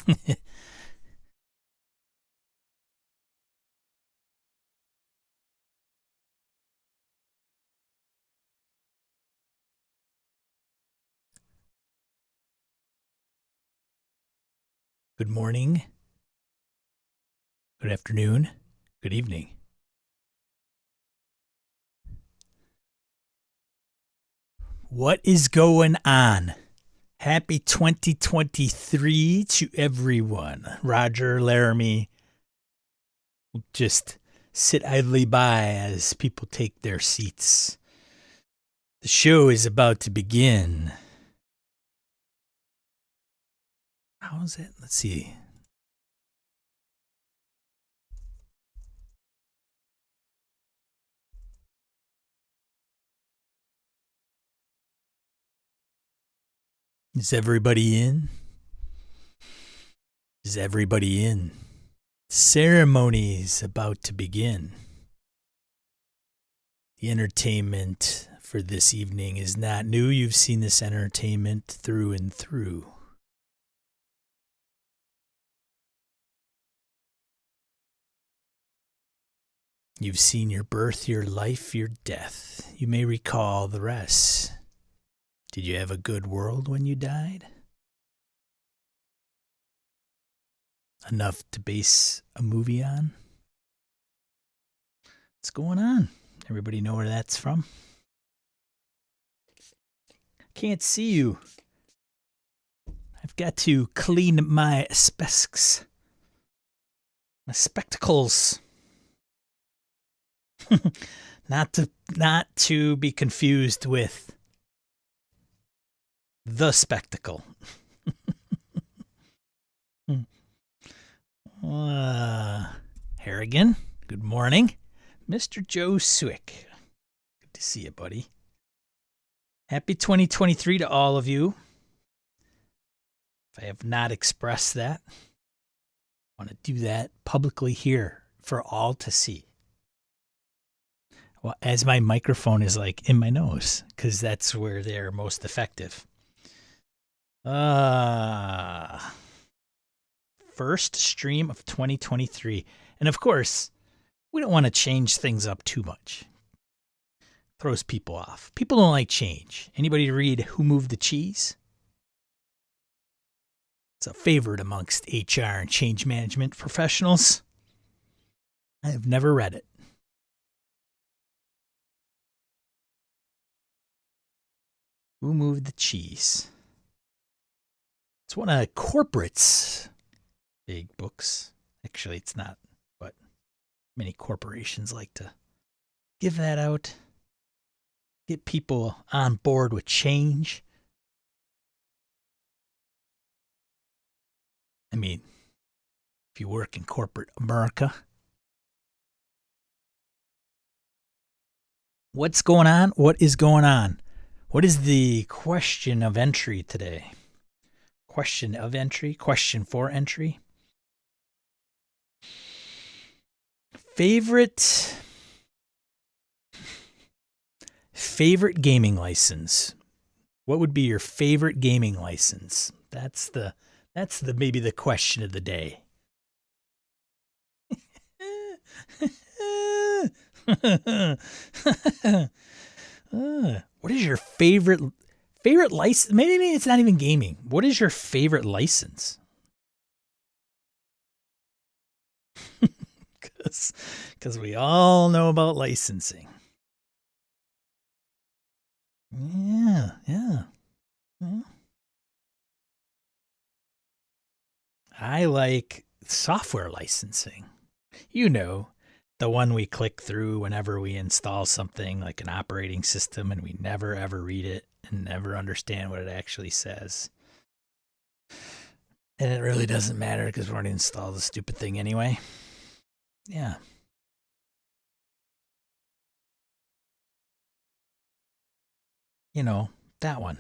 Good morning, good afternoon, good evening. What is going on? Happy 2023 to everyone. Roger, Laramie will just sit idly by as people take their seats. The show is about to begin. How is it? Let's see. Is everybody in? Is everybody in? Ceremony's about to begin. The entertainment for this evening is not new. You've seen this entertainment through and through. You've seen your birth, your life, your death. You may recall the rest. Did you have a good world when you died? Enough to base a movie on? What's going on? Everybody know where that's from? Can't see you. I've got to clean my specs. My spectacles. not to be confused with the spectacle. Harrigan, good morning. Mr. Joe Swick, good to see you, buddy. Happy 2023 to all of you. If I have not expressed that, I want to do that publicly here for all to see. Well, as my microphone is like in my nose, because that's where they're most effective. First stream of 2023. And of course, we don't want to change things up too much. Throws people off. People don't like change. Anybody read Who Moved the Cheese? It's a favorite amongst HR and change management professionals. I have never read it. Who Moved the Cheese? It's one of corporates' big books. Actually, it's not, but many corporations like to give that out. Get people on board with change. I mean, if you work in corporate America. What's going on? What is going on? What is the question of entry today? Question of entry? Question for entry? Favorite gaming license. What would be your favorite gaming license? That's the maybe the question of the day. What is your favorite license? Maybe it's not even gaming. What is your favorite license? Because we all know about licensing. Yeah. I like software licensing. You know, the one we click through whenever we install something like an operating system and we never ever read it and never understand what it actually says. And it really doesn't matter because we're going to install the stupid thing anyway. Yeah. You know, that one.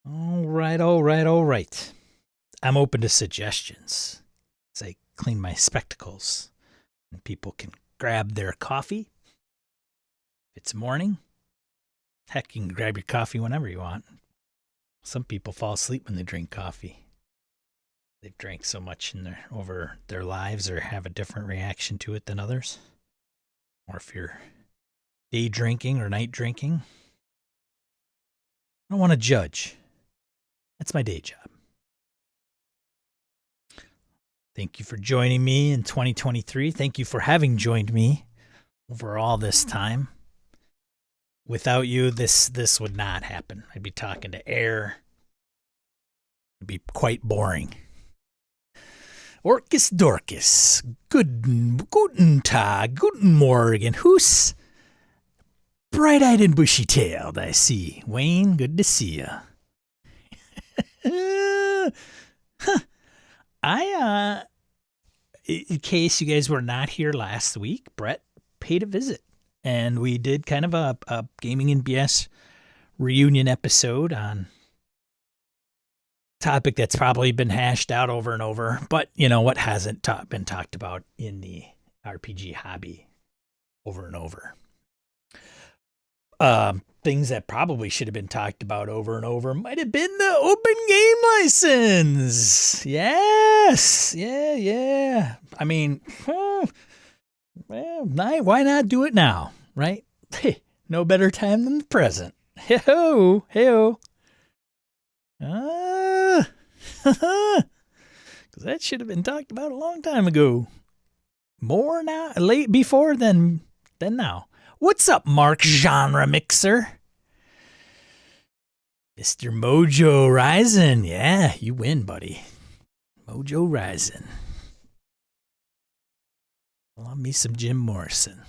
All right. I'm open to suggestions as I clean my spectacles. And people can grab their coffee. If it's morning, Heck, you can grab your coffee whenever you want. Some people fall asleep when they drink coffee. They've drank so much over their lives or have a different reaction to it than others. Or if you're day drinking or night drinking. I don't want to judge. That's my day job. Thank you for joining me in 2023. Thank you for having joined me over all this time. Without you, this would not happen. I'd be talking to air. It'd be quite boring. Orcus Dorcas. Guten Tag. Guten Morgen. Who's bright-eyed and bushy-tailed, I see. Wayne, good to see ya. In case you guys were not here last week, Brett paid a visit. And we did kind of a Gaming and BS reunion episode on a topic that's probably been hashed out over and over. But, you know, what hasn't been talked about in the RPG hobby over and over. Things that probably should have been talked about over and over might have been the open game license. Yes. Yeah. I mean, well, why not do it now, right? No better time than the present. Hey-ho. Because that should have been talked about a long time ago. More now, before than now. What's up, Mark Genre Mixer? Mr. Mojo Rising. Yeah, you win, buddy. Mojo Rising. Love me some Jim Morrison.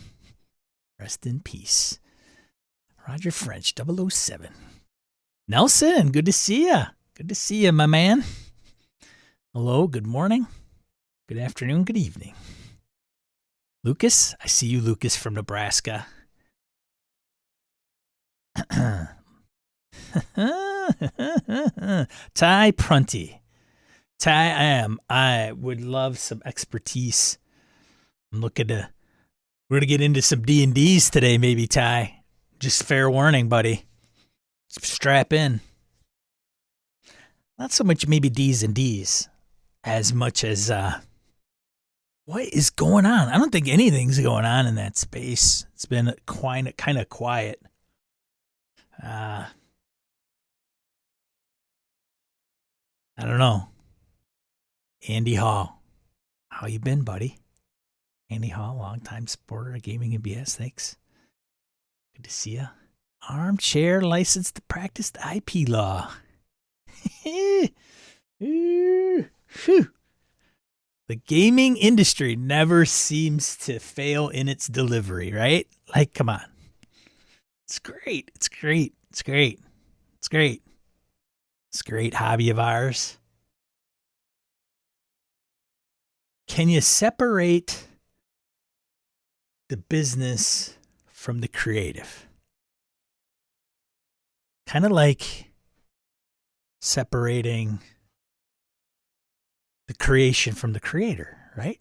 Rest in peace. Roger French, 007. Nelson, good to see ya. Good to see ya, my man. Hello, good morning. Good afternoon, good evening. Lucas, I see you, Lucas from Nebraska. Ty Prunty. Ty, I would love some expertise. I'm looking to, we're going to get into some D&Ds today, maybe, Ty. Just fair warning, buddy. Strap in. Not so much maybe D's and D's as much as what is going on? I don't think anything's going on in that space. It's been kind of quiet. I don't know. Andy Hall. How you been, buddy? Andy Hall, longtime supporter of Gaming and BS. Thanks. Good to see ya. Armchair licensed to practice the IP law. The gaming industry never seems to fail in its delivery, right? Like, come on. It's great. It's a great hobby of ours. Can you separate the business from the creative? Kind of like separating the creation from the creator, right?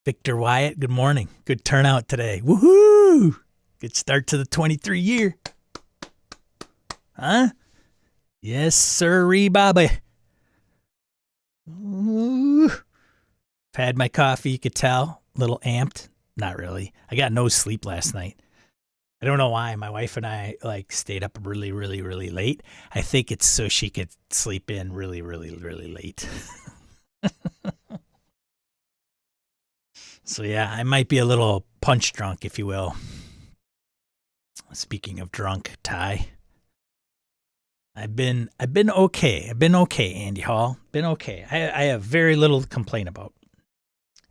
Victor Wyatt, good morning. Good turnout today. Woohoo! Good start to the 23 year. Huh? Yes, sirree, Bobby. Ooh. I've had my coffee, you could tell. A little amped. Not really. I got no sleep last night. I don't know why. My wife and I stayed up really, really, really late. I think it's so she could sleep in really, really, really late. So yeah, I might be a little punch drunk, if you will. Speaking of drunk, Ty. I've been okay. Andy Hall. Been okay. I have very little to complain about.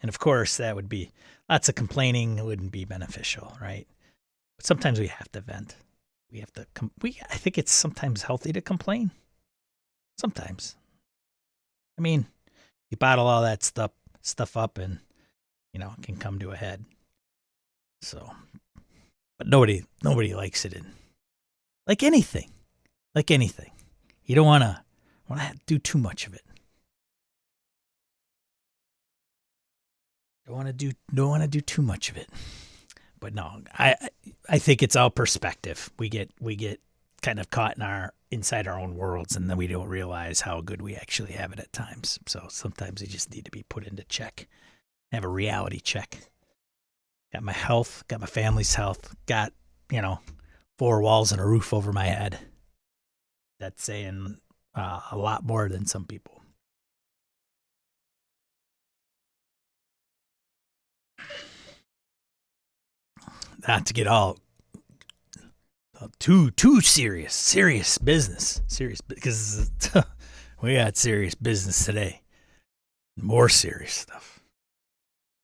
And of course, that would be lots of complaining wouldn't be beneficial, right? But sometimes we have to vent. We have to I think it's sometimes healthy to complain. Sometimes. I mean, you bottle all that stuff up and it can come to a head. So, but nobody likes it like anything. You don't want to do too much of it. Don't want to do too much of it. But no, I think it's all perspective. We get kind of caught inside our own worlds, and then we don't realize how good we actually have it at times. So sometimes we just need to be put into check, have a reality check. Got my health, got my family's health, got, 4 walls and a roof over my head. That's saying a lot more than some people. Not to get all too serious business, because we got serious business today. More serious stuff.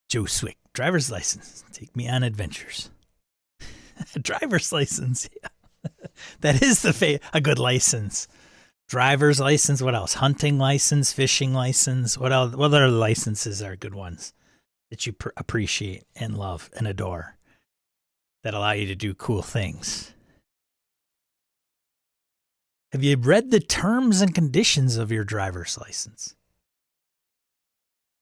Joe Swick, driver's license. Take me on adventures. Driver's license, yeah. That is a good license. Driver's license. What else? Hunting license, fishing license. What else? What other licenses are good ones that you appreciate and love and adore that allow you to do cool things? Have you read the terms and conditions of your driver's license?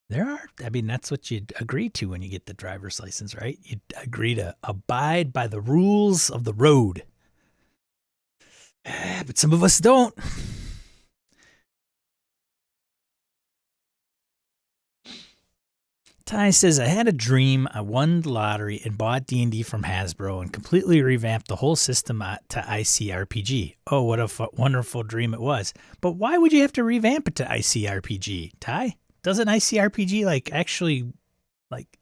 That's what you agree to when you get the driver's license, right? You agree to abide by the rules of the road. But some of us don't. Ty says, I had a dream. I won the lottery and bought D&D from Hasbro and completely revamped the whole system to ICRPG. Oh, what a wonderful dream it was. But why would you have to revamp it to ICRPG, Ty? Doesn't ICRPG actually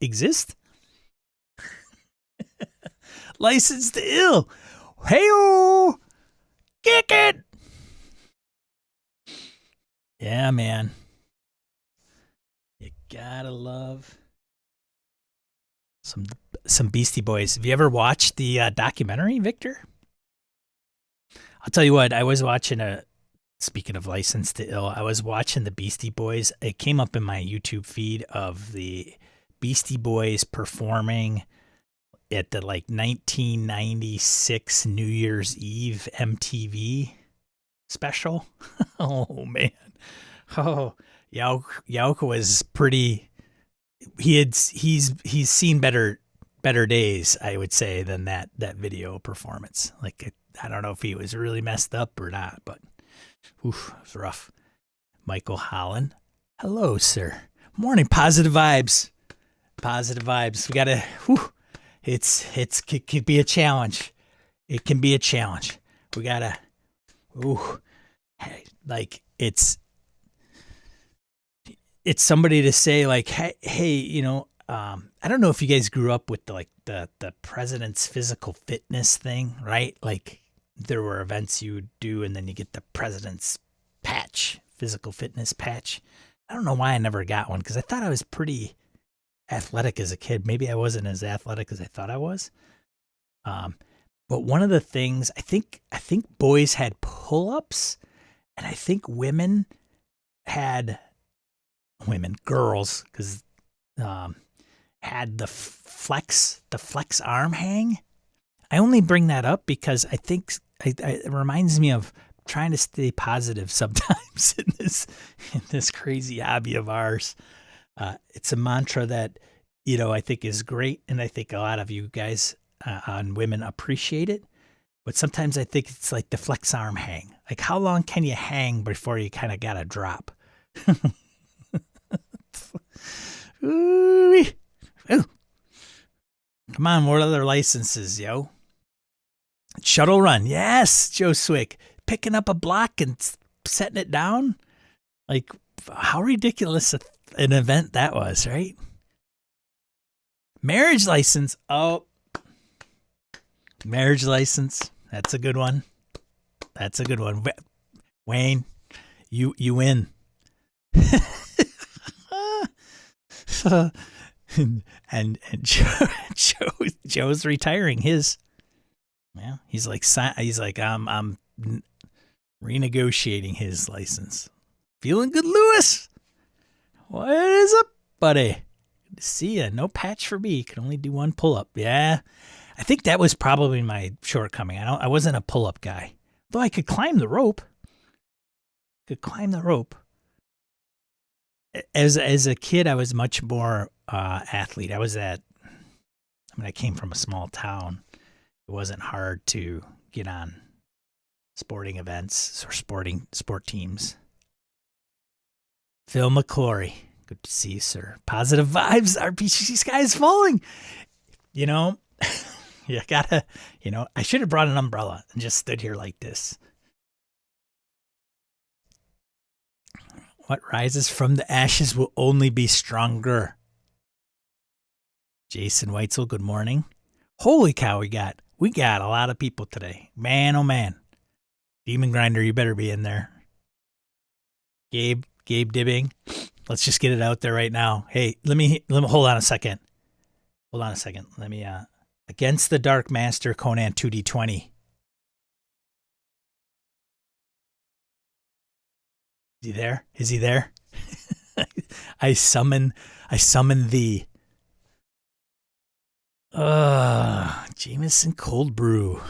exist? License to Ill. Hey-o! Kick it! Yeah, man. You gotta love some Beastie Boys. Have you ever watched the documentary, Victor? I'll tell you what, I was watching speaking of License to Ill, I was watching the Beastie Boys. It came up in my YouTube feed of the Beastie Boys performing at the 1996 New Year's Eve MTV special. Oh man. Oh, Yauka was pretty. He's seen better days, I would say, than that video performance. I don't know if he was really messed up or not, but oof, it was rough. Michael Holland, hello, sir. Morning, positive vibes. Positive vibes. We gotta. Whew, it could be a challenge. It can be a challenge. We gotta. Ooh, it's somebody to say hey, I don't know if you guys grew up with the president's physical fitness thing, right? There were events you would do, and then you get the president's patch, physical fitness patch. I don't know why I never got one, because I thought I was pretty athletic as a kid. Maybe I wasn't as athletic as I thought I was. But one of the things, I think boys had pull-ups, and I think girls, because had the flex arm hang. I only bring that up because I think it reminds me of trying to stay positive sometimes in this crazy hobby of ours. It's a mantra that I think is great, and I think a lot of you guys on women appreciate it. But sometimes I think it's like the flex arm hang. How long can you hang before you kind of got to drop? Ooh. Come on, what other licenses, yo? Shuttle run, yes, Joe Swick. Picking up a block and setting it down. How ridiculous an event that was, right? Marriage license. Oh, marriage license. That's a good one. Wayne, you win. and Joe's retiring his. Yeah, he's like I'm renegotiating his license. Feeling good, Lewis? What is up, buddy? Good to see ya. No patch for me. Can only do one pull up. Yeah, I think that was probably my shortcoming. I wasn't a pull up guy, though I could climb the rope. As a kid, I was much more athlete. I was at I mean, I came from a small town. It wasn't hard to get on sporting events or sport teams. Phil McClory, good to see you, sir. Positive vibes. RPG sky is falling. You know, you gotta. I should have brought an umbrella and just stood here like this. What rises from the ashes will only be stronger. Jason Weitzel, good morning. Holy cow, we got a lot of people today. Man, oh man. Demon Grinder, you better be in there. Gabe Dibbing. Let's just get it out there right now. Hey, let me hold on a second. Let me Against the Dark Master Conan 2D20. Is he there? Is he there? I summon thee. Jameson cold brew.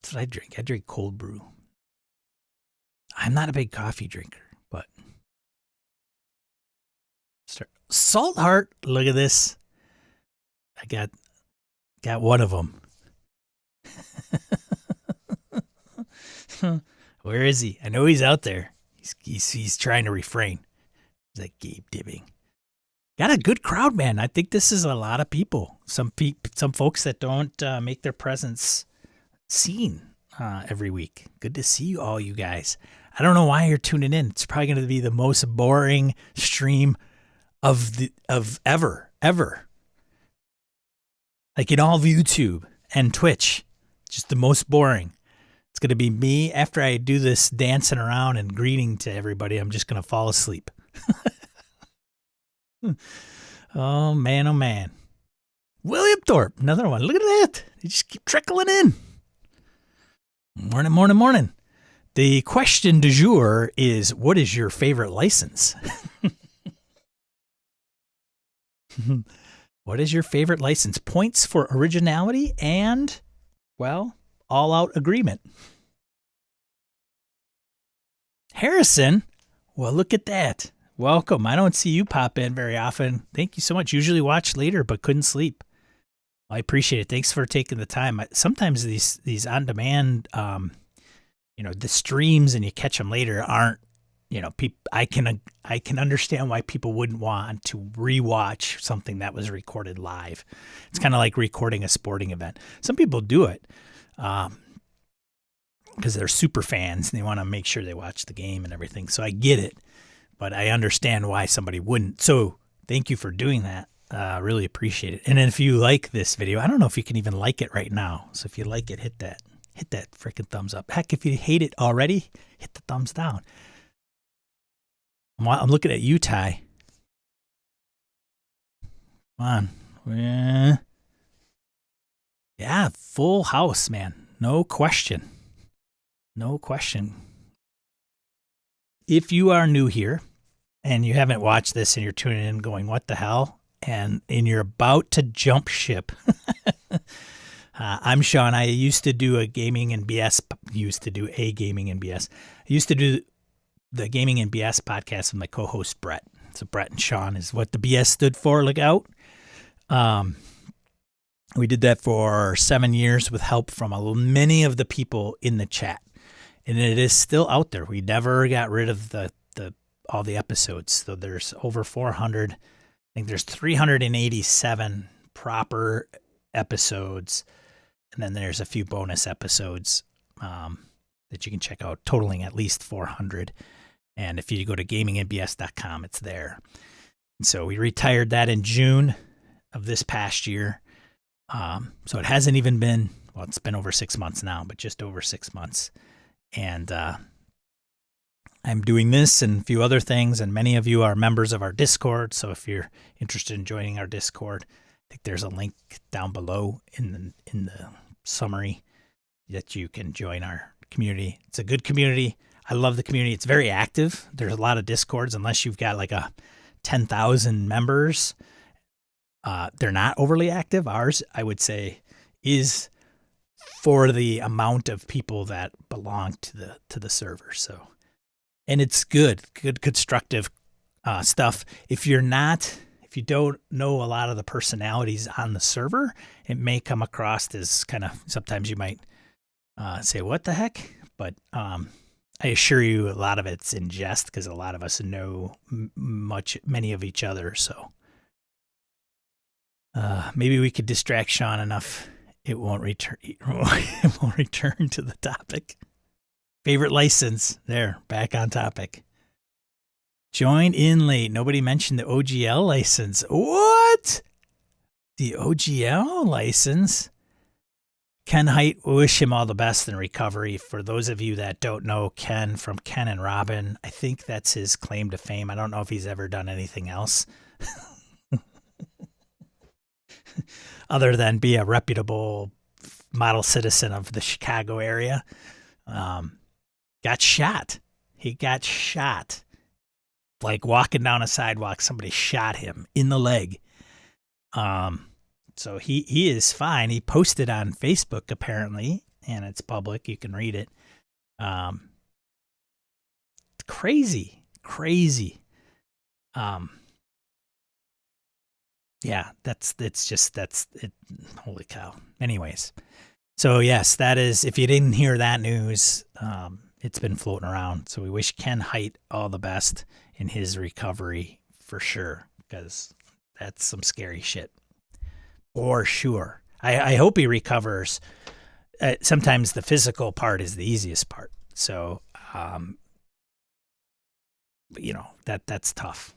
That's what I drink. I drink cold brew. I'm not a big coffee drinker, but Salt Heart. Look at this. I got one of them. Where is he? I know he's out there. He's trying to refrain. He's like Gabe Dibbing. Got a good crowd, man. I think this is a lot of people. Some folks that don't make their presence seen every week. Good to see you all, you guys. I don't know why you're tuning in. It's probably going to be the most boring stream of ever. Like in all of YouTube and Twitch, just the most boring. It's going to be me after I do this dancing around and greeting to everybody. I'm just going to fall asleep. Oh, man. William Thorpe, another one. Look at that. They just keep trickling in. Morning. The question du jour is, what is your favorite license? What is your favorite license? Points for originality and, well, all-out agreement. Harrison, well, look at that. Welcome. I don't see you pop in very often. Thank you so much. Usually watch later, but couldn't sleep. I appreciate it. Thanks for taking the time. Sometimes these on-demand, the streams and you catch them later aren't, I can understand why people wouldn't want to rewatch something that was recorded live. It's kind of like recording a sporting event. Some people do it because they're super fans and they want to make sure they watch the game and everything. So I get it, but I understand why somebody wouldn't. So thank you for doing that. Really appreciate it. And if you like this video, I don't know if you can even like it right now. So if you like it, hit that freaking thumbs up. Heck, if you hate it already, hit the thumbs down. I'm looking at you, Ty. Come on. Yeah, full house, man. No question. If you are new here and you haven't watched this and you're tuning in going, what the hell? And you're about to jump ship. I'm Sean. I used to do a gaming and BS. I used to do the Gaming and BS podcast with my co-host Brett. So Brett and Sean is what the BS stood for. Look out. We did that for 7 years with help from many of the people in the chat. And it is still out there. We never got rid of all the episodes. So there's over 400. I think there's 387 proper episodes. And then there's a few bonus episodes that you can check out, totaling at least 400. And if you go to gamingandbs.com, it's there. And so we retired that in June of this past year. So it hasn't even been, well, it's been over 6 months now, but just over 6 months. And I'm doing this and a few other things, and many of you are members of our Discord. So if you're interested in joining our Discord, I think there's a link down below in the summary that you can join our community. It's a good community. I love the community. It's very active. There's a lot of Discords, unless you've got like 10,000 members. They're not overly active. Ours, I would say, is for the amount of people that belong to the server. So, and it's good constructive stuff. If you're not if you don't know a lot of the personalities on the server, it may come across as kind of, sometimes you might say, what the heck? But I assure you a lot of it's in jest because a lot of us know many of each other. So maybe we could distract Sean enough. It won't return. It won't return to the topic. Favorite license. There, back on topic. Joined in late. Nobody mentioned the OGL license. What? The OGL license? Ken Height, wish him all the best in recovery. For those of you that don't know Ken from Ken and Robin, I think that's his claim to fame. I don't know if he's ever done anything else other than be a reputable model citizen of the Chicago area. Got shot. He got shot. Like walking down a sidewalk, somebody shot him in the leg. So he is fine. He posted on Facebook apparently, and it's public. You can read it. Crazy. Yeah, that's it. Holy cow. Anyways, so yes, that is, if you didn't hear that news, it's been floating around. So we wish Ken Height all the best in his recovery for sure, because that's some scary shit. For sure. I hope he recovers. Sometimes the physical part is the easiest part. So, that's tough.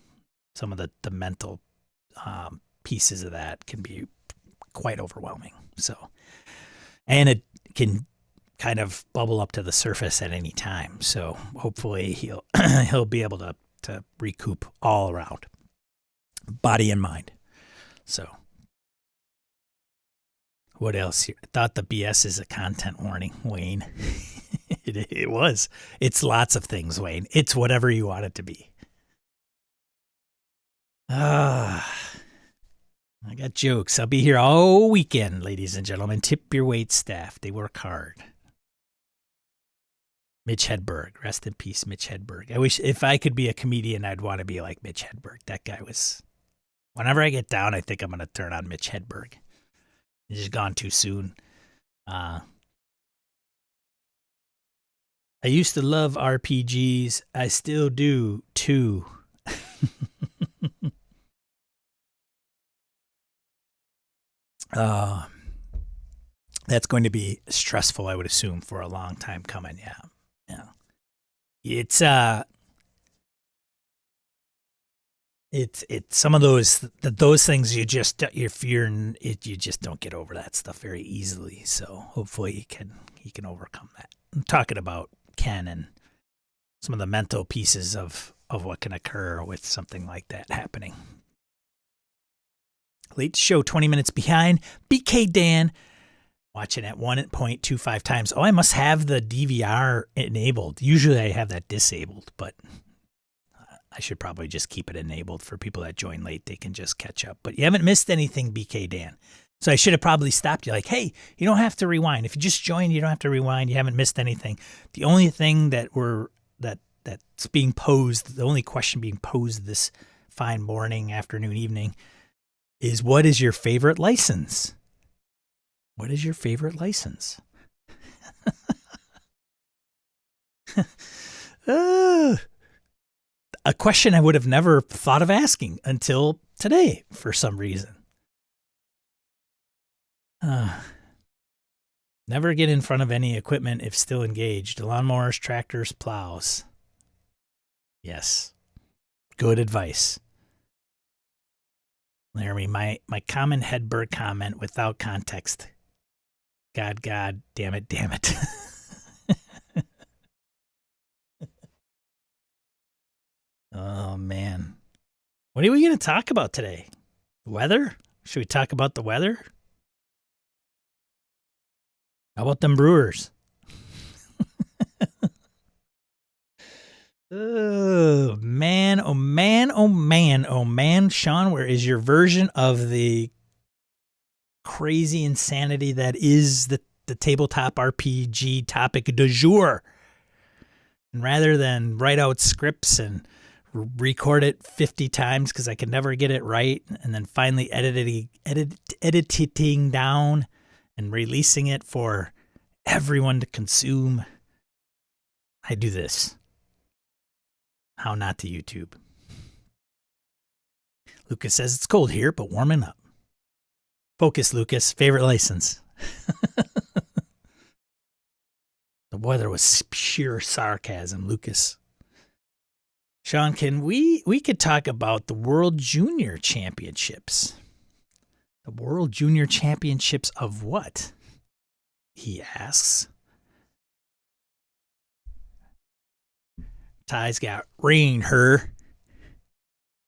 Some of the mental pieces of that can be quite overwhelming. So, and it can kind of bubble up to the surface at any time. So hopefully he'll be able to recoup all around, body and mind. So what else here? I thought the BS is a content warning, Wayne. It was. It's lots of things, Wayne. It's whatever you want it to be. I got jokes. I'll be here all weekend, ladies and gentlemen. Tip your wait staff. They work hard. Mitch Hedberg. Rest in peace, Mitch Hedberg. I wish if I could be a comedian, I'd want to be like Mitch Hedberg. That guy was... Whenever I get down, I think I'm going to turn on Mitch Hedberg. He's just gone too soon. I used to love RPGs. I still do, too. That's going to be stressful, I would assume, for a long time coming. Yeah. It's some of those things you just don't get over that stuff very easily. So hopefully he can overcome that. I'm talking about Ken and some of the mental pieces of what can occur with something like that happening. Late show, 20 minutes behind. BK Dan, watching at 1.25 times. Oh, I must have the DVR enabled. Usually I have that disabled, but I should probably just keep it enabled for people that join late. They can just catch up. But you haven't missed anything, BK Dan. So I should have probably stopped you like, hey, you don't have to rewind. If you just joined, you don't have to rewind. You haven't missed anything. The only thing that's being posed, the only question being posed this fine morning, afternoon, evening is, what is your favorite license? What is your favorite license? A question I would have never thought of asking until today for some reason. Never get in front of any equipment if still engaged. Lawnmowers, tractors, plows. Yes. Good advice. Laramie, my common Hedberg comment without context. God, damn it. Oh, man. What are we going to talk about today? Weather? Should we talk about the weather? How about them Brewers? Oh, man. Sean, where is your version of the crazy insanity that is the tabletop RPG topic du jour? And rather than write out scripts and record it 50 times because I could never get it right, and then finally editing down and releasing it for everyone to consume. I do this. How not to YouTube. Lucas says it's cold here, but warming up. Focus, Lucas. Favorite license. The weather was sheer sarcasm, Lucas. Sean, we could talk about the World Junior Championships. The World Junior Championships of what? He asks. Ty's got rain her.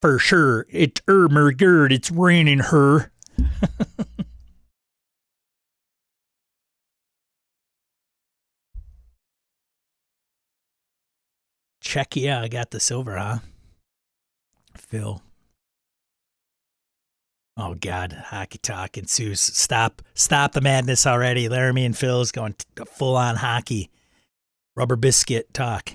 For sure. It's Ermergerd. It's raining her. Czechia, I got the silver, huh? Phil. Oh, God. Hockey talk ensues. Stop the madness already. Laramie and Phil's going full-on hockey. Rubber biscuit talk.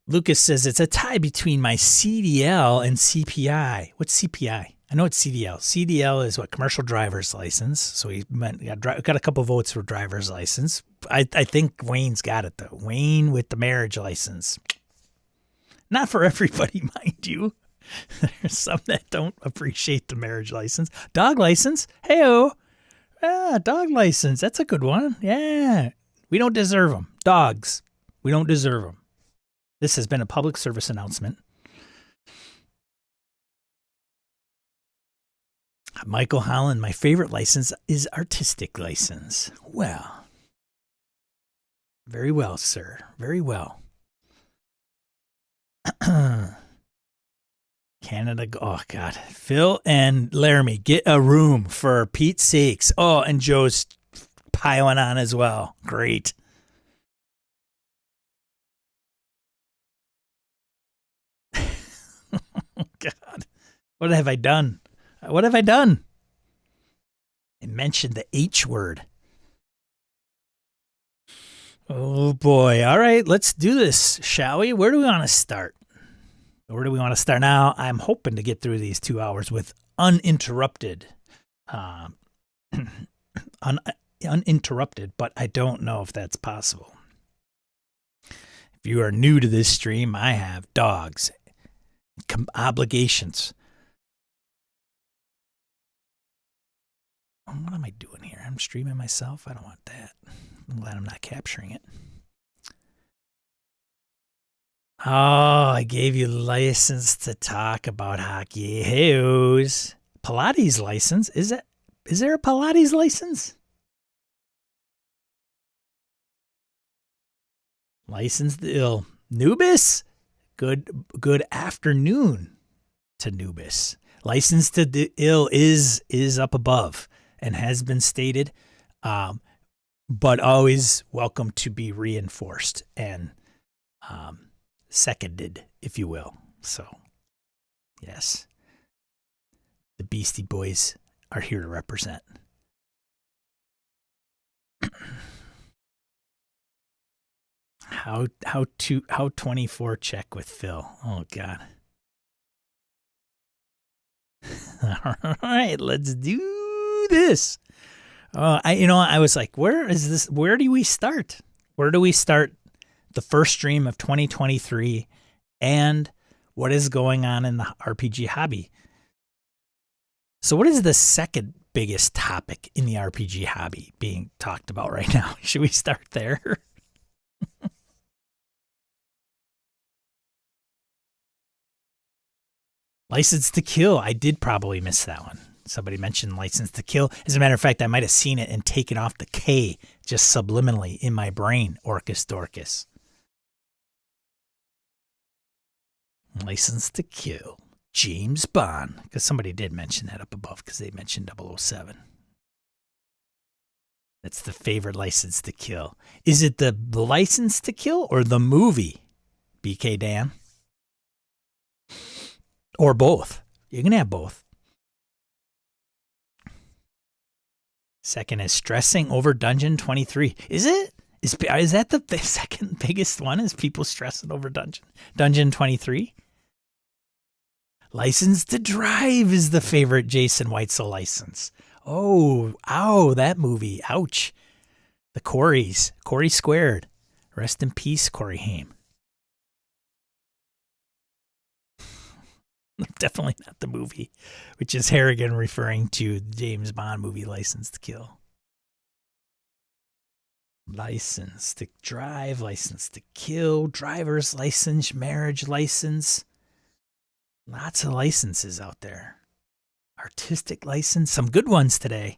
Lucas says it's a tie between my CDL and CPI. What's CPI? I know it's CDL. CDL is what? Commercial driver's license. So he got a couple votes for driver's license. I think Wayne's got it, though. Wayne with the marriage license. Not for everybody, mind you. There's some that don't appreciate the marriage license. Dog license. Hey-oh. Ah, dog license. That's a good one. Yeah. We don't deserve them. Dogs. We don't deserve them. This has been a public service announcement. Michael Holland, my favorite license is artistic license. Well, very well, sir. Very well. Canada, oh, God. Phil and Laramie, get a room for Pete's sakes. Oh, and Joe's piling on as well. Great. God, what have I done? What have I done? I mentioned the H word. Oh, boy. All right, let's do this, shall we? Where do we want to start? Where do we want to start now? I'm hoping to get through these 2 hours with uninterrupted, uninterrupted, but I don't know if that's possible. If you are new to this stream, I have dogs, obligations. What am I doing here? I'm streaming myself. I don't want that. I'm glad I'm not capturing it. Oh, I gave you license to talk about hockey. Hey-os. Pilates license? Is there a Pilates license? License to ill. Nubis? Good afternoon to Nubis. License to the ill is up above and has been stated, but always welcome to be reinforced and seconded, if you will. So, yes, the Beastie Boys are here to represent. How 24 check with Phil? Oh, God. All right, let's do this. I was like, where is this? Where do we start? Where do we start the first stream of 2023 and what is going on in the RPG hobby? So what is the second biggest topic in the RPG hobby being talked about right now? Should we start there? License to Kill. I did probably miss that one. Somebody mentioned License to Kill. As a matter of fact, I might have seen it and taken off the K just subliminally in my brain. Orcus Dorcas. License to Kill. James Bond. Because somebody did mention that up above because they mentioned 007. That's the favorite License to Kill. Is it the License to Kill or the movie? BK Dan? Or both. You can have both. Second is Stressing Over Dungeon 23. Is it? Is that the second biggest one? Is people stressing over Dungeon 23? License to Drive is the favorite Jason Weitzel license. Oh, ow, that movie. Ouch. The Corys. Corey Squared. Rest in peace, Corey Haim. Definitely not the movie, which is Harrigan referring to the James Bond movie License to Kill. License to Drive, License to Kill, driver's license, marriage license. Lots of licenses out there. Artistic license, some good ones today.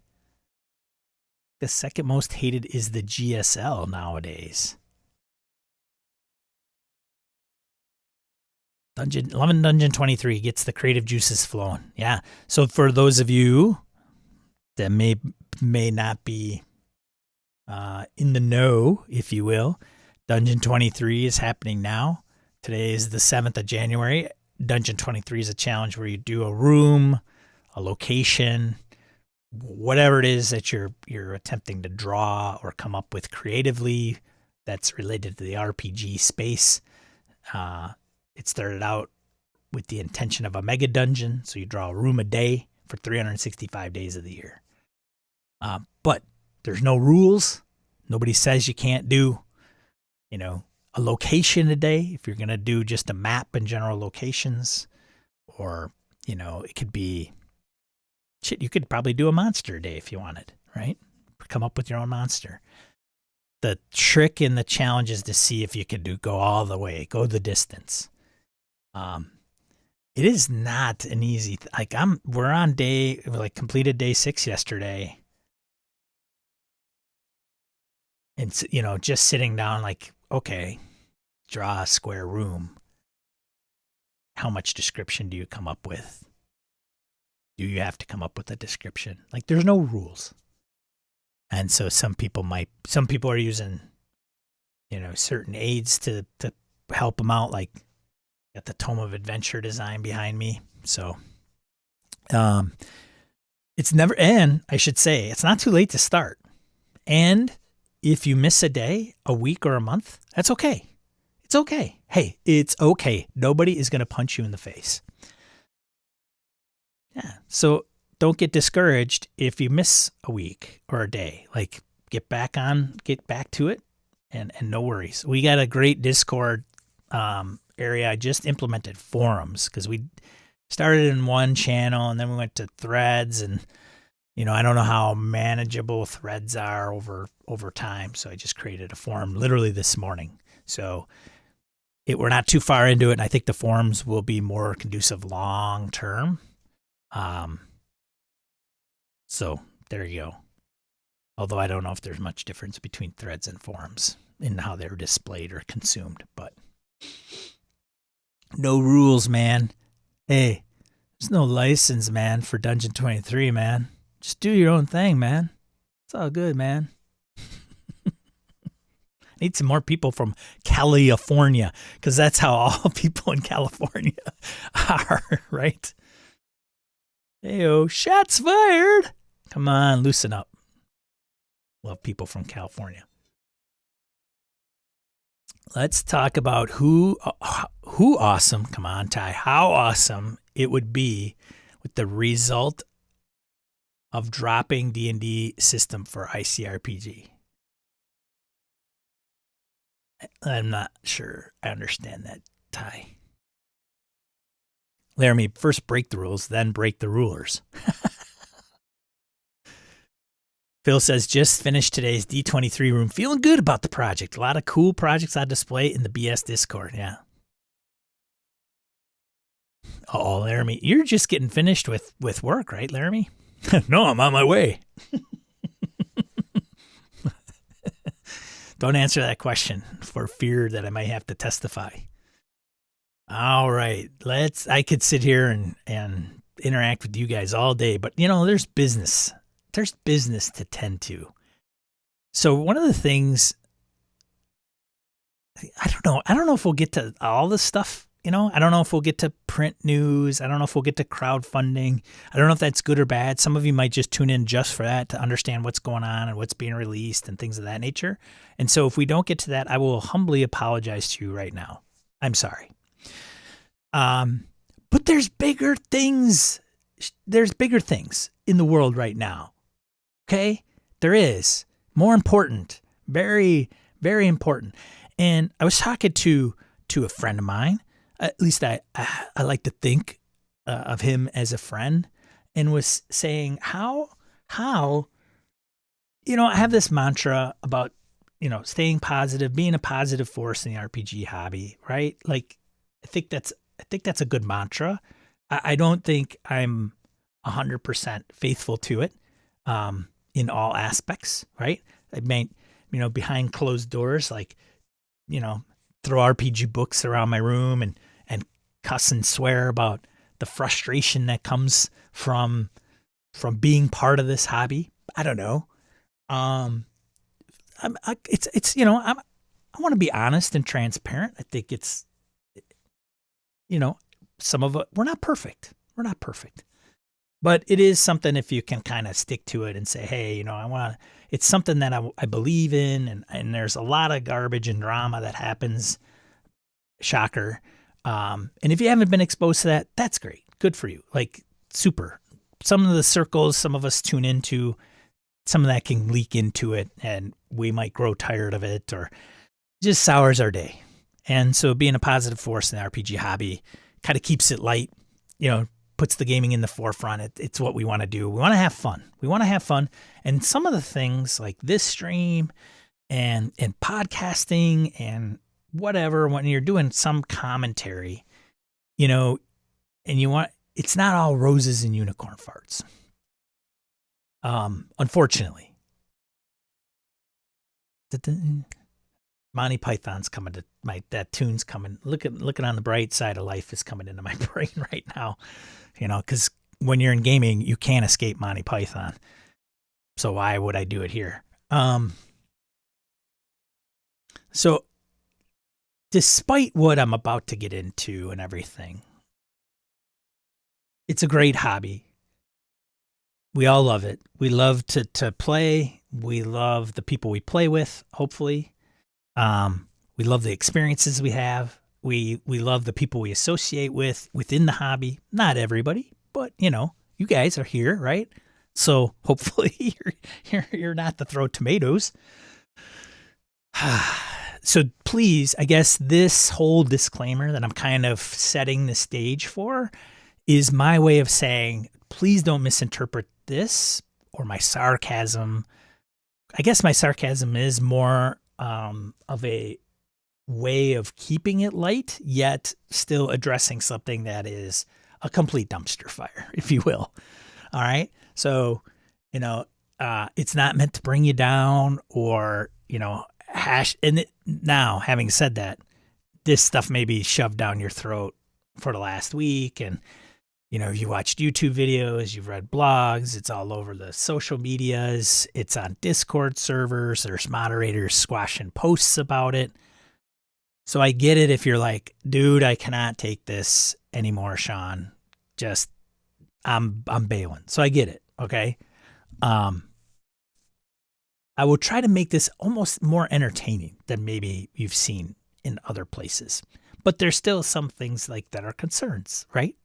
The second most hated is the GSL nowadays. Dungeon 23 gets the creative juices flowing. Yeah. So for those of you that may not be in the know, if you will, Dungeon 23 is happening now. Today is the 7th of January. Dungeon 23 is a challenge where you do a room, a location, whatever it is that you're attempting to draw or come up with creatively that's related to the RPG space. It started out with the intention of a mega dungeon, so you draw a room a day for 365 days of the year. But there's no rules. Nobody says you can't do, a location a day if you're going to do just a map and general locations. Or, it could be, you could probably do a monster a day if you wanted, right? Come up with your own monster. The trick in the challenge is to see if you could go all the way, go the distance. It is not an easy, we're on completed day 6 yesterday. And, just sitting down okay, draw a square room. How much description do you come up with? Do you have to come up with a description? There's no rules. And so some people are using, certain aids to help them out. Got the Tome of Adventure design behind me. So, it's never, and I should say, it's not too late to start. And if you miss a day, a week, or a month, that's okay. It's okay. Hey, it's okay. Nobody is going to punch you in the face. Yeah. So don't get discouraged if you miss a week or a day. Get back to it, and no worries. We got a great Discord area. I just implemented forums because we started in one channel and then we went to threads, and I don't know how manageable threads are over time. So I just created a forum literally this morning. So we're not too far into it, and I think the forums will be more conducive long term. So there you go. Although I don't know if there's much difference between threads and forums in how they're displayed or consumed, but no rules, man. Hey, there's no license, man, for Dungeon 23, man. Just do your own thing, man. It's all good, man. I need some more people from California, because that's how all people in California are, right? Hey-o, shots fired. Come on, loosen up. Love people from California. Let's talk about who awesome, come on, Ty, how awesome it would be with the result of dropping D&D system for ICRPG. I'm not sure I understand that, Ty. Laramie, first break the rules, then break the rulers. Phil says, just finished today's D23 room. Feeling good about the project. A lot of cool projects on display in the BS Discord. Yeah. Oh, Laramie, you're just getting finished with work, right, Laramie? No, I'm on my way. Don't answer that question for fear that I might have to testify. All right. I could sit here and interact with you guys all day, but there's business. There's business to tend to. So one of the things, I don't know if we'll get to all this stuff I don't know if we'll get to print news. I don't know if we'll get to crowdfunding. I don't know if that's good or bad. Some of you might just tune in just for that to understand what's going on and what's being released and things of that nature. And so if we don't get to that, I will humbly apologize to you right now. I'm sorry. But there's bigger things. There's bigger things in the world right now. Okay? There is. More important. Very, very important. And I was talking to a friend of mine. At least I like to think of him as a friend, and was saying how I have this mantra about staying positive, being a positive force in the RPG hobby, right? Like I think that's a good mantra. I don't think I'm 100% faithful to it in all aspects, right? I mean, behind closed doors, like throw RPG books around my room and cuss and swear about the frustration that comes from being part of this hobby. I don't know. I want to be honest and transparent. I think it's, some of it, we're not perfect. But it is something if you can kind of stick to it and say, hey, it's something that I believe in, and there's a lot of garbage and drama that happens. Shocker. And if you haven't been exposed to that, that's great. Good for you. Like, super. Some of the circles some of us tune into, some of that can leak into it, and we might grow tired of it or just sours our day. And so being a positive force in the RPG hobby kind of keeps it light, puts the gaming in the forefront. It's what we want to do. We want to have fun. And some of the things like this stream and podcasting and whatever, when you're doing some commentary, and it's not all roses and unicorn farts. Unfortunately. Monty Python's coming to that tune's coming. Looking on the bright side of life is coming into my brain right now, because when you're in gaming, you can't escape Monty Python. So why would I do it here? So despite what I'm about to get into and everything, it's a great hobby. We all love it. We love to play. We love the people we play with, hopefully. We love the experiences we have. We love the people we associate with within the hobby. Not everybody, but you guys are here, right? So hopefully you're not to throw tomatoes. So please, I guess this whole disclaimer that I'm kind of setting the stage for is my way of saying, please don't misinterpret this or my sarcasm. I guess my sarcasm is more of a way of keeping it light, yet still addressing something that is a complete dumpster fire, if you will. All right. So, it's not meant to bring you down or, now, having said that, this stuff may be shoved down your throat for the last week. And, you watched YouTube videos, you've read blogs, it's all over the social medias, it's on Discord servers, there's moderators squashing posts about it. So I get it if you're like, dude, I cannot take this anymore, Sean. Just, I'm bailing. So I get it. Okay. I will try to make this almost more entertaining than maybe you've seen in other places. But there's still some things like that are concerns, right?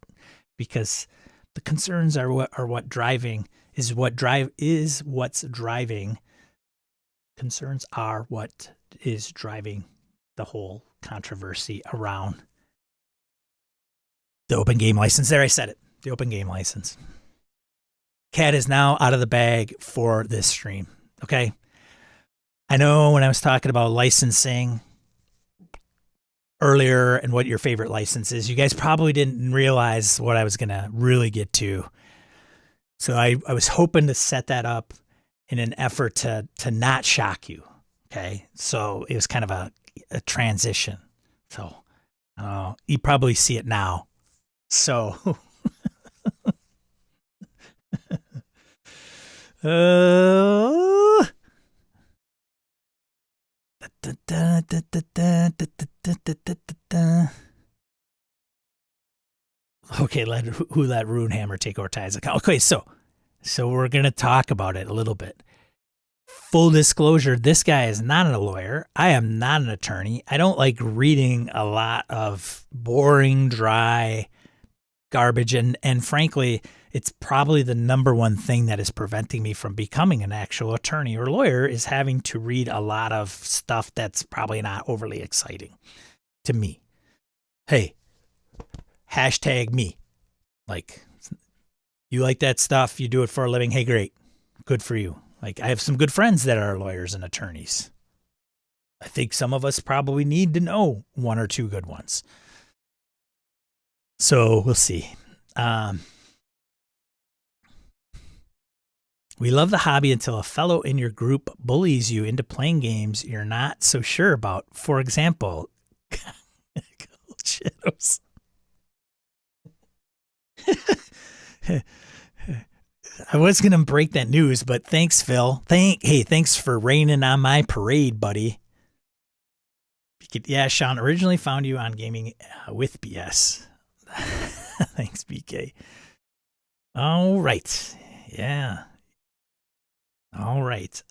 Because the concerns are what's driving. Concerns are what is driving the whole controversy around the open game license. There, I said it. The open game license. Cat is now out of the bag for this stream. Okay. I know when I was talking about licensing earlier and what your favorite license is, you guys probably didn't realize what I was going to really get to. So I was hoping to set that up in an effort to not shock you. Okay. So it was kind of a transition. So you probably see it now. So Okay, who let Runehammer take over Ty's account? Okay, so we're gonna talk about it a little bit. Full disclosure, this guy is not a lawyer. I am not an attorney. I don't like reading a lot of boring, dry garbage. And frankly, it's probably the number one thing that is preventing me from becoming an actual attorney or lawyer is having to read a lot of stuff that's probably not overly exciting to me. Hey, hashtag me. Like, you like that stuff, you do it for a living. Hey, great. Good for you. Like, I have some good friends that are lawyers and attorneys. I think some of us probably need to know one or two good ones. So we'll see. We love the hobby until a fellow in your group bullies you into playing games you're not so sure about. For example, Shadows. I was going to break that news, but thanks, Phil. Thanks for raining on my parade, buddy. Yeah, Sean, originally found you on Gaming with BS. Thanks, BK. All right. Yeah. All right.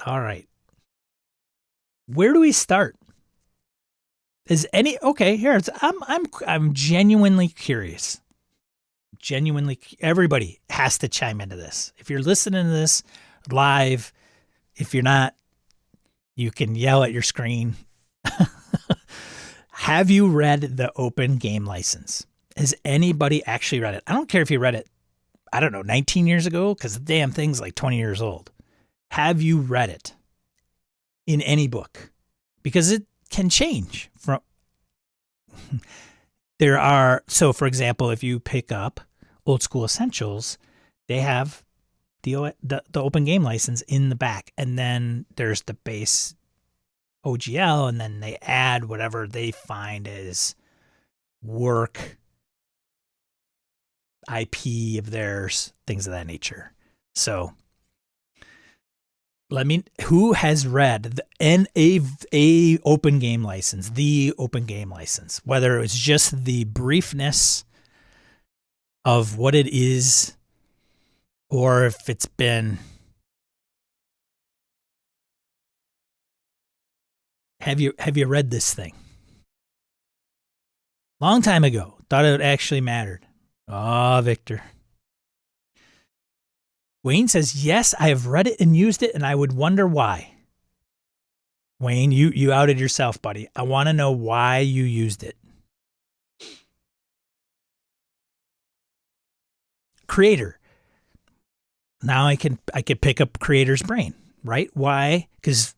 Where do we start? Okay, here I'm genuinely curious. Everybody has to chime into this. If you're listening to this live, if you're not, you can yell at your screen. Have you read the open game license? Has anybody actually read it? I don't care if you read it, 19 years ago, because the damn thing's like 20 years old. Have you read it in any book? Because it can change from so for example, if you pick up Old School Essentials, they have the open game license in the back, and then there's the base OGL, and then they add whatever they find as work IP of theirs, things of that nature. So who has read a open game license, the open game license, whether it's just the briefness of what it is, or if it's been, have you read this thing? Long time ago, thought it actually mattered. Oh, Victor. Wayne says, yes, I have read it and used it, and I would wonder why. Wayne, you outed yourself, buddy. I want to know why you used it. Creator. Now I could pick up Creator's brain, right? Why? Because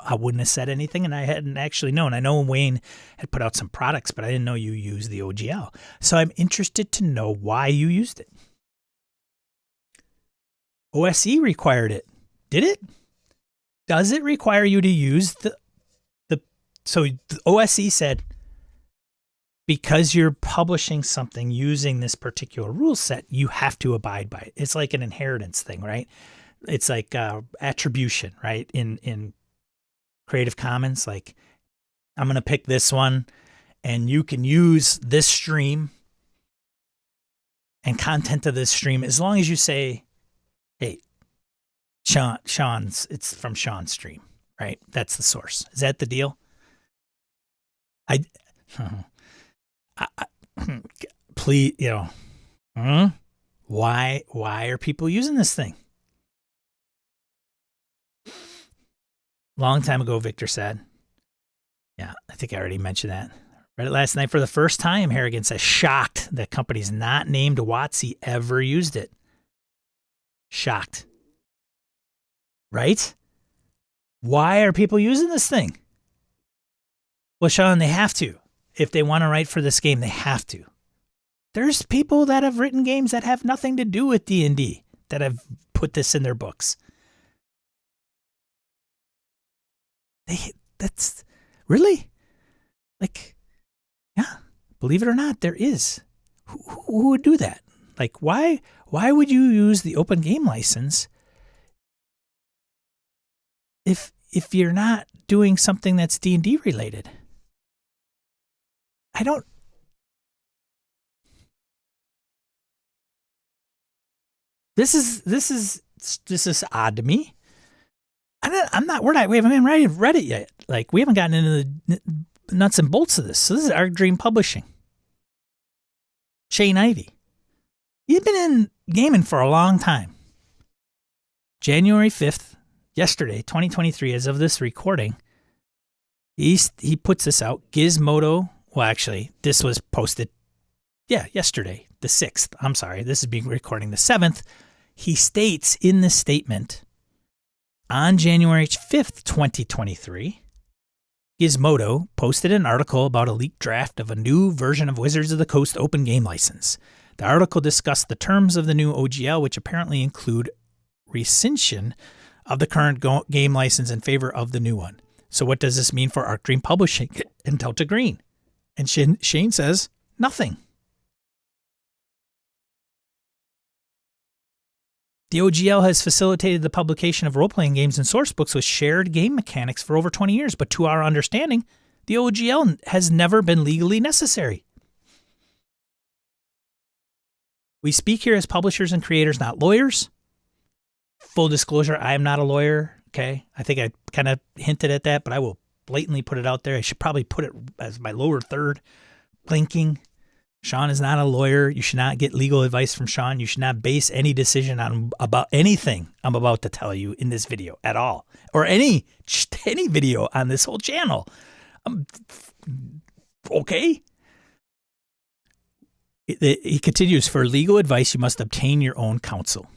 I wouldn't have said anything, and I hadn't actually known. I know Wayne had put out some products, but I didn't know you used the OGL. So I'm interested to know why you used it. OSE required it. Did it? Does it require you to use so the OSE said, because you're publishing something using this particular rule set, you have to abide by it. It's like an inheritance thing, right? It's like attribution, right? In Creative Commons, like, I'm going to pick this one, and you can use this stream and content of this stream as long as you say, hey, it's from Sean's stream, right? That's the source. Is that the deal? Please, why are people using this thing? Long time ago, Victor said. Yeah, I think I already mentioned that. Read it last night for the first time. Harrigan says, shocked that companies not named WotC ever used it. Shocked. Right? Why are people using this thing? Well, Sean, they have to. If they want to write for this game, they have to. There's people that have written games that have nothing to do with D&D that have put this in their books. That's really, like, yeah, believe it or not, there is. Who would do that? Like, why would you use the open game license if you're not doing something that's D&D related? This is odd to me. We haven't even read it yet. Like, we haven't gotten into the nuts and bolts of this. So this is Arc Dream Publishing. Shane Ivey. He's been in gaming for a long time. January 5th, yesterday, 2023, as of this recording, he puts this out. Gizmodo, well, actually, this was posted, yesterday, the 6th. I'm sorry, this is being recording the 7th. He states in this statement, on January 5th, 2023, Gizmodo posted an article about a leaked draft of a new version of Wizards of the Coast open game license. The article discussed the terms of the new OGL, which apparently include rescission of the current game license in favor of the new one. So what does this mean for Arc Dream Publishing and Delta Green? And Shane says, nothing. The OGL has facilitated the publication of role-playing games and source books with shared game mechanics for over 20 years, but to our understanding, the OGL has never been legally necessary. We speak here as publishers and creators, not lawyers. Full disclosure, I am not a lawyer, okay? I think I kind of hinted at that, but I will blatantly put it out there. I should probably put it as my lower third, blinking. Sean is not a lawyer. You should not get legal advice from Sean. You should not base any decision on about anything I'm about to tell you in this video at all, or any video on this whole channel. Okay? He continues, for legal advice, you must obtain your own counsel.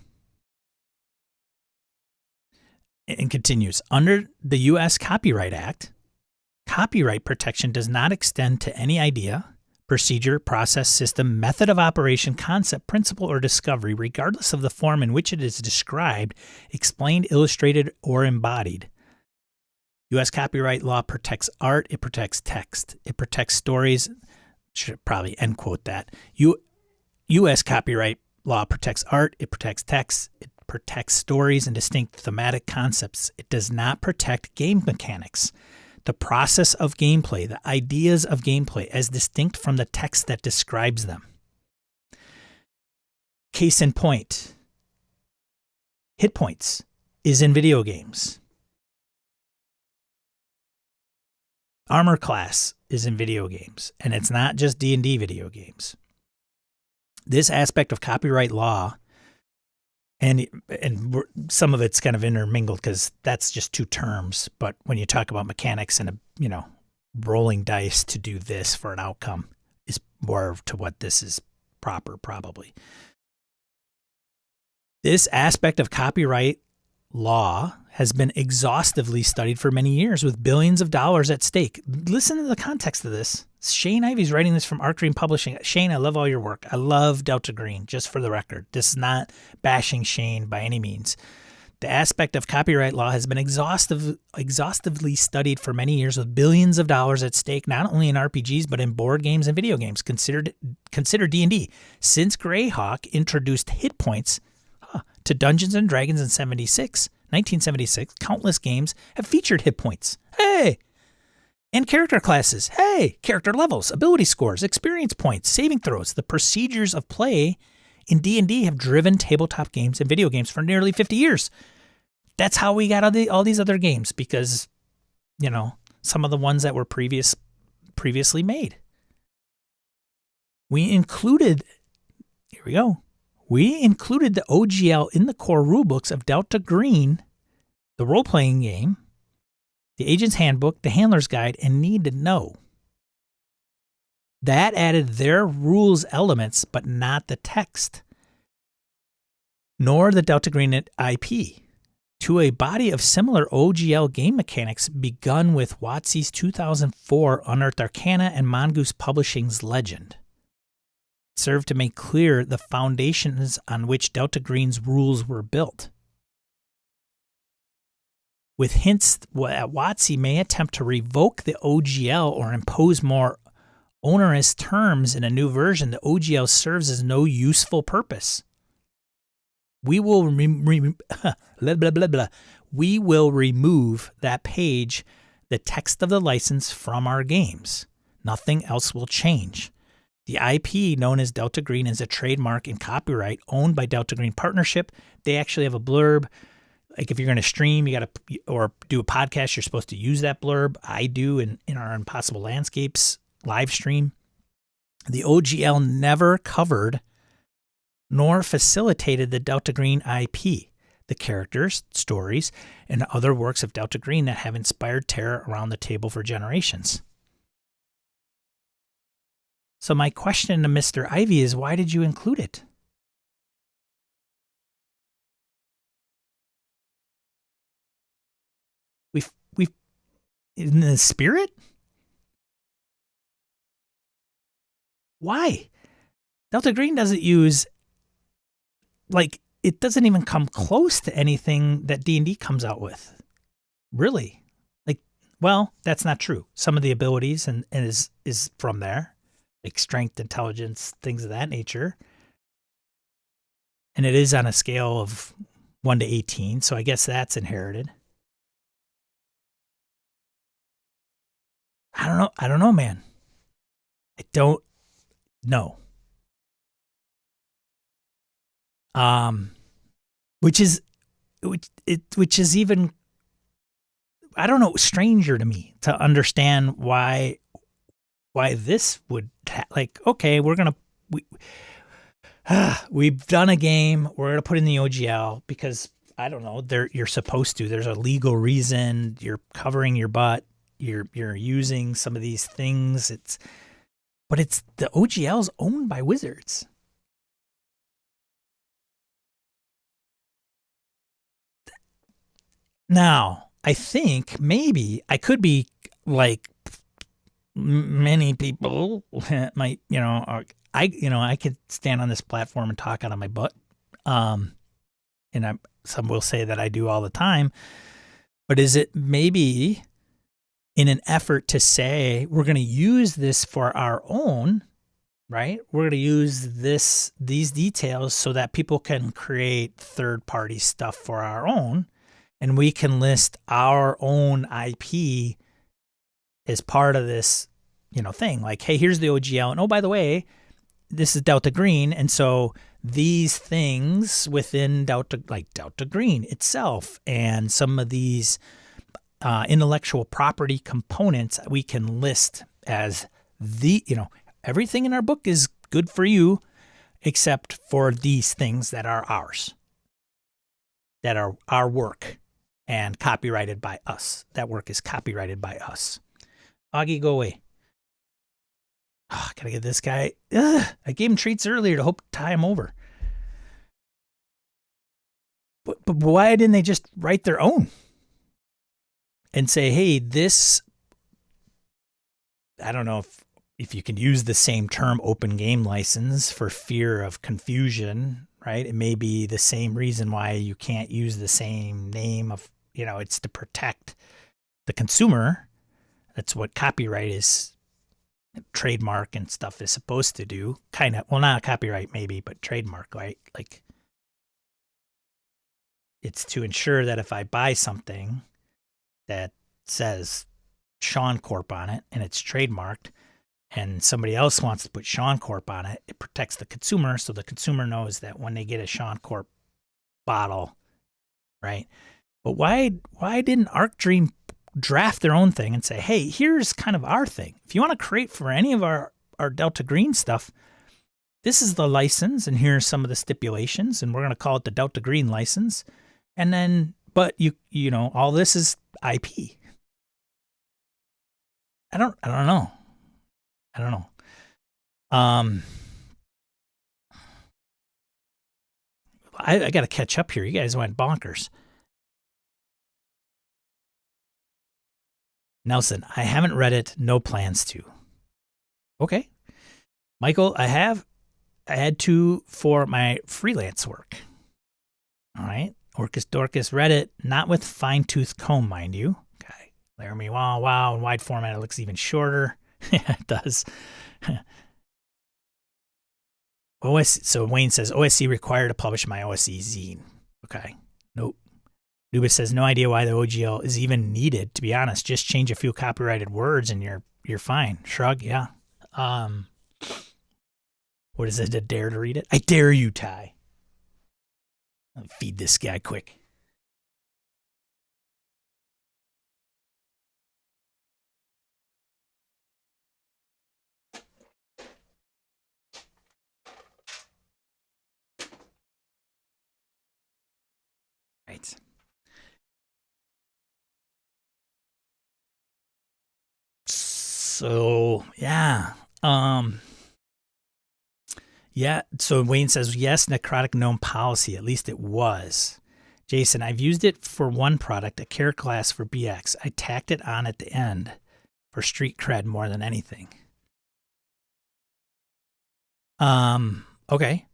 And continues, under the U.S. Copyright Act, copyright protection does not extend to any idea, procedure, process, system, method of operation, concept, principle, or discovery, regardless of the form in which it is described, explained, illustrated, or embodied. U.S. copyright law protects art. It protects text. It protects stories. Should probably end quote that. U.S. copyright law protects art. It protects text. It protects stories and distinct thematic concepts. It does not protect game mechanics, the process of gameplay, the ideas of gameplay, as distinct from the text that describes them. Case in point, hit points is in video games. Armor class is in video games, and it's not just D&D video games. This aspect of copyright law, and some of it's kind of intermingled because that's just two terms. But when you talk about mechanics and rolling dice to do this for an outcome is more to what this is proper, probably. This aspect of copyright law has been exhaustively studied for many years with billions of dollars at stake. Listen to the context of this. Shane Ivey's writing this from Arc Dream Publishing. Shane, I love all your work. I love Delta Green, just for the record. This is not bashing Shane by any means. The aspect of copyright law has been exhaustively studied for many years with billions of dollars at stake, not only in RPGs, but in board games and video games. Consider D&D. Since Greyhawk introduced hit points to Dungeons & Dragons in 1976, countless games have featured hit points. Hey! And character classes. Hey! Character levels, ability scores, experience points, saving throws. The procedures of play in D&D have driven tabletop games and video games for nearly 50 years. That's how we got all these other games, because, some of the ones that were previously made. We included the OGL in the core rulebooks of Delta Green, the role-playing game, the Agent's Handbook, the Handler's Guide, and Need to Know. That added their rules elements, but not the text, nor the Delta Green IP, to a body of similar OGL game mechanics begun with WotC's 2004 Unearthed Arcana and Mongoose Publishing's Legend. It served to make clear the foundations on which Delta Green's rules were built, with hints that WotC may attempt to revoke the OGL or impose more onerous terms in a new version. The OGL serves as no useful purpose. We will We will remove that page, the text of the license, from our games. Nothing else will change. The IP known as Delta Green is a trademark and copyright owned by Delta Green Partnership. They actually have a blurb. Like if you're going to stream, you got to, or do a podcast, you're supposed to use that blurb. I do in our Impossible Landscapes live stream. The OGL never covered nor facilitated the Delta Green IP, the characters, stories, and other works of Delta Green that have inspired terror around the table for generations. So my question to Mr. Ivy is, why did you include it? We've in the spirit? Why? Delta Green doesn't use, like, it doesn't even come close to anything that D&D comes out with. Really? Like, well, that's not true. Some of the abilities and is from there, like strength, intelligence, things of that nature. And it is on a scale of 1 to 18, so I guess that's inherited. I don't know, man. I don't know. Which is even, I don't know, stranger to me to understand why this would like, okay, we've done a game, we're gonna put in the OGL because I don't know, you're supposed to. There's a legal reason. You're covering your butt. You're using some of these things. But the OGL's owned by Wizards. Now, I think maybe I could be like many people might, I could stand on this platform and talk out of my butt. And some will say that I do all the time. But is it maybe in an effort to say we're going to use this for our own, right? We're going to use these details so that people can create third-party stuff for our own, and we can list our own IP as part of this, thing. Like, hey, here's the OGL, and oh, by the way, this is Delta Green, and so these things within Delta Green itself, and some of these intellectual property components we can list as everything in our book is good for you except for these things that are ours, that are our work and copyrighted by us. That work is copyrighted by us. Augie, go away. Oh, gotta get this guy. I gave him treats earlier to hope to tie him over. But why didn't they just write their own? And say, hey, this, I don't know if you can use the same term, open game license, for fear of confusion, right? It may be the same reason why you can't use the same name of, it's to protect the consumer. That's what copyright is, trademark and stuff is supposed to do. Kind of, well, not copyright maybe, but trademark, right? Like, it's to ensure that if I buy something that says Sean Corp on it and it's trademarked and somebody else wants to put Sean Corp on it, it protects the consumer, so the consumer knows that when they get a Sean Corp bottle, right? But why didn't Arc Dream draft their own thing and say, hey, here's kind of our thing. If you want to create for any of our Delta Green stuff, this is the license and here's some of the stipulations and we're going to call it the Delta Green license. And then, but all this is IP. I don't know. I got to catch up here. You guys went bonkers. Nelson, I haven't read it. No plans to. Okay. Michael, I had to for my freelance work. All right. Orcus Dorcas read it, not with fine-tooth comb, mind you. Okay. Laramie, wow. In wide format, it looks even shorter. Yeah, it does. So Wayne says, OSC required to publish my OSC zine. Okay. Nope. Nubis says, no idea why the OGL is even needed, to be honest. Just change a few copyrighted words and you're fine. Shrug, yeah. What is it, a dare to read it? I dare you, Ty. I'll feed this guy quick. Right. So, yeah. Yeah, so Wayne says, yes, necrotic gnome policy. At least it was. Jason, I've used it for one product, a character class for BX. I tacked it on at the end for street cred more than anything. Okay.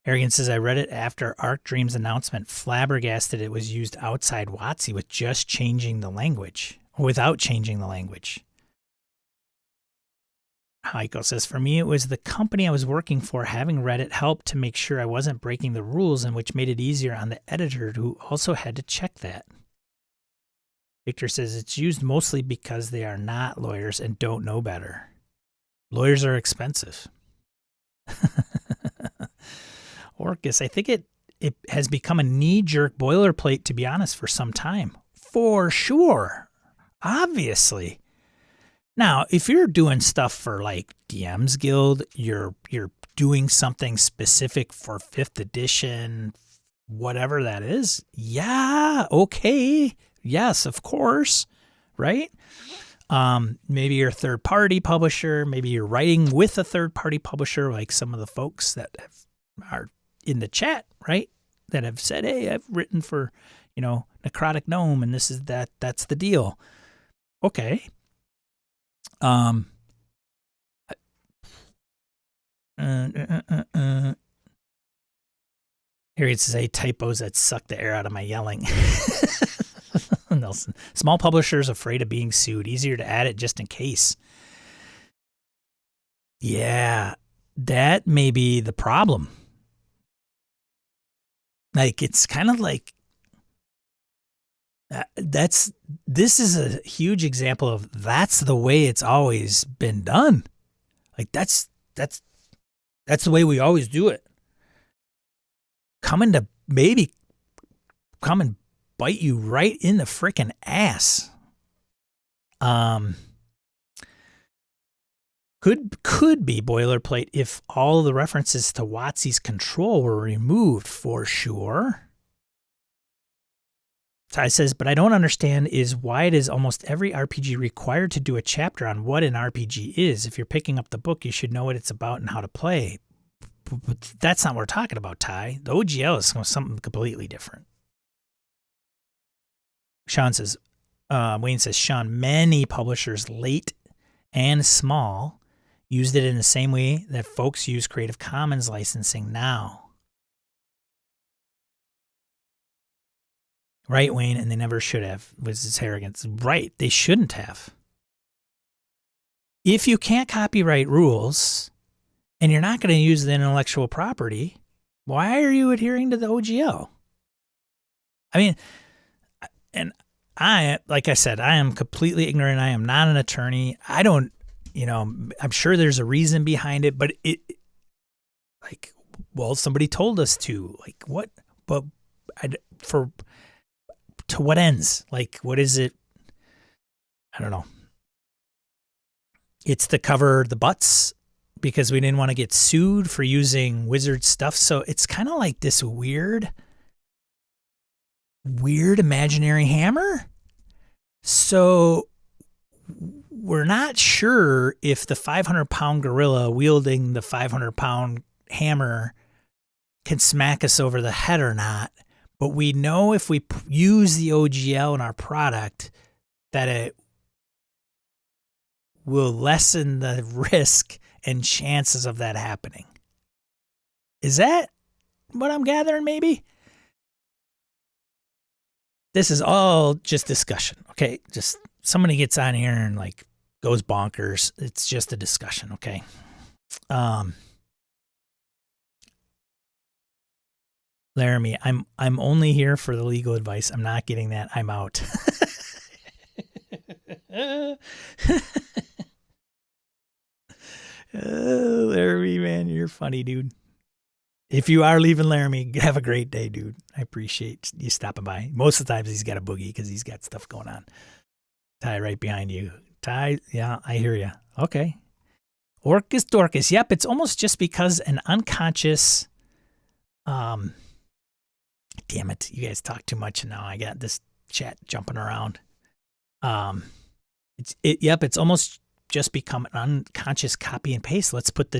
Arrogant says, I read it after Arc Dream's announcement. Flabbergasted it was used outside WotC with just changing the language. Without changing the language. Heiko says, for me, it was the company I was working for. Having read it helped to make sure I wasn't breaking the rules, and which made it easier on the editor who also had to check that. Victor says, it's used mostly because they are not lawyers and don't know better. Lawyers are expensive. Orcus, I think it has become a knee-jerk boilerplate, to be honest, for some time. For sure. Obviously. Now, if you're doing stuff for like DM's Guild, you're doing something specific for 5th edition, whatever that is. Yeah, okay. Yes, of course. Right? Maybe you're a third-party publisher. Maybe you're writing with a third-party publisher, like some of the folks that are in the chat, right? That have said, hey, I've written for, Necrotic Gnome, and that's the deal. Okay. Harriet says, hey, typos that suck the air out of my yelling. Nelson, small publishers afraid of being sued. Easier to add it just in case. Yeah, that may be the problem. Like, it's kind of like this is a huge example of that's the way it's always been done. Like that's the way we always do it. Come and bite you right in the frickin' ass. Could be boilerplate if all the references to WotC's control were removed, for sure. Ty says, but I don't understand is why it is almost every RPG required to do a chapter on what an RPG is. If you're picking up the book, you should know what it's about and how to play. But that's not what we're talking about, Ty. The OGL is something completely different. Sean says, Wayne says, Sean, many publishers, late and small, used it in the same way that folks use Creative Commons licensing now. Right, Wayne, and they never should have, was his arrogance. Right, they shouldn't have. If you can't copyright rules and you're not going to use the intellectual property, why are you adhering to the OGL? I mean, and like I said, I am completely ignorant. I am not an attorney. I don't, I'm sure there's a reason behind it, but somebody told us to, like, what, but to what ends? Like, what is it? I don't know. It's to cover the butts because we didn't want to get sued for using wizard stuff. So it's kind of like this weird imaginary hammer. So we're not sure if the 500-pound gorilla wielding the 500-pound hammer can smack us over the head or not. But we know if we use the OGL in our product that it will lessen the risk and chances of that happening. Is that what I'm gathering, maybe? This is all just discussion, okay? Just somebody gets on here and like goes bonkers. It's just a discussion, okay? Laramie, I'm only here for the legal advice. I'm not getting that. I'm out. Laramie, man, you're funny, dude. If you are leaving Laramie, have a great day, dude. I appreciate you stopping by. Most of the times he's got a boogie because he's got stuff going on. Ty right behind you. Ty, yeah, I hear you. Okay. Orcus Dorcas. Yep, it's almost just because an unconscious damn it, you guys talk too much and now I got this chat jumping around. It's almost just become an unconscious copy and paste. Let's put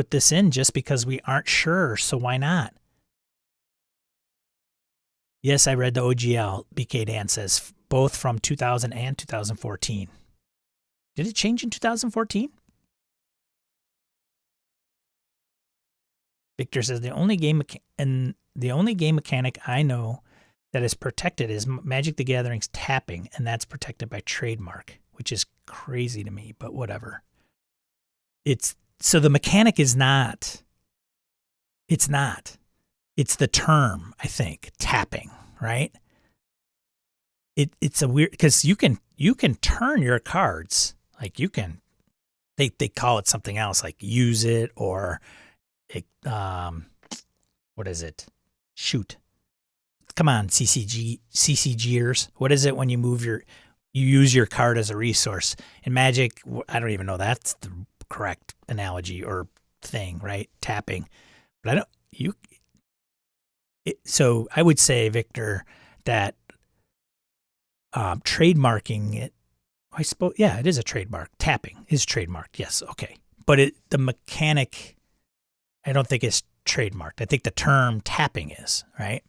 this in just because we aren't sure, so why not? Yes, I read the OGL, BK Dan says, both from 2000 and 2014. Did it change in 2014? Victor says the only game mechanic I know that is protected is Magic the Gathering's tapping, and that's protected by trademark, which is crazy to me, but whatever. So the mechanic is not. It's not. It's the term, I think, tapping, right? It's a weird because you can turn your cards like you can. They call it something else like use it or. What is it? Shoot. Come on, CCGers. What is it when you use your card as a resource? In Magic, I don't even know that's the correct analogy or thing, right? Tapping. But so I would say, Victor, that trademarking it, I suppose, yeah, it is a trademark. Tapping is trademarked. Yes. Okay. But the mechanic, I don't think it's trademarked. I think the term tapping is, right?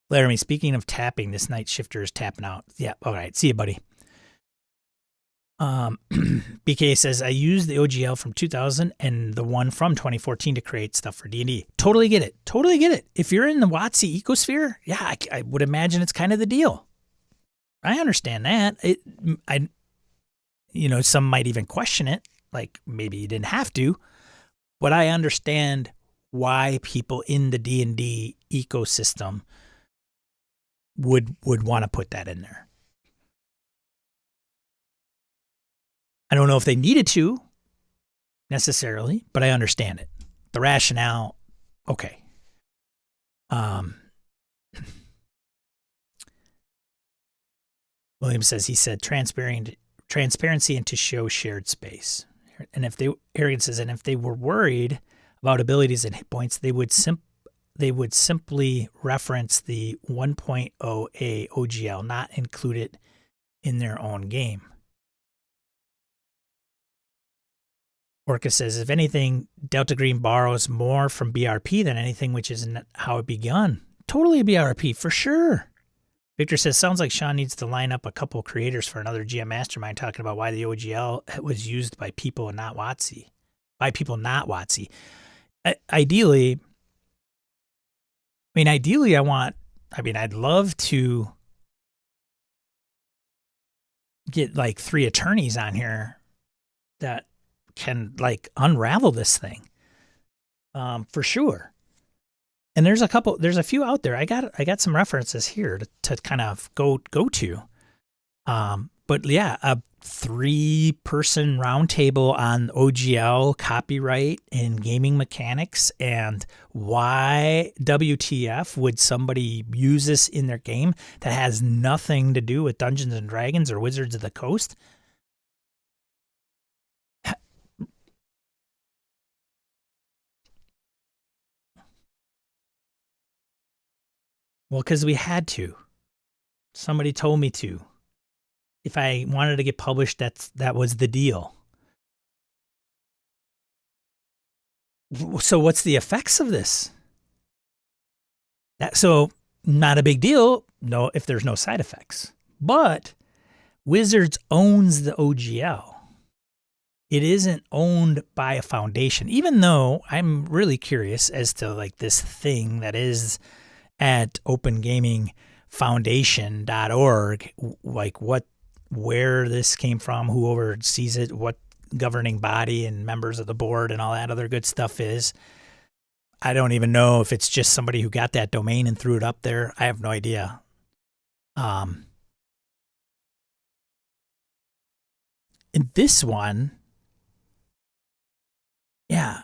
Laramie, speaking of tapping, this night shifter is tapping out. Yeah, all right. See you, buddy. BK says, I used the OGL from 2000 and the one from 2014 to create stuff for D&D. Totally get it. Totally get it. If you're in the WotC ecosphere, yeah, I would imagine it's kind of the deal. I understand that. Some might even question it. Like maybe you didn't have to, but I understand why people in the D&D ecosystem would want to put that in there. I don't know if they needed to necessarily, but I understand it. The rationale, okay. William says, he said transparency and to show shared space. And Arrogant says, and if they were worried about abilities and hit points, they would simply reference the 1.0A OGL, not include it in their own game. Orca says, if anything, Delta Green borrows more from BRP than anything, which isn't how it begun. Totally a BRP, for sure. Victor says, sounds like Sean needs to line up a couple creators for another GM Mastermind talking about why the OGL was used by people and not WotC. By people not WotC. Ideally, I'd love to get like 3 attorneys on here that can like unravel this thing. For sure. And there's a few out there. I got some references here to kind of go to. But yeah, a 3-person roundtable on OGL copyright and gaming mechanics and why WTF would somebody use this in their game that has nothing to do with Dungeons and Dragons or Wizards of the Coast. Well, because we had to. Somebody told me to. If I wanted to get published, that was the deal. So what's the effects of this? So not a big deal. No, if there's no side effects. But Wizards owns the OGL. It isn't owned by a foundation, even though I'm really curious as to like this thing that is at opengamingfoundation.org, like where this came from, who oversees it, what governing body and members of the board and all that other good stuff is. I don't even know if it's just somebody who got that domain and threw it up there. I have no idea. in this one, yeah.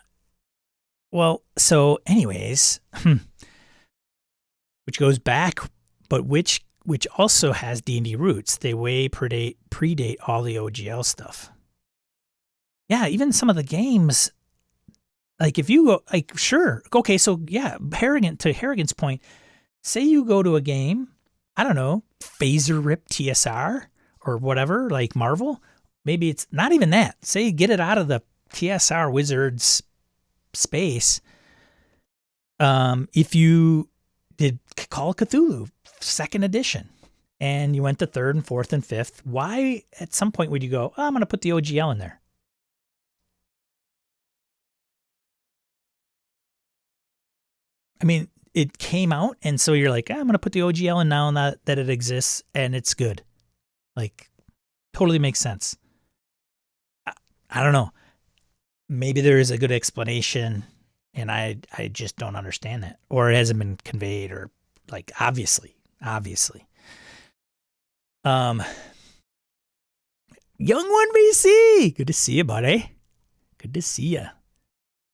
Well, so anyways, which goes back, but which also has D&D roots. They way predate all the OGL stuff. Yeah, even some of the games, like if you go, like, sure, okay, so yeah, Harrigan's point, say you go to a game, I don't know, Phaser Rip TSR or whatever, like Marvel, maybe it's not even that. Say get it out of the TSR Wizards space. If you did Call of Cthulhu 2nd edition and you went to 3rd and 4th and 5th, why at some point would you go, oh, I'm going to put the OGL in there? I mean, it came out, and so you're like, I'm going to put the OGL in now that it exists, and it's good. Like, totally makes sense. I don't know. Maybe there is a good explanation, and I just don't understand that. Or it hasn't been conveyed, or, like, obviously. Young One VC, good to see you, buddy. Good to see you.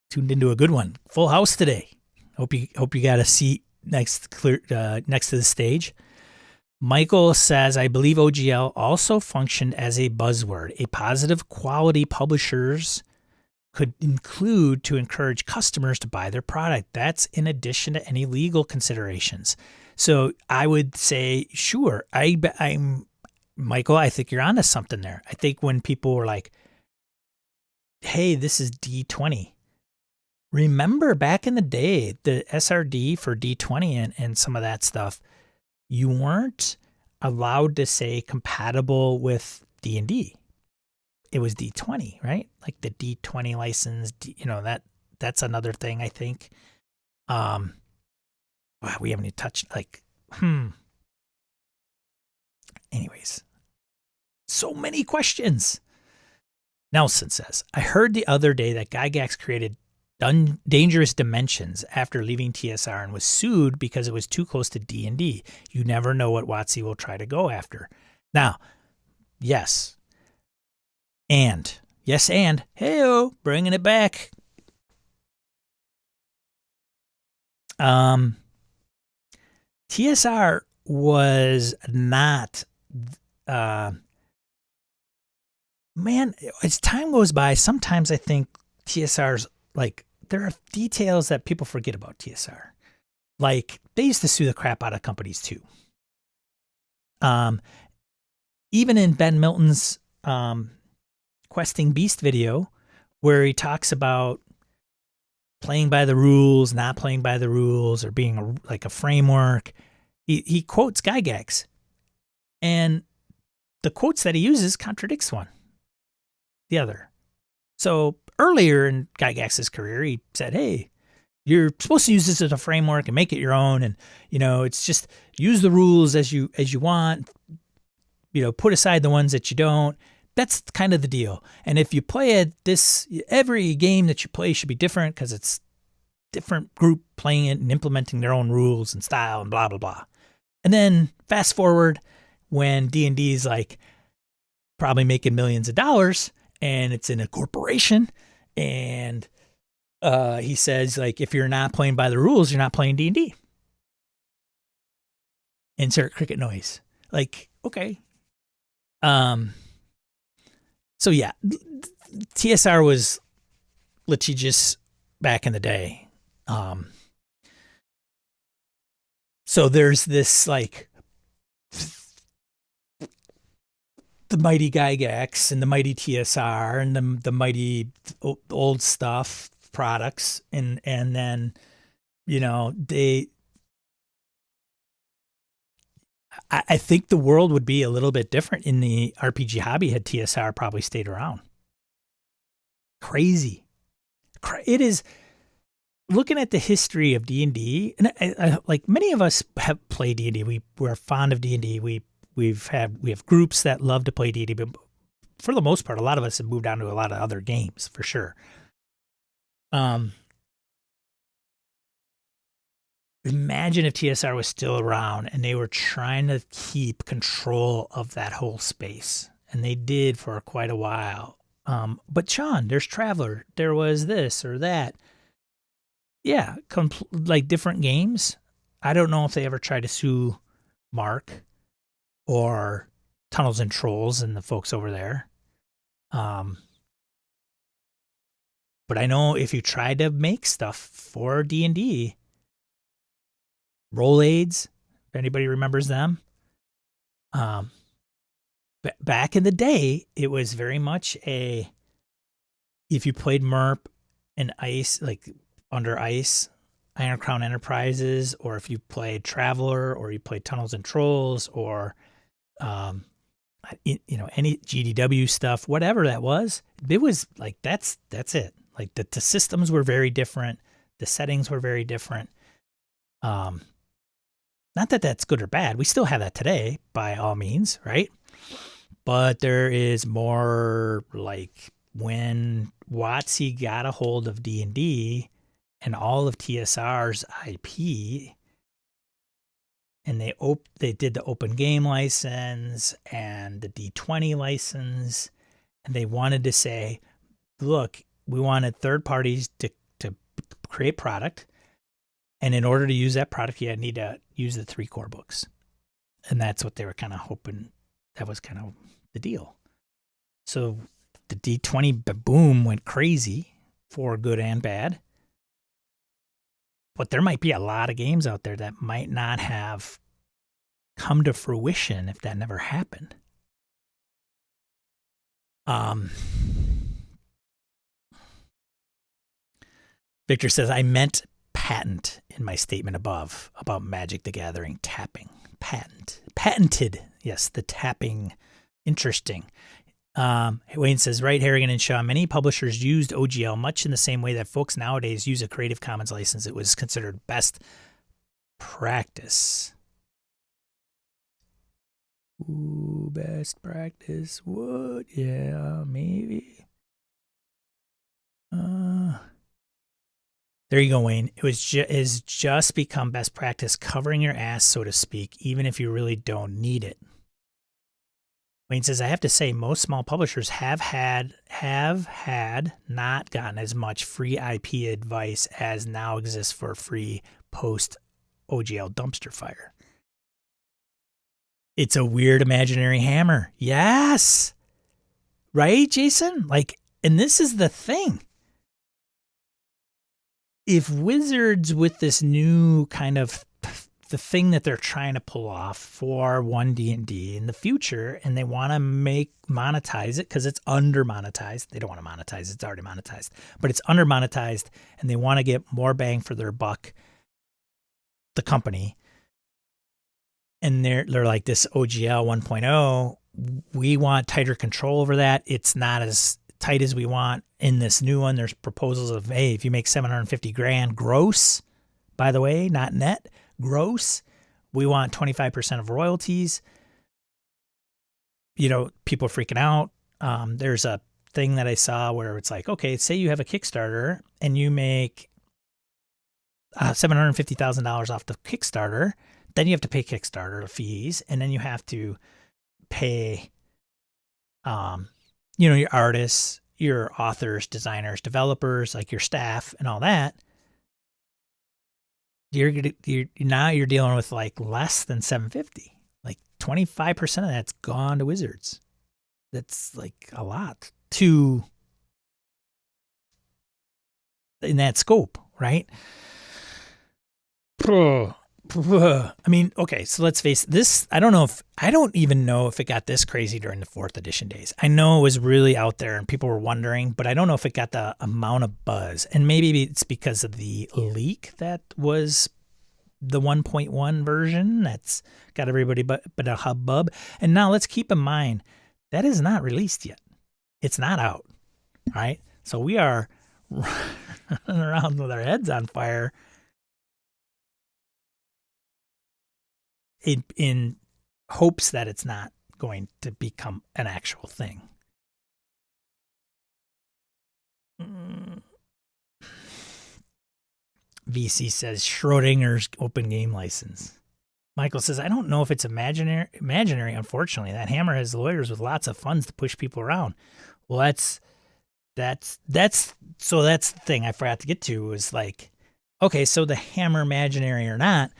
Tuned into a good one. Full house today. Hope you got a seat next to the stage. Michael says, I believe OGL also functioned as a buzzword. A positive quality publishers could include to encourage customers to buy their product. That's in addition to any legal considerations. So I would say, sure, I'm Michael, I think you're onto something there. I think when people were like, hey, this is D20. Remember back in the day, the SRD for D20 and some of that stuff, you weren't allowed to say compatible with D&D. It was D20, right? Like the D20 license, that's another thing, I think. Wow, we haven't even touched, Anyways, so many questions. Nelson says, I heard the other day that Gygax created Dangerous Dimensions after leaving TSR and was sued because it was too close to D&D. You never know what WotC will try to go after. Now, yes. And hey-o, bringing it back. TSR was not, man, as time goes by, sometimes I think TSR's like, there are details that people forget about TSR. Like, they used to sue the crap out of companies too. Even in Ben Milton's Questing Beast video, where he talks about playing by the rules, not playing by the rules, or being like a framework, he quotes Gygax. And the quotes that he uses contradicts the other. So earlier in Gygax's career, he said, hey, you're supposed to use this as a framework and make it your own. And, it's just use the rules as you want, put aside the ones that you don't. That's kind of the deal. And if you play every game that you play should be different because it's different group playing it and implementing their own rules and style and blah, blah, blah. And then fast forward when D&D is like probably making millions of dollars and it's in a corporation. And he says, like, if you're not playing by the rules, you're not playing D&D. Insert cricket noise. Like, okay. So yeah, TSR was litigious back in the day. So there's this, like, the mighty Gygax and the mighty TSR and the mighty old stuff products. And then, I think the world would be a little bit different in the RPG hobby had TSR probably stayed around. Crazy. It is, looking at the history of D&D, and I, like many of us have played D&D. We're fond of D&D. We have groups that love to play D&D, but for the most part, a lot of us have moved on to a lot of other games for sure. Imagine if TSR was still around and they were trying to keep control of that whole space and they did for quite a while. But Sean, there's Traveler. There was this or that. Yeah, like different games. I don't know if they ever tried to sue Mark or Tunnels and Trolls and the folks over there. But I know if you tried to make stuff for D&D, Rolaids, if anybody remembers them, back in the day, it was very much if you played MERP and Ice, like under Ice, Iron Crown Enterprises, or if you played Traveler, or you played Tunnels and Trolls, or any GDW stuff, whatever that was, it was like that's it. Like the systems were very different, the settings were very different. Not that that's good or bad. We still have that today, by all means, right? But there is more like when WotC got a hold of D&D and all of TSR's IP, and they did the open game license and the D20 license, and they wanted to say, look, we wanted third parties to create product, and in order to use that product, you need to use the 3 core books. And that's what they were kind of hoping. That was kind of the deal. So the D20 boom went crazy for good and bad. But there might be a lot of games out there that might not have come to fruition if that never happened. Victor says, I meant patent in my statement above about Magic the Gathering tapping. Patented. Yes, the tapping. Interesting. Wayne says, right, Harrigan and Shaw, many publishers used OGL much in the same way that folks nowadays use a Creative Commons license. It was considered best practice. Ooh, best practice. What? Yeah, maybe. There you go, Wayne. It's just become best practice, covering your ass, so to speak, even if you really don't need it. Wayne says, I have to say, most small publishers have had not gotten as much free IP advice as now exists for free post OGL dumpster fire. It's a weird imaginary hammer. Yes. Right, Jason? Like, and this is the thing. If Wizards, with this new kind of the thing that they're trying to pull off for 1D&D in the future, and they want to monetize it because it's under monetized. They don't want to monetize it. It's already monetized, but it's under monetized, and they want to get more bang for their buck, the company. And they're like, this OGL 1.0, we want tighter control over that. It's not as tight as we want. In this new one, there's proposals of, hey, if you make $750,000 gross, by the way, not net, gross, we want 25% of royalties. You know, people are freaking out. There's a thing that I saw where it's like, okay, say you have a Kickstarter and you make $750,000 off the Kickstarter, then you have to pay Kickstarter fees, and then you have to pay, your artists, your authors, designers, developers, like your staff and all that. You're dealing with like less than $750,000. Like 25% of that's gone to Wizards. That's like a lot in that scope, right? I mean, okay, so let's face this. I don't even know if it got this crazy during the 4th edition days. I know it was really out there and people were wondering, but I don't know if it got the amount of buzz. And maybe it's because of the leak that was the 1.1 version that's got everybody but a hubbub. And now let's keep in mind, that is not released yet. It's not out, right? So we are running around with our heads on fire in hopes that it's not going to become an actual thing. VC says Schrodinger's open game license. Michael says, I don't know if it's imaginary, unfortunately. That hammer has lawyers with lots of funds to push people around. Well, that's the thing I forgot to get to was like, okay, so the hammer, imaginary or not,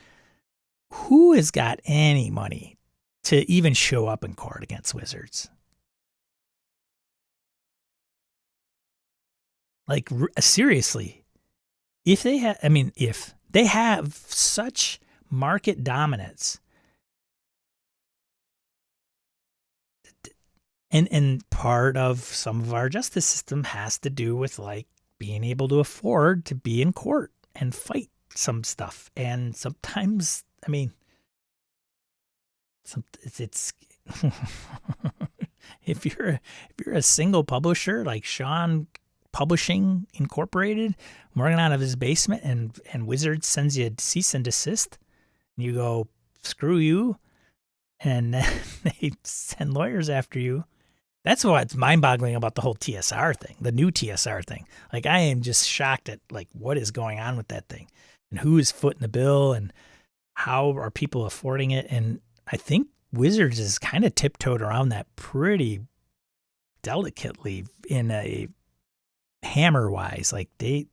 who has got any money to even show up in court against wizards? Like, seriously, if they have such market dominance, and part of some of our justice system has to do with like being able to afford to be in court and fight some stuff. And sometimes, I mean, it's if you're a single publisher like Sean Publishing Incorporated, working out of his basement, and Wizard sends you a cease and desist, and you go, screw you, and then they send lawyers after you. That's what's mind-boggling about the whole TSR thing, the new TSR thing. Like, I am just shocked at like what is going on with that thing, and who is footing the bill, and how are people affording it. And I think Wizards is kind of tiptoed around that pretty delicately in a hammer-wise. Like they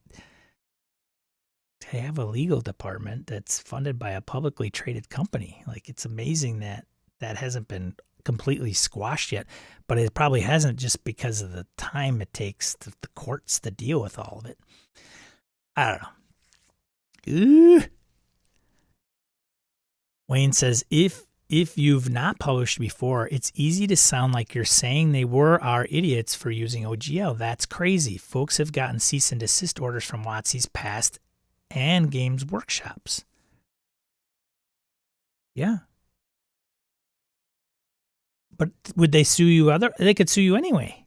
have a legal department that's funded by a publicly traded company. Like, it's amazing that that hasn't been completely squashed yet, but it probably hasn't just because of the time it takes the courts to deal with all of it. I don't know. Wayne says, if you've not published before, it's easy to sound like you're saying they are idiots for using OGL. That's crazy. Folks have gotten cease and desist orders from WotC's past and Games Workshops. Yeah. But would they sue you they could sue you anyway.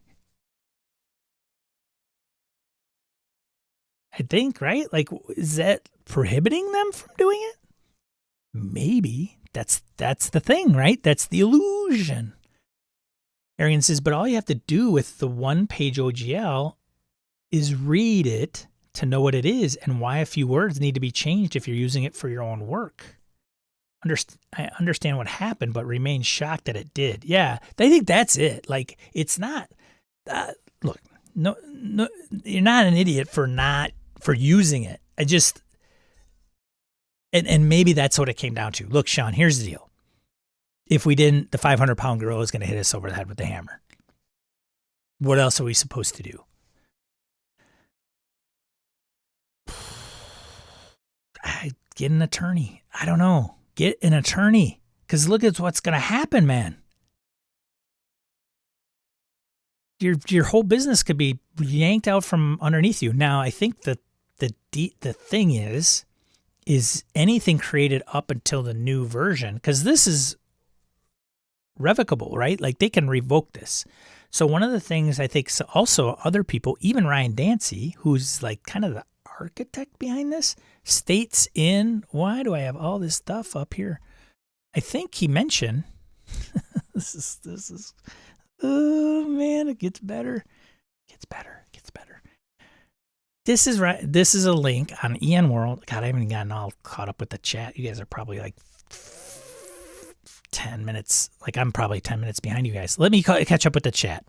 I think, right? Like, is that prohibiting them from doing it? Maybe. That's the thing, right? That's the illusion. Arian says, but all you have to do with the one-page OGL is read it to know what it is and why a few words need to be changed if you're using it for your own work. I understand what happened, but remain shocked that it did. Yeah, I think that's it. Like, it's not. Look, no, you're not an idiot for using it. I just, and maybe that's what it came down to. Look, Sean, here's the deal. If we didn't, the 500-pound gorilla is going to hit us over the head with the hammer. What else are we supposed to do? Get an attorney. I don't know. Get an attorney, because look at what's going to happen, man. Your whole business could be yanked out from underneath you. Now, I think that the thing is anything created up until the new version, because this is revocable, right? Like, they can revoke this. So one of the things I think also other people, even Ryan Dancy, who's like kind of the architect behind this, states in, why do I have all this stuff up here? I think he mentioned, this is, oh man, it gets better. This is right. This is a link on EN World. God, I haven't gotten all caught up with the chat. You guys are probably like 10 minutes. Like, I'm probably 10 minutes behind you guys. Let me catch up with the chat.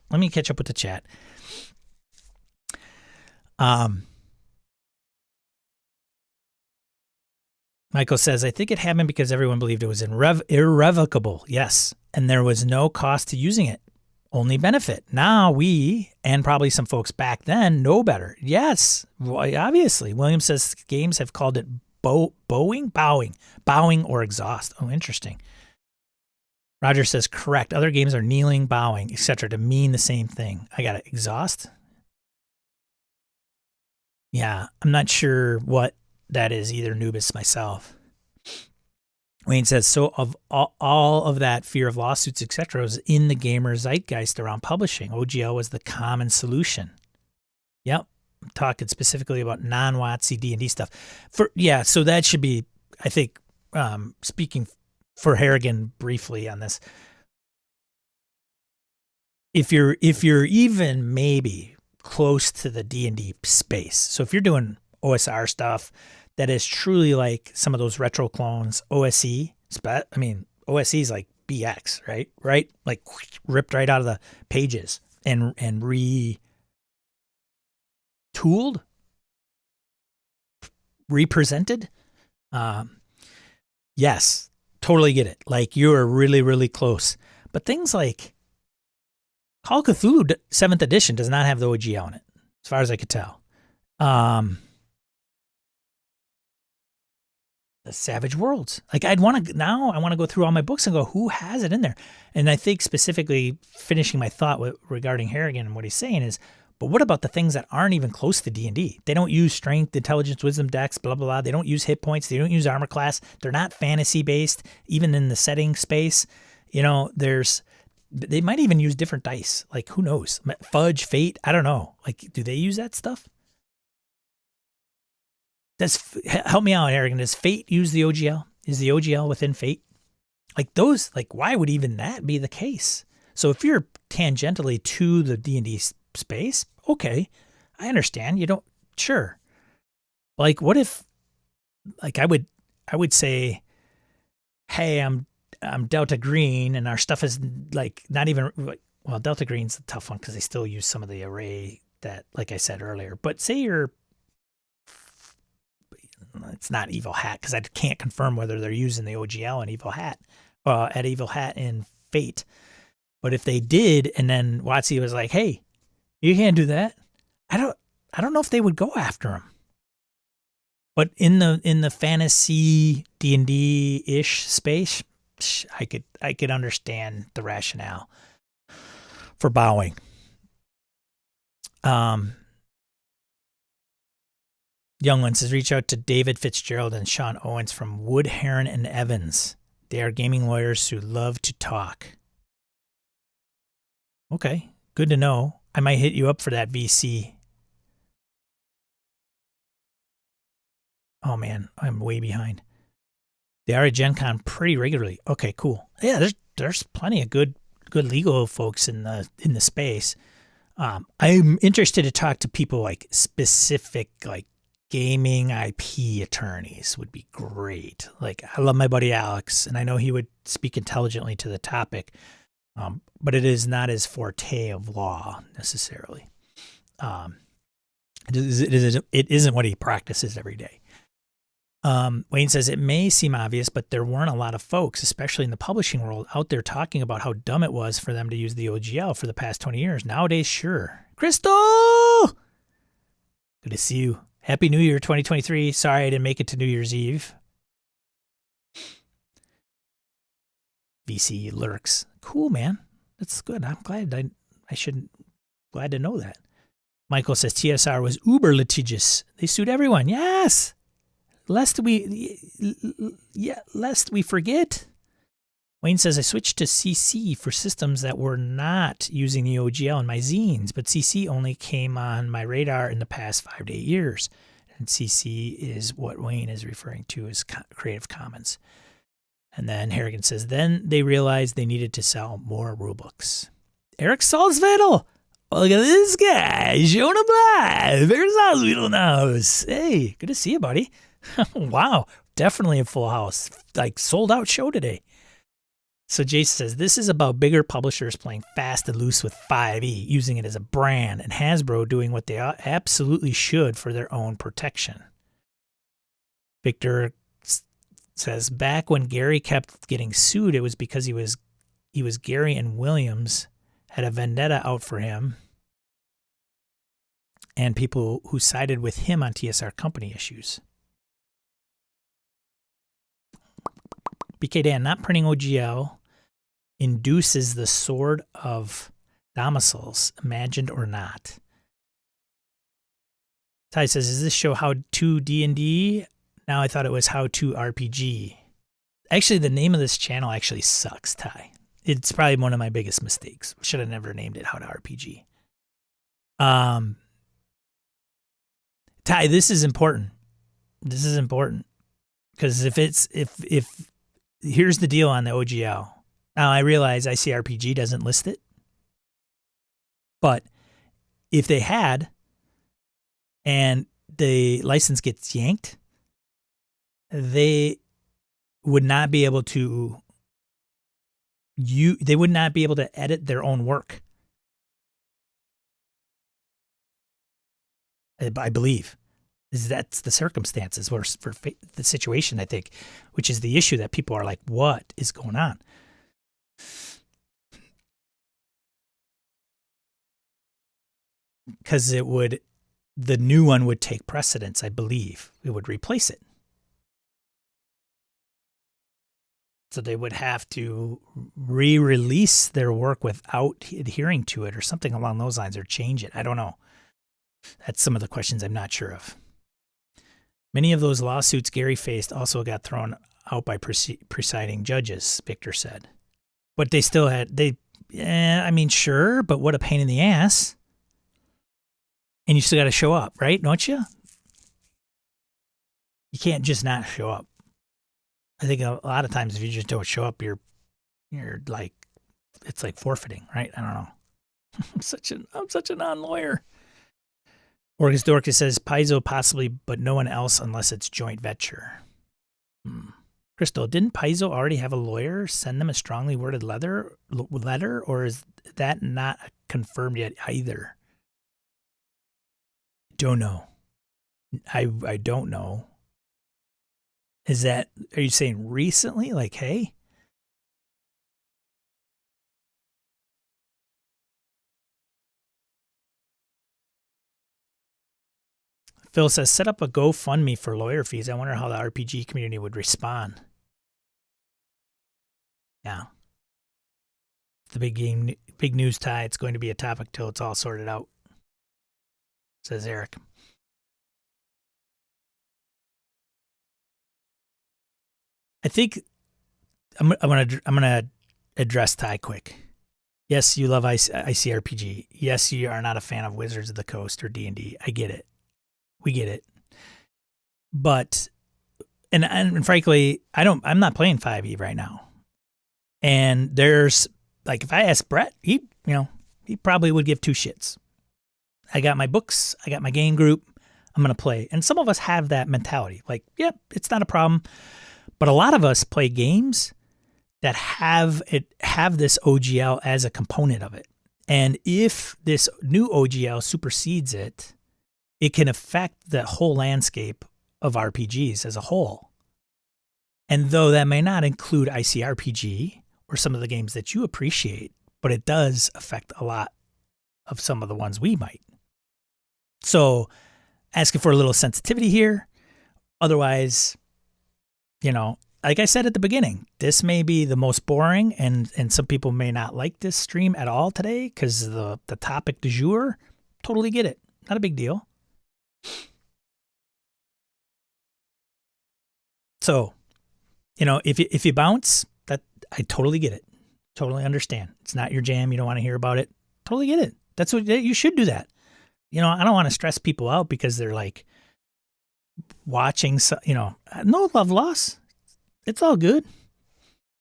Michael says, I think it happened because everyone believed it was irrevocable. Yes. And there was no cost to using it, only benefit. Now we, and probably some folks back then, know better. Yes. Well, obviously. William says games have called it bowing or exhaust. Oh, interesting. Roger says, correct. Other games are kneeling, bowing, etc. to mean the same thing. I got it. Exhaust? Yeah. I'm not sure what that is either, Nubis, myself. Wayne says, so of all of that fear of lawsuits, etc., was in the gamer zeitgeist around publishing. OGL was the common solution. Yep. I'm talking specifically about non-WotC D&D stuff. So that should be, I think, speaking for Harrigan briefly on this. If you're even maybe close to the D&D space, so if you're doing OSR stuff that is truly like some of those retro clones, OSE, I mean, OSE is like BX, right? Right? Like ripped right out of the pages and retooled, represented. Yes, totally get it. Like you are really, really close. But things like Call of Cthulhu 7th edition does not have the OGL in it, as far as I could tell. The Savage Worlds. Like I want to go through all my books and go, who has it in there? And I think specifically finishing my thought regarding Harrigan and what he's saying is, but what about the things that aren't even close to D&D? They don't use strength, intelligence, wisdom, dex, blah, blah, blah. They don't use hit points. They don't use armor class. They're not fantasy based, even in the setting space. You know, they might even use different dice. Like who knows? Fudge, fate, I don't know. Like, do they use that stuff? Help me out, Harrigan. Does Fate use the OGL? Is the OGL within Fate? Like those, like why would even that be the case? So if you're tangentially to the D&D space, okay, I understand. You don't, sure. Like what if, like I would say, hey, I'm Delta Green and our stuff is like not even, well, Delta Green's a tough one because they still use some of the array that, like I said earlier. But say you're, it's not Evil Hat because I can't confirm whether they're using the OGL in Evil Hat, at Evil Hat in Fate. But if they did, and then WotC was like, "Hey, you can't do that," I don't know if they would go after him. But in the fantasy D&D ish space, I could understand the rationale for bowing. Young One says, reach out to David Fitzgerald and Sean Owens from Wood, Heron, and Evans. They are gaming lawyers who love to talk. Okay, good to know. I might hit you up for that VC. Oh, man, I'm way behind. They are at Gen Con pretty regularly. Okay, cool. Yeah, there's plenty of good legal folks in the space. I'm interested to talk to people like specific, like, gaming IP attorneys would be great. Like I love my buddy Alex, and I know he would speak intelligently to the topic, but it is not his forte of law necessarily. It isn't what he practices every day. Wayne says it may seem obvious, but there weren't a lot of folks, especially in the publishing world, out there talking about how dumb it was for them to use the OGL for the past 20 years. Nowadays, sure. Crystal! Good to see you. Happy New Year 2023. Sorry I didn't make it to New Year's Eve. VC lurks. Cool, man. That's good. I'm glad. Glad to know that. Michael says TSR was uber litigious. They sued everyone. Yes. Lest we forget. Wayne says, I switched to CC for systems that were not using the OGL in my zines, but CC only came on my radar in the past 5 to 8 years. And CC is what Wayne is referring to as Creative Commons. And then Harrigan says, then they realized they needed to sell more rulebooks. Eric Salzwedel. Oh, look at this guy showing up live. Eric Salzwedel in the house. Hey, good to see you, buddy. Wow, definitely a full house. Like sold out show today. So Jason says, this is about bigger publishers playing fast and loose with 5e, using it as a brand, and Hasbro doing what they absolutely should for their own protection. Victor says, back when Gary kept getting sued, it was because he was Gary and Williams had a vendetta out for him and people who sided with him on TSR company issues. BK Dan, not printing OGL induces the sword of Damocles, imagined or not. Ty says, is this show How to D&D? Now I thought it was How to RPG. Actually, the name of this channel actually sucks, Ty. It's probably one of my biggest mistakes. Should have never named it How to RPG. Ty, this is important. This is important. Because if here's the deal on the OGL. Now, I realize ICRPG doesn't list it. But if they had, and the license gets yanked, they would not be able to they would not be able to edit their own work. I believe that's the circumstances for the situation, I think, which is the issue that people are like, what is going on? Because the new one would take precedence, I believe. It would replace it. So they would have to re-release their work without adhering to it or something along those lines, or change it. I don't know. That's some of the questions I'm not sure of. Many of those lawsuits Gary faced also got thrown out by presiding judges, Victor said. But they still had, I mean, sure, but what a pain in the ass. And you still got to show up, right? Don't you? You can't just not show up. I think a lot of times if you just don't show up, you're like, it's like forfeiting, right? I don't know. I'm such a non-lawyer. Orcus Dorcas says Paizo possibly, but no one else unless it's joint venture. Crystal, didn't Paizo already have a lawyer send them a strongly worded letter, or is that not confirmed yet either? Don't know. I don't know. Are you saying recently? Like, hey? Phil says, set up a GoFundMe for lawyer fees. I wonder how the RPG community would respond. Yeah. The big news tie. It's going to be a topic till it's all sorted out, says Eric. I think I'm gonna address Ty quick. Yes, you love ICRPG. Yes, you are not a fan of Wizards of the Coast or D&D. I get it. We get it. But and frankly, I'm not playing 5e right now. And there's like, if I ask Brett, he probably would give two shits. I got my books, I got my game group, I'm gonna play. And some of us have that mentality. Like, yep, it's not a problem. But a lot of us play games that have this OGL as a component of it. And if this new OGL supersedes it, it can affect the whole landscape of RPGs as a whole. And though that may not include ICRPG or some of the games that you appreciate, but it does affect a lot of some of the ones we might. So asking for a little sensitivity here. Otherwise, like I said at the beginning, this may be the most boring, and some people may not like this stream at all today because the topic du jour. Totally get it. Not a big deal. So, if you bounce, that I totally get it. Totally understand. It's not your jam. You don't want to hear about it. Totally get it. That's what you should do that. I don't want to stress people out because they're like watching, no love loss. It's all good.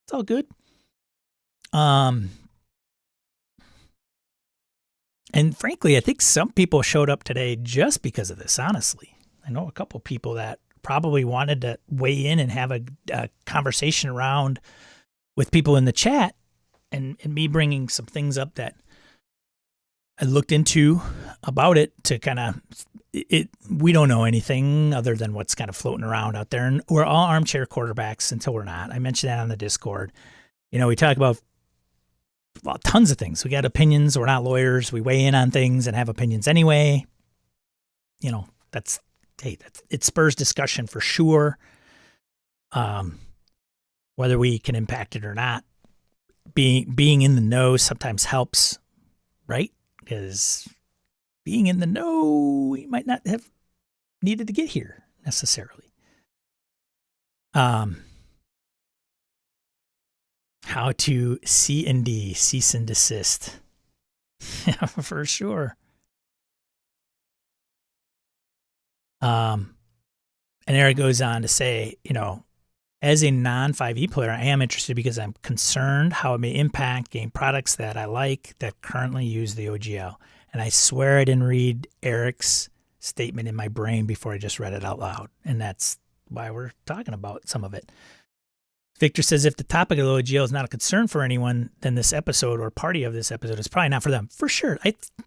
It's all good. And frankly, I think some people showed up today just because of this, honestly. I know a couple people that probably wanted to weigh in and have a conversation around with people in the chat, and me bringing some things up that I looked into about it to kind of, we don't know anything other than what's kind of floating around out there. And we're all armchair quarterbacks until we're not. I mentioned that on the Discord. We talk about tons of things. We got opinions. We're not lawyers. We weigh in on things and have opinions anyway. It spurs discussion for sure. Whether we can impact it or not, being in the know sometimes helps, right? Because being in the know, we might not have needed to get here necessarily. How to C&D, cease and desist. Yeah, for sure. And Eric goes on to say, as a non-5e player, I am interested because I'm concerned how it may impact game products that I like that currently use the OGL. And I swear I didn't read Eric's statement in my brain before I just read it out loud. And that's why we're talking about some of it. Victor says, if the topic of the OGL is not a concern for anyone, then this episode or party of this episode is probably not for them. For sure.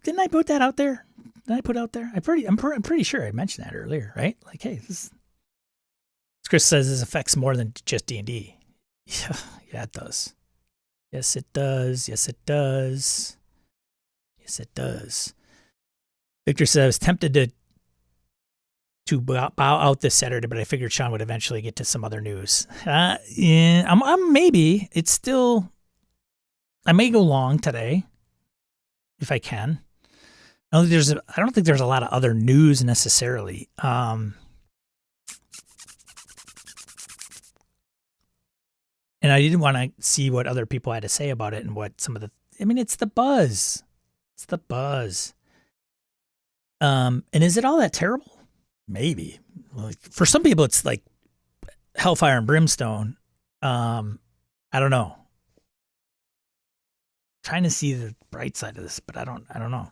Didn't I put that out there? Did I put out there? I'm pretty sure I mentioned that earlier, right? Like, hey, Chris says this affects more than just D&D. Yeah, it does. Yes, it does. Yes, it does. Yes, it does. Victor says, I was tempted to bow out this Saturday, but I figured Sean would eventually get to some other news. Yeah, I'm maybe. It's still, I may go long today if I can. I don't think there's a lot of other news necessarily. And I didn't want to see what other people had to say about it and what some of the, it's the buzz. It's the buzz. And is it all that terrible? Maybe. Like, for some people, it's like hellfire and brimstone. I don't know. Trying to see the bright side of this, but I don't know.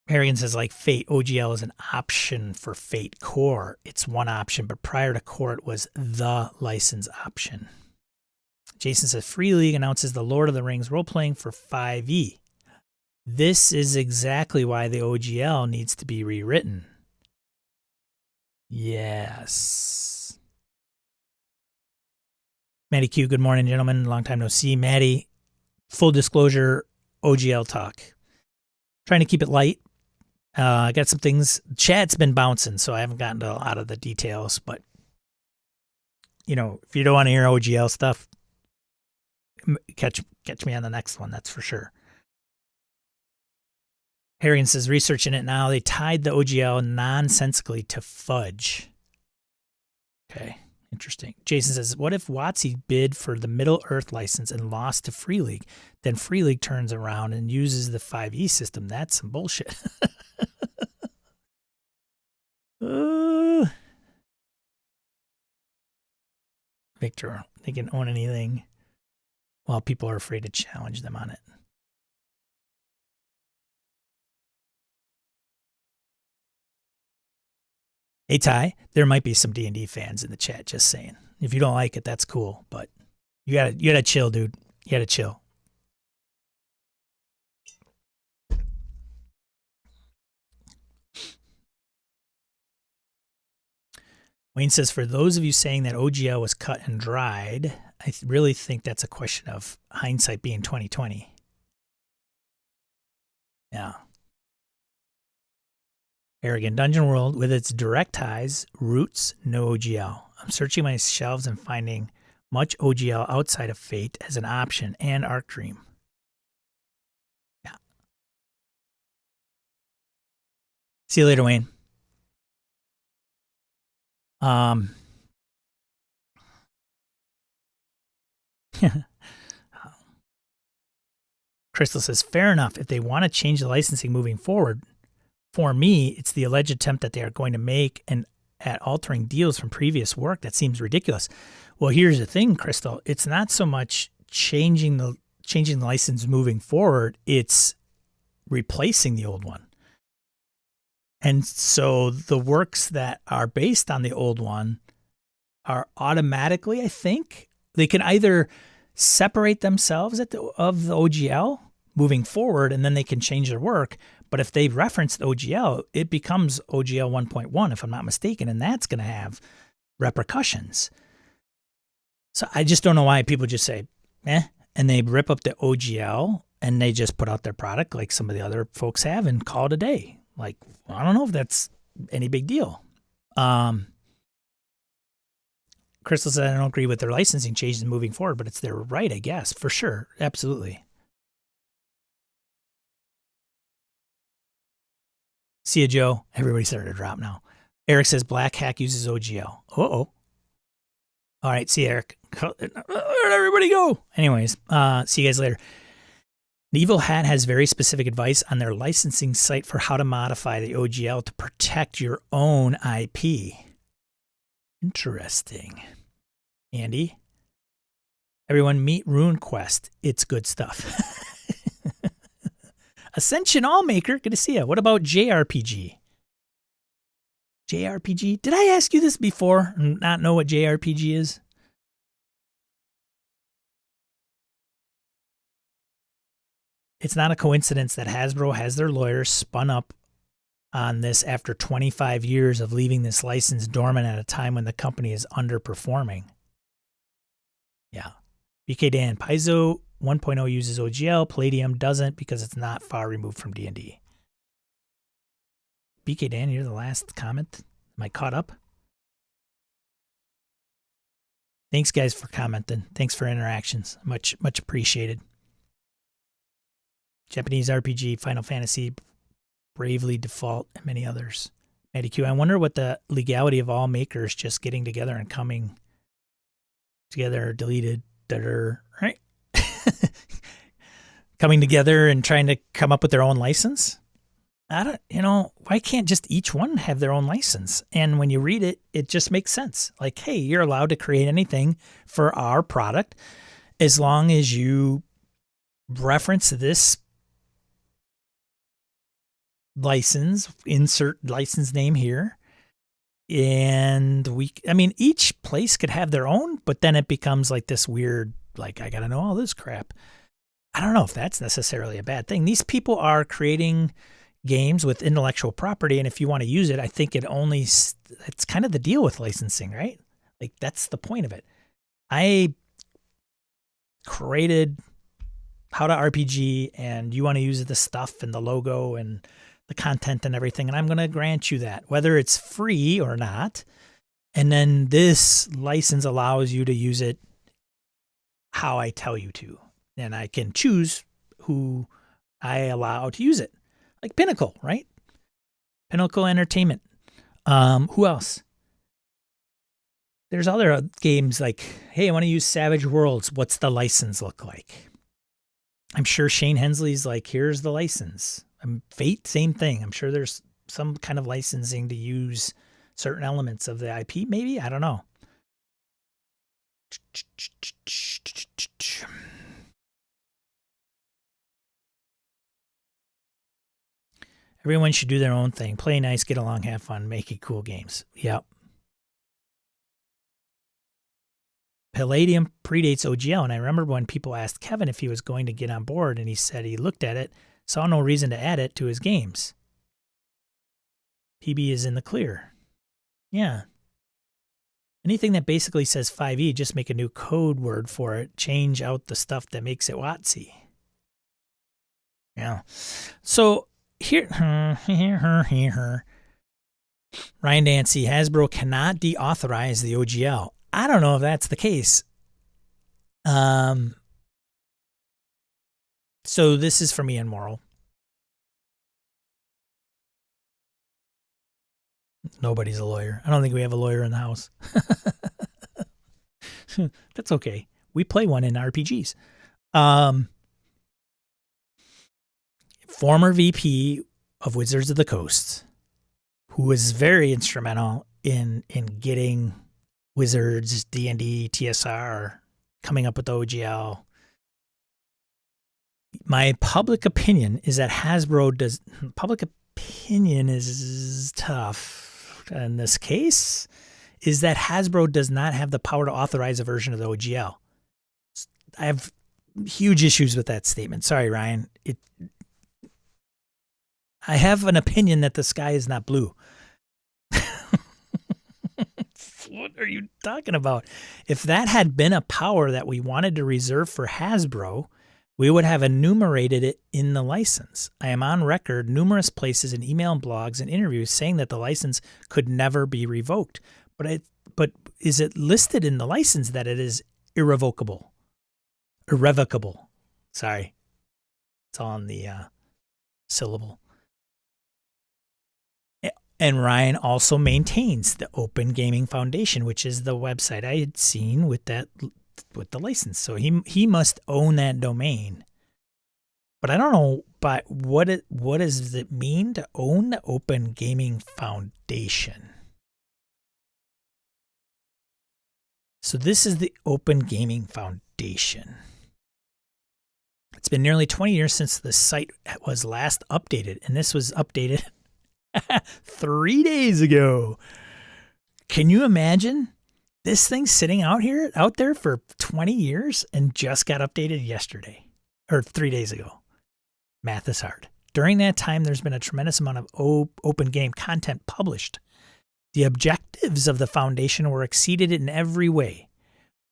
Harrigan says, like Fate, OGL is an option for Fate Core. It's one option, but prior to Core, it was the license option. Jason says, Free League announces the Lord of the Rings role-playing for 5e. This is exactly why the OGL needs to be rewritten. Yes. Maddie Q, good morning, gentlemen. Long time no see. Maddie, full disclosure, OGL talk. Trying to keep it light. I got some things. Chat's been bouncing, so I haven't gotten to a lot of the details. But, if you don't want to hear OGL stuff, catch me on the next one, that's for sure. Harrigan says, researching it now, they tied the OGL nonsensically to fudge. Okay, interesting. Jason says, what if WotC bid for the Middle Earth license and lost to Free League? Then Free League turns around and uses the 5e system. That's some bullshit. Victor, they can own anything while people are afraid to challenge them on it. Hey, Ty, there might be some D&D fans in the chat, just saying. If you don't like it, that's cool, but you gotta chill, dude. You gotta chill. Wayne says, for those of you saying that OGL was cut and dried, I really think that's a question of hindsight being 2020. Yeah. Arrogant Dungeon World, with its direct ties, roots, no OGL. I'm searching my shelves and finding much OGL outside of Fate as an option and Arc Dream. Yeah. See you later, Wayne. Crystal says, fair enough. If they want to change the licensing moving forward, for me, it's the alleged attempt that they are going to make and at altering deals from previous work that seems ridiculous. Well, here's the thing, Crystal. It's not so much changing the license moving forward. It's replacing the old one. And so the works that are based on the old one are automatically, I think, they can either separate themselves of the OGL moving forward, and then they can change their work. But if they reference the OGL, it becomes OGL 1.1, if I'm not mistaken, and that's going to have repercussions. So I just don't know why people just say, and they rip up the OGL and they just put out their product like some of the other folks have and call it a day. Like, I don't know if that's any big deal. Crystal said, I don't agree with their licensing changes moving forward, but it's their right, I guess, for sure. Absolutely. See ya, Joe. Everybody started to drop now. Eric says Black Hack uses OGL. Uh-oh. All right, see you, Eric. Where'd everybody go? Anyways, see you guys later. The Evil Hat has very specific advice on their licensing site for how to modify the OGL to protect your own IP. Interesting. Andy? Everyone meet RuneQuest. It's good stuff. Ascension Allmaker, good to see you. What about JRPG? JRPG. Did I ask you this before and not know what JRPG is? It's not a coincidence that Hasbro has their lawyers spun up on this after 25 years of leaving this license dormant at a time when the company is underperforming. Yeah. BK Dan, Paizo 1.0 uses OGL, Palladium doesn't because it's not far removed from D&D. BK Dan, you're the last comment. Am I caught up? Thanks, guys, for commenting. Thanks for interactions. Much appreciated. Japanese RPG, Final Fantasy, Bravely Default, and many others. Maddie Q, I wonder what the legality of all makers just getting together and coming together, deleted, right? Coming together and trying to come up with their own license. Why can't just each one have their own license? And when you read it, it just makes sense. Like, hey, you're allowed to create anything for our product as long as you reference this license, insert license name here. And each place could have their own, but then it becomes like this weird, like, I got to know all this crap. I don't know if that's necessarily a bad thing. These people are creating games with intellectual property, and if you want to use it, I think it's kind of the deal with licensing, right? Like, that's the point of it. I created How to RPG, and you want to use the stuff and the logo and the content and everything, and I'm going to grant you that, whether it's free or not. And then this license allows you to use it how I tell you to, and I can choose who I allow to use it. Like Pinnacle, right? Pinnacle Entertainment. Who else? There's other games like, hey, I want to use Savage Worlds. What's the license look like? I'm sure Shane Hensley's like, here's the license. Fate, same thing. I'm sure there's some kind of licensing to use certain elements of the IP, maybe? I don't know. Everyone should do their own thing. Play nice, get along, have fun, making cool games. Yep. Palladium predates OGL, and I remember when people asked Kevin if he was going to get on board, and he said he looked at it, saw no reason to add it to his games. PB is in the clear. Yeah. Anything that basically says 5e, just make a new code word for it. Change out the stuff that makes it WotC. Yeah. So here, Ryan Dancy, Hasbro cannot deauthorize the OGL. I don't know if that's the case. So this is from Ian Morrill. Nobody's a lawyer. I don't think we have a lawyer in the house. That's okay. We play one in RPGs. Former VP of Wizards of the Coast, who was very instrumental in getting Wizards, D&D, TSR, coming up with the OGL. My public opinion is that Hasbro does. Public opinion is tough in this case. Is that Hasbro does not have the power to authorize a version of the OGL. I have huge issues with that statement. Sorry, Ryan. I have an opinion that the sky is not blue. What are you talking about? If that had been a power that we wanted to reserve for Hasbro, we would have enumerated it in the license. I am on record numerous places in email and blogs and interviews saying that the license could never be revoked. But is it listed in the license that it is irrevocable? Irrevocable. Sorry. It's on the syllable. And Ryan also maintains the Open Gaming Foundation, which is the website I had seen with the license. So he must own that domain. But I don't know, but what does it mean to own the Open Gaming Foundation? So this is the Open Gaming Foundation. It's been nearly 20 years since the site was last updated, and this was updated 3 days ago. Can you imagine this thing sitting out there for 20 years and just got updated yesterday or 3 days ago? Math is hard. During that time, there's been a tremendous amount of open game content published. The objectives of the foundation were exceeded in every way.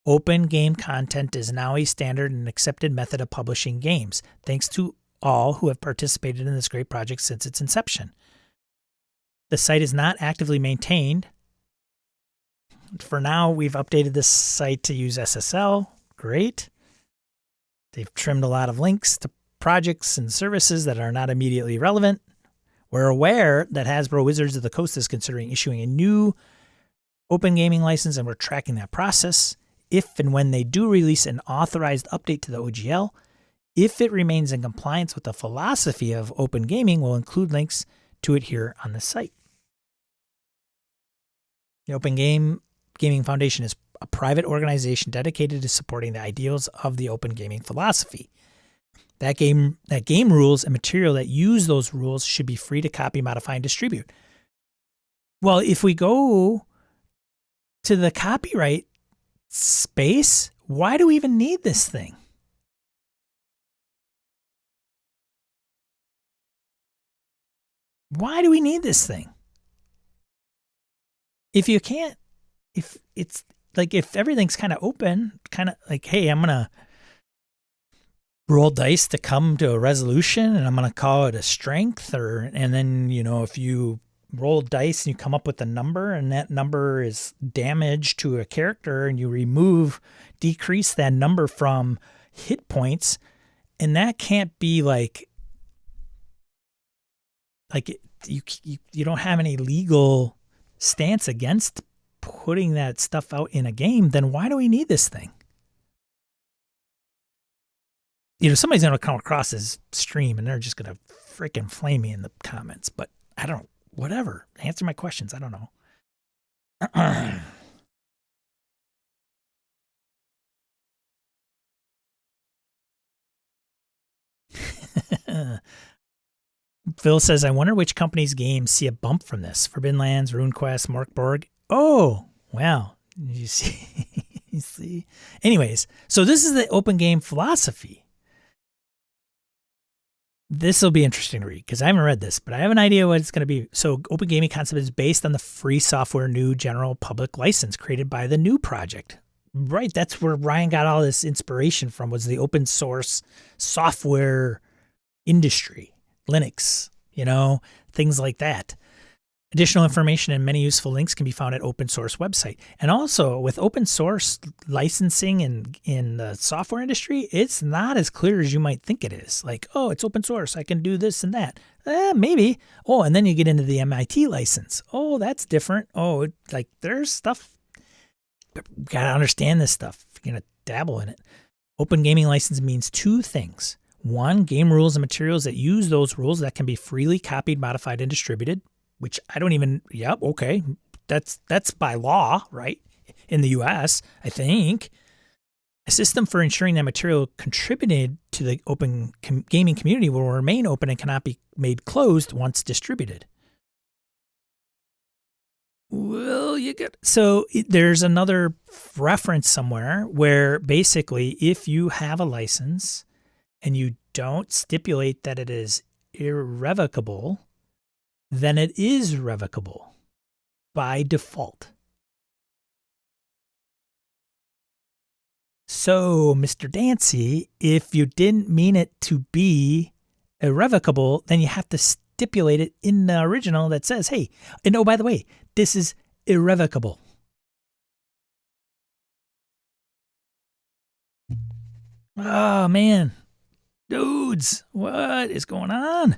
Open game content is now a standard and accepted method of publishing games, thanks to all who have participated in this great project since its inception. The site is not actively maintained. For now, we've updated this site to use SSL. Great. They've trimmed a lot of links to projects and services that are not immediately relevant. We're aware that Hasbro Wizards of the Coast is considering issuing a new open gaming license, and we're tracking that process. If and when they do release an authorized update to the OGL, if it remains in compliance with the philosophy of open gaming, we'll include links to it here on the site. The Open Gaming Foundation is a private organization dedicated to supporting the ideals of the open gaming philosophy. That game rules and material that use those rules should be free to copy, modify, and distribute. Well, if we go to the copyright space, why do we even need this thing? Why do we need this thing? If it's like, if everything's kind of open, kind of like, hey, I'm going to roll dice to come to a resolution and I'm going to call it a strength, and then, if you roll dice and you come up with a number and that number is damage to a character and you decrease that number from hit points, and that can't be you don't have any legal stance against putting that stuff out in a game, then why do we need this thing? Somebody's going to come across this stream and they're just going to freaking flame me in the comments, but whatever. Answer my questions. I don't know. Phil says, I wonder which company's games see a bump from this. Forbidden Lands, RuneQuest, Morkborg. Oh, wow. You see? You see? Anyways, so this is the open game philosophy. This will be interesting to read because I haven't read this, but I have an idea what it's going to be. So open gaming concept is based on the free software GNU general public license created by the GNU project. Right, that's where Ryan got all this inspiration from, was the open source software industry, Linux, things like that. Additional information and many useful links can be found at open source website. And also with open source licensing in the software industry, it's not as clear as you might think it is. Like, oh, it's open source, I can do this and that. Maybe. Oh, and then you get into the MIT license. Oh, that's different. Oh, there's stuff. You got to understand this stuff. You're going to dabble in it. Open gaming license means two things. One, game rules and materials that use those rules that can be freely copied, modified, and distributed. Which I don't even, okay. That's by law, right? In the US, I think. A system for ensuring that material contributed to the open gaming community will remain open and cannot be made closed once distributed. Well, there's another reference somewhere where basically if you have a license and you don't stipulate that it is irrevocable, then it is revocable by default. So, Mr. Dancy, if you didn't mean it to be irrevocable, then you have to stipulate it in the original that says, hey, and oh, by the way, this is irrevocable. Oh, man. Dudes, what is going on?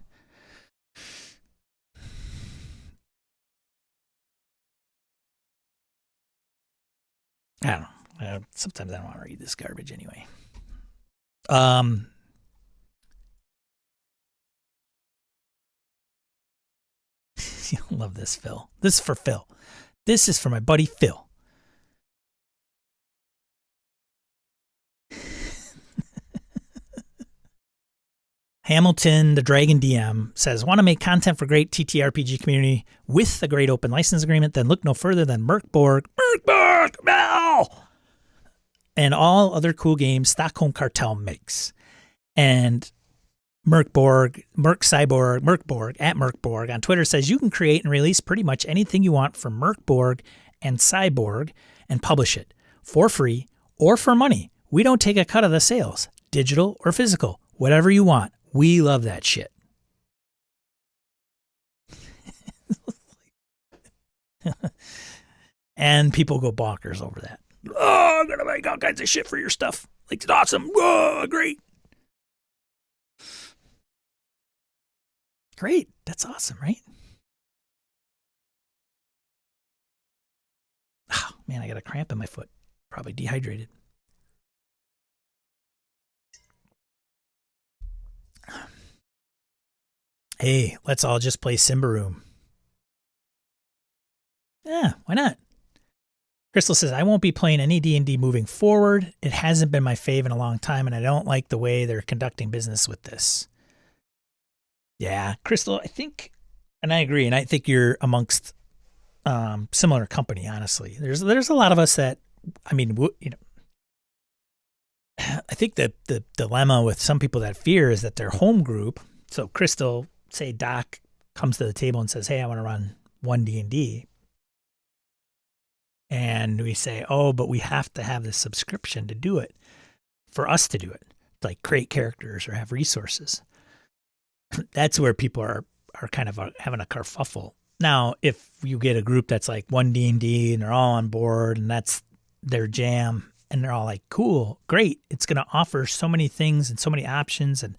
I don't know. Sometimes I don't want to read this garbage anyway. You'll love this, Phil. This is for Phil. This is for my buddy Phil. Hamilton, the Dragon DM, says, want to make content for great TTRPG community with a great open license agreement? Then look no further than Merkborg, no! And all other cool games Stockholm Cartel makes. And Merkborg at Merkborg on Twitter says, you can create and release pretty much anything you want from Merkborg and Cyborg and publish it for free or for money. We don't take a cut of the sales, digital or physical, whatever you want. We love that shit. And people go bonkers over that. Oh, I'm going to make all kinds of shit for your stuff. Like, it's awesome. Whoa, great. Great. That's awesome, right? Oh, man, I got a cramp in my foot. Probably dehydrated. Hey, let's all just play Simbaroom. Yeah, why not? Crystal says, I won't be playing any D&D moving forward. It hasn't been my fave in a long time, and I don't like the way they're conducting business with this. Yeah, Crystal, I think, and I agree, and I think you're amongst similar company, honestly. There's a lot of us that, I mean, you know, I think that the dilemma with some people that fear is that their home group, so Crystal, say Doc comes to the table and says, hey, I want to run one D&D. And we say, oh, but we have to have this subscription to do it, for us to do it, like create characters or have resources. That's where people are kind of having a kerfuffle. Now, if you get a group that's like one D&D and they're all on board and that's their jam and they're all like, cool, great. It's going to offer so many things and so many options. And,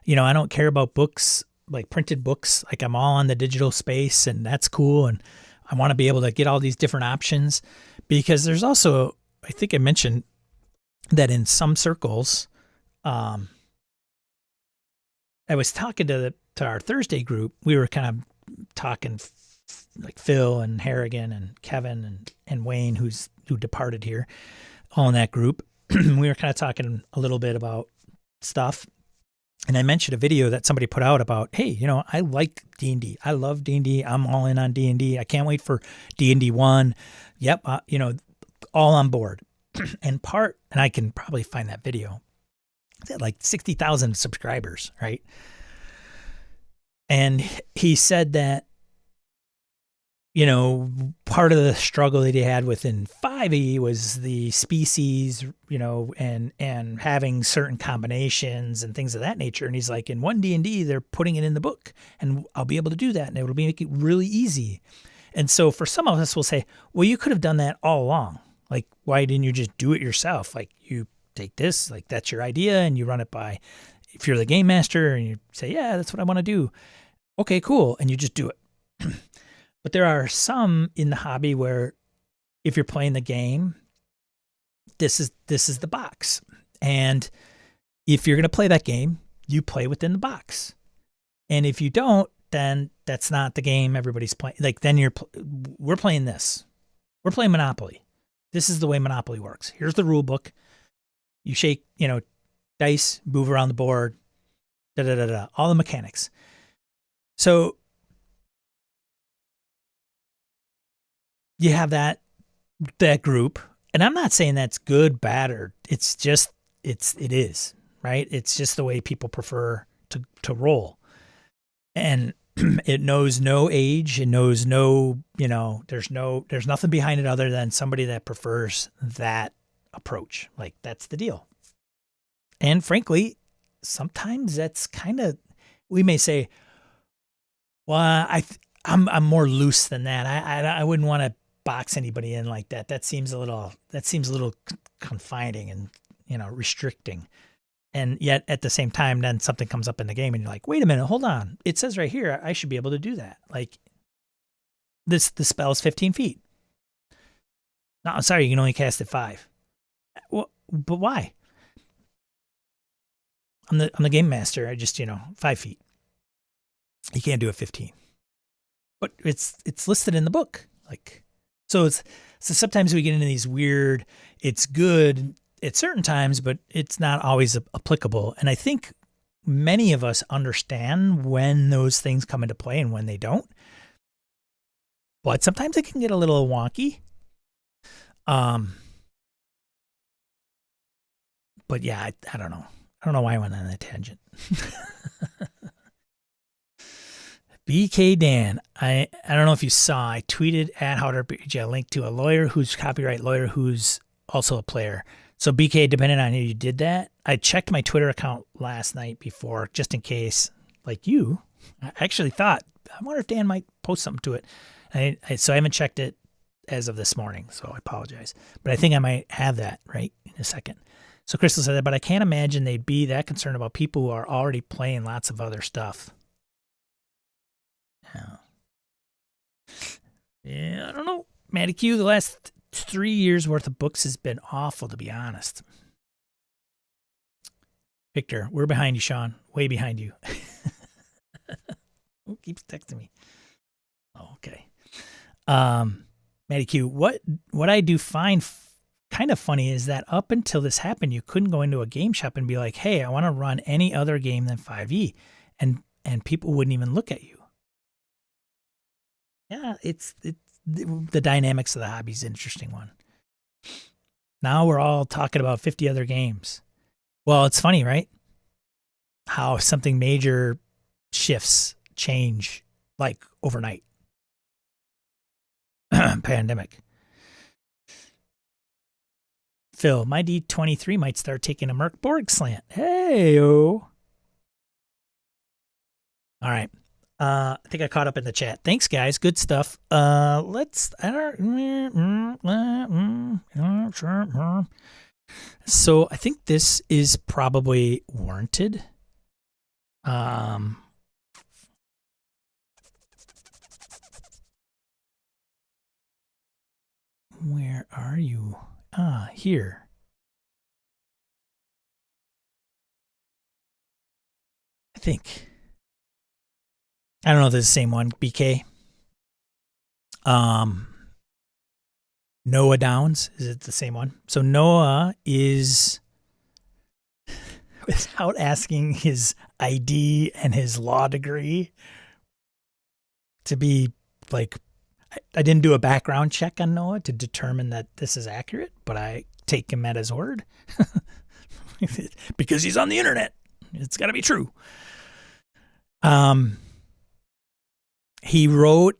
you know, I don't care about books, like printed books. Like I'm all on the digital space and that's cool. And I want to be able to get all these different options because there's also, I think I mentioned that in some circles, I was talking to our Thursday group. We were kind of talking like Phil and Harrigan and Kevin and Wayne, who departed here, all in that group. We were kind of talking a little bit about stuff. And I mentioned a video that somebody put out about, hey, you know, I like D&D. I love D&D. I'm all in on D&D. I can't wait for D&D 1. Yep, you know, all on board. And I can probably find that video. It's at like 60,000 subscribers, right? And he said that, you know, part of the struggle that he had within 5e was the species, you know, and having certain combinations and things of that nature. And he's like, in 1D&D, they're putting it in the book, and I'll be able to do that, and it'll make it really easy. And so for some of us, we'll say, well, you could have done that all along. Like, why didn't you just do it yourself? Like, you take this, like that's your idea, and you run it by, if you're the game master, and you say, yeah, that's what I want to do. Okay, cool. And you just do it. But there are some in the hobby where if you're playing the game, this is the box. And if you're going to play that game, you play within the box. And if you don't, then that's not the game everybody's playing. Like then we're playing this. We're playing Monopoly. This is the way Monopoly works. Here's the rule book. You shake, you know, dice, move around the board, all the mechanics. So you have that group, and I'm not saying that's good, bad, or it's just it is, right? It's just the way people prefer to roll, and it knows no age, it knows no, you know, there's nothing behind it other than somebody that prefers that approach. Like that's the deal. And frankly, sometimes that's kind of, we may say, well, I'm more loose than that. I wouldn't want to box anybody in like that. That seems a little confining and, you know, restricting. And yet at the same time, then something comes up in the game and you're like, wait a minute, hold on. It says right here, I should be able to do that. Like the spell is 15 feet. No, I'm sorry, you can only cast it 5. Well, but why? I'm the game master. I just, 5 feet. You can't do it 15. But it's listed in the book. Like, so sometimes we get into these weird, it's good at certain times, but it's not always applicable. And I think many of us understand when those things come into play and when they don't. But sometimes it can get a little wonky. But yeah, I don't know. I don't know why I went on that tangent. BK Dan, I don't know if you saw, I tweeted at TTRPG a link to a lawyer who's copyright lawyer who's also a player. So BK, depending on who you did that, I checked my Twitter account last night before, just in case, like you. I actually thought, I wonder if Dan might post something to it. So I haven't checked it as of this morning, so I apologize. But I think I might have that right in a second. So Crystal said that, but I can't imagine they'd be that concerned about people who are already playing lots of other stuff. Yeah, I don't know. Matty Q, the last 3 years worth of books has been awful, to be honest. Victor, we're behind you, Sean. Way behind you. Who keeps texting me? Oh, okay. Matty Q, what I do find kind of funny is that up until this happened, you couldn't go into a game shop and be like, hey, I want to run any other game than 5e. And people wouldn't even look at you. Yeah, it's the dynamics of the hobby is an interesting one. Now we're all talking about 50 other games. Well, it's funny, right? How something major shifts, change, like overnight. Pandemic. Phil, my D23 might start taking a Merc Borg slant. Hey-o. All right. I think I caught up in the chat. Thanks, guys. Good stuff. So I think this is probably warranted. Where are you? Here. I think. I don't know if it's the same one, BK. Noah Downs, is it the same one? So Noah is, without asking his ID and his law degree, to be like, I didn't do a background check on Noah to determine that this is accurate, but I take him at his word because he's on the internet. It's got to be true. He wrote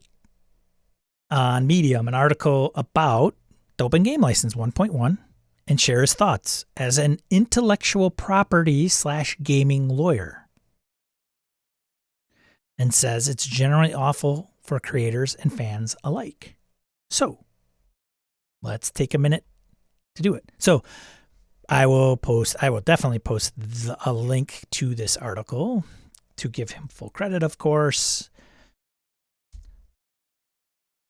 on Medium an article about Open Game License 1.1 and share his thoughts as an intellectual property / gaming lawyer, and says it's generally awful for creators and fans alike. So let's take a minute to do it. So I will definitely post a link to this article to give him full credit, of course.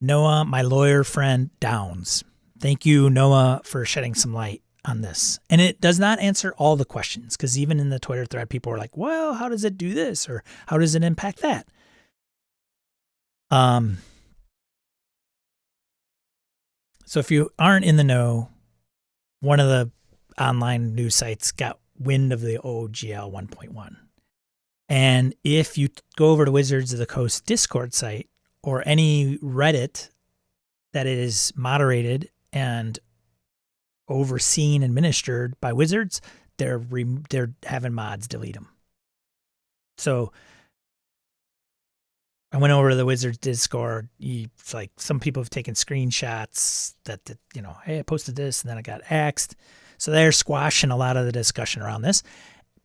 Noah, my lawyer friend Downs. Thank you, Noah, for shedding some light on this. And it does not answer all the questions, because even in the Twitter thread, people are like, well, how does it do this? Or how does it impact that? So if you aren't in the know, one of the online news sites got wind of the OGL 1.1. And if you go over to Wizards of the Coast Discord site, or any Reddit that is moderated and overseen and administered by Wizards, they're having mods delete them. So I went over to the Wizards Discord. It's like some people have taken screenshots that hey, I posted this and then I got axed. So they're squashing a lot of the discussion around this,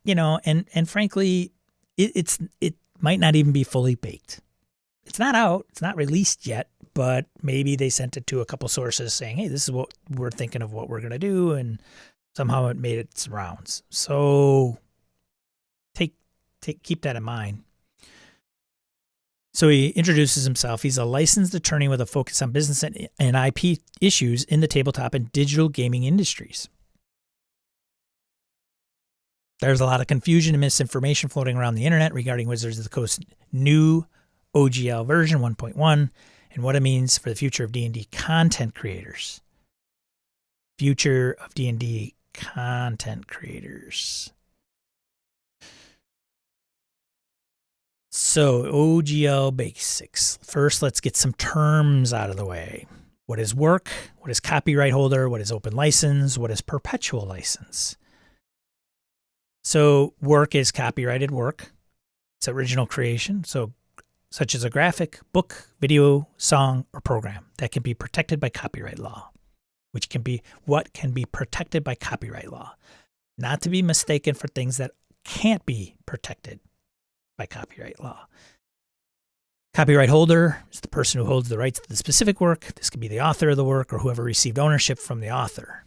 and frankly, it might not even be fully baked. It's not out. It's not released yet, but maybe they sent it to a couple sources saying, hey, this is what we're thinking of what we're going to do. And somehow it made its rounds. So keep that in mind. So he introduces himself. He's a licensed attorney with a focus on business and IP issues in the tabletop and digital gaming industries. There's a lot of confusion and misinformation floating around the internet regarding Wizards of the Coast new OGL version 1.1 and what it means for the future of D&D content creators. Future of D&D content creators. So OGL basics. First, let's get some terms out of the way. What is work? What is copyright holder? What is open license? What is perpetual license? So work is copyrighted work. It's original creation. So such as a graphic, book, video, song, or program that can be protected by copyright law, which can be what can be protected by copyright law, not to be mistaken for things that can't be protected by copyright law. Copyright holder is the person who holds the rights to the specific work. This could be the author of the work or whoever received ownership from the author.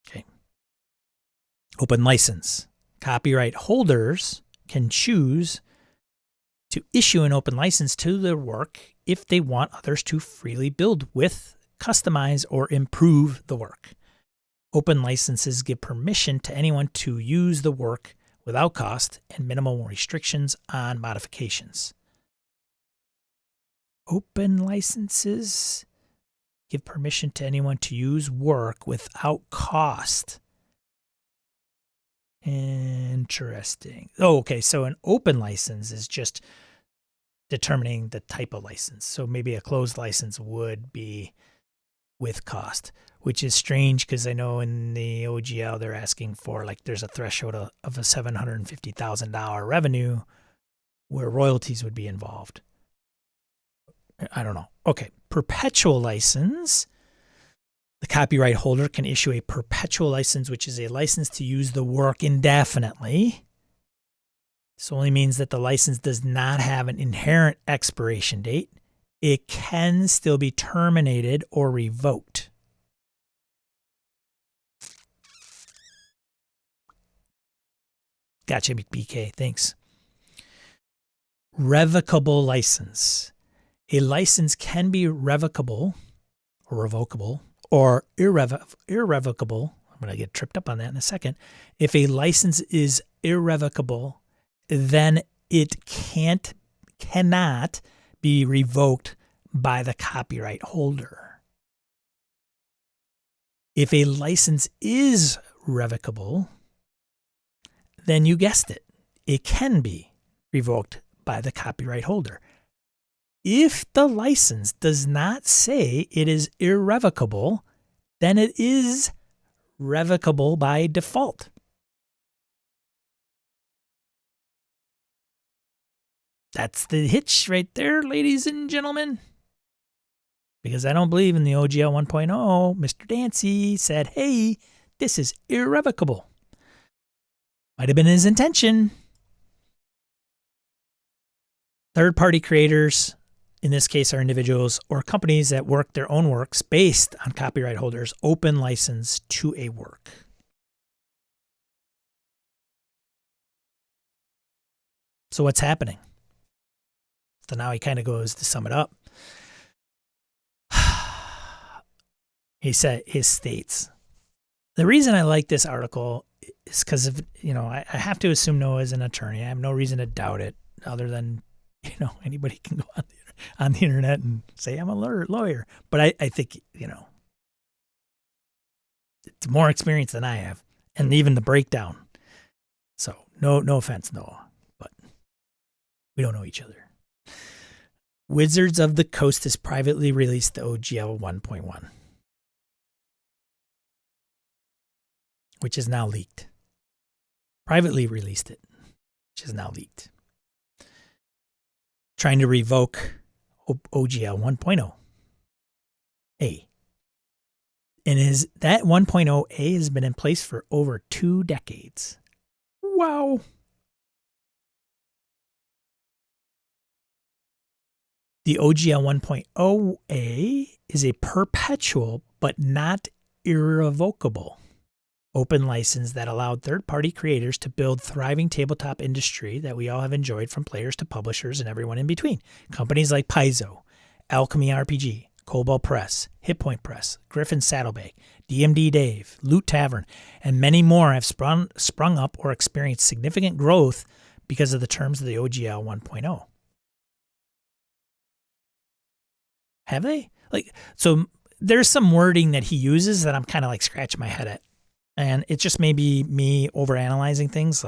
Okay. Open license. Copyright holders can choose to issue an open license to their work if they want others to freely build with, customize, or improve the work. Open licenses give permission to anyone to use the work without cost and minimal restrictions on modifications. Open licenses give permission to anyone to use work without cost. Interesting. Oh, okay. So an open license is just determining the type of license. So maybe a closed license would be with cost, which is strange because I know in the OGL they're asking for, like, there's a threshold of a $750,000 revenue where royalties would be involved. I don't know. Okay. Perpetual license. The copyright holder can issue a perpetual license, which is a license to use the work indefinitely. This only means that the license does not have an inherent expiration date. It can still be terminated or revoked. Gotcha, BK. Thanks. Revocable license. A license can be revocable or revocable or irrevocable. I'm going to get tripped up on that in a second. If a license is irrevocable, then it cannot be revoked by the copyright holder. If a license is revocable, then you guessed it, it can be revoked by the copyright holder. If the license does not say it is irrevocable, then it is revocable by default. That's the hitch right there, ladies and gentlemen. Because I don't believe in the OGL 1.0, Mr. Dancy said, hey, this is irrevocable. Might have been his intention. Third-party creators, in this case, are individuals or companies that work their own works based on copyright holders' open license to a work. So what's happening? So now he kind of goes to sum it up. He states, the reason I like this article is because of, I have to assume Noah is an attorney. I have no reason to doubt it other than, anybody can go on the internet and say I'm a lawyer. But I think, it's more experience than I have, and even the breakdown. So no offense, Noah, but we don't know each other. Wizards of the Coast has privately released the OGL 1.1, which is now leaked. Privately released it, which is now leaked. Trying to revoke OGL 1.0 A. And that 1.0 A has been in place for over 2 decades. Wow. The OGL 1.0 A is a perpetual but not irrevocable open license that allowed third-party creators to build thriving tabletop industry that we all have enjoyed, from players to publishers and everyone in between. Companies like Paizo, Alchemy RPG, Cobalt Press, Hit Point Press, Griffin Saddlebag, DMD Dave, Loot Tavern, and many more have sprung up or experienced significant growth because of the terms of the OGL 1.0. Have they? So there's some wording that he uses that I'm kind of scratching my head at. And it just may be me overanalyzing things.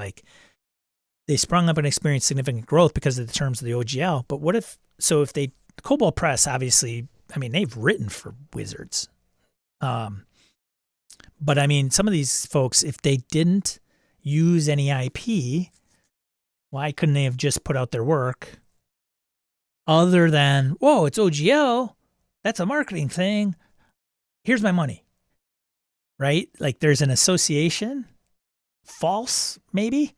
they sprung up and experienced significant growth because of the terms of the OGL. But what if, Cobalt Press, obviously, I mean, they've written for Wizards. But I mean, some of these folks, if they didn't use any IP, why couldn't they have just put out their work other than, whoa, it's OGL. That's a marketing thing. Here's my money. Right? Like there's an association, false maybe,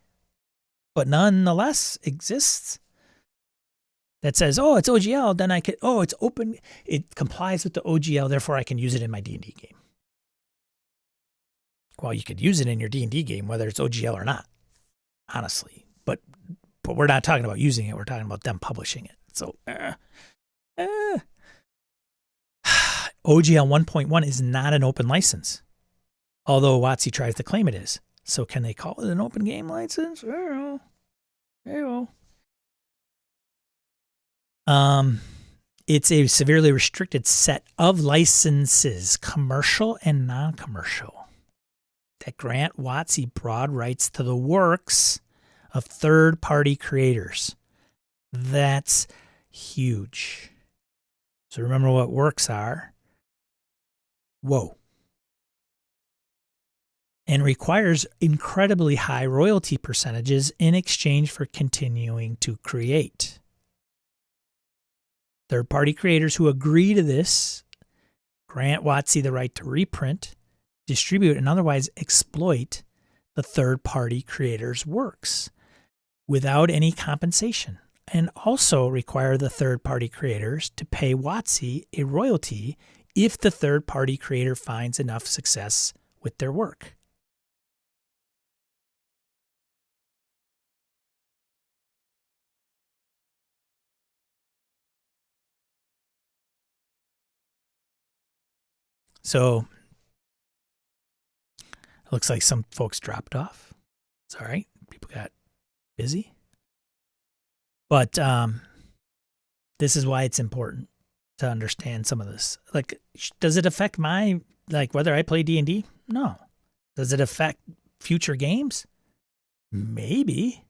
but nonetheless exists, that says, oh, it's OGL. Then I could, oh, it's open. It complies with the OGL. Therefore, I can use it in my D&D game. Well, you could use it in your D&D game, whether it's OGL or not, honestly. But we're not talking about using it. We're talking about them publishing it. So OGL 1.1 is not an open license, although WotC tries to claim it is. So can they call it an open game license? I don't know. It's a severely restricted set of licenses, commercial and non-commercial, that grant WotC broad rights to the works of third-party creators. That's huge. So remember what works are. Whoa. And requires incredibly high royalty percentages in exchange for continuing to create. Third-party creators who agree to this grant WotC the right to reprint, distribute, and otherwise exploit the third-party creator's works without any compensation, and also require the third-party creators to pay WotC a royalty if the third-party creator finds enough success with their work. So it looks like some folks dropped off. It's all right. People got busy. But this is why it's important to understand some of this. Like, does it affect my, like, whether I play D&D? No. Does it affect future games? Maybe.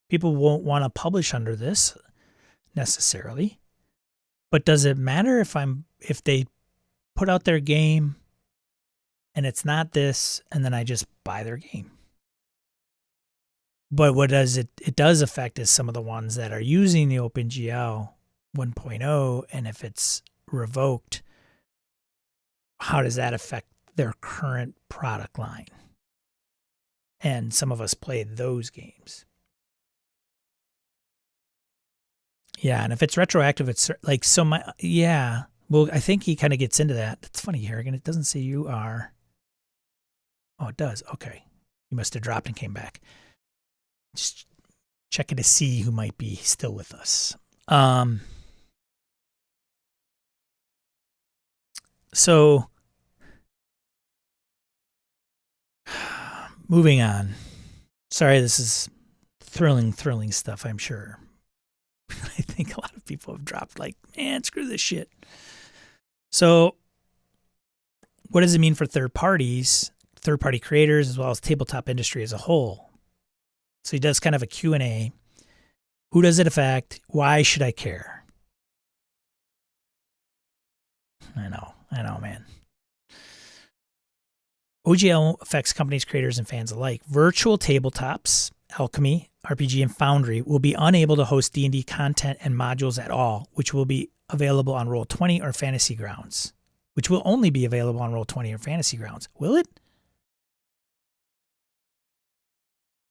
People won't want to publish under this necessarily. But does it matter if they put out their game and it's not this, and then I just buy their game? But what does it does affect is some of the ones that are using the OpenGL 1.0, and if it's revoked, how does that affect their current product line? And some of us play those games. Yeah, and if it's retroactive, it's like, so my, yeah, well, I think he kind of gets into that. That's funny, Harrigan. It doesn't say you are. Oh, it does. Okay. You must have dropped and came back. Just checking to see who might be still with us. So moving on. Sorry, this is thrilling stuff, I'm sure. I think a lot of people have dropped, like, man, screw this shit. So what does it mean for third-party creators, as well as tabletop industry as a whole? So he does kind of a Q&A. Who does it affect? Why should I care? I know, man. OGL affects companies, creators, and fans alike. Virtual tabletops, Alchemy, RPG, and Foundry will be unable to host D&D content and modules at all, which will be available on Roll20 or Fantasy Grounds. Which will only be available on Roll20 or Fantasy Grounds. Will it?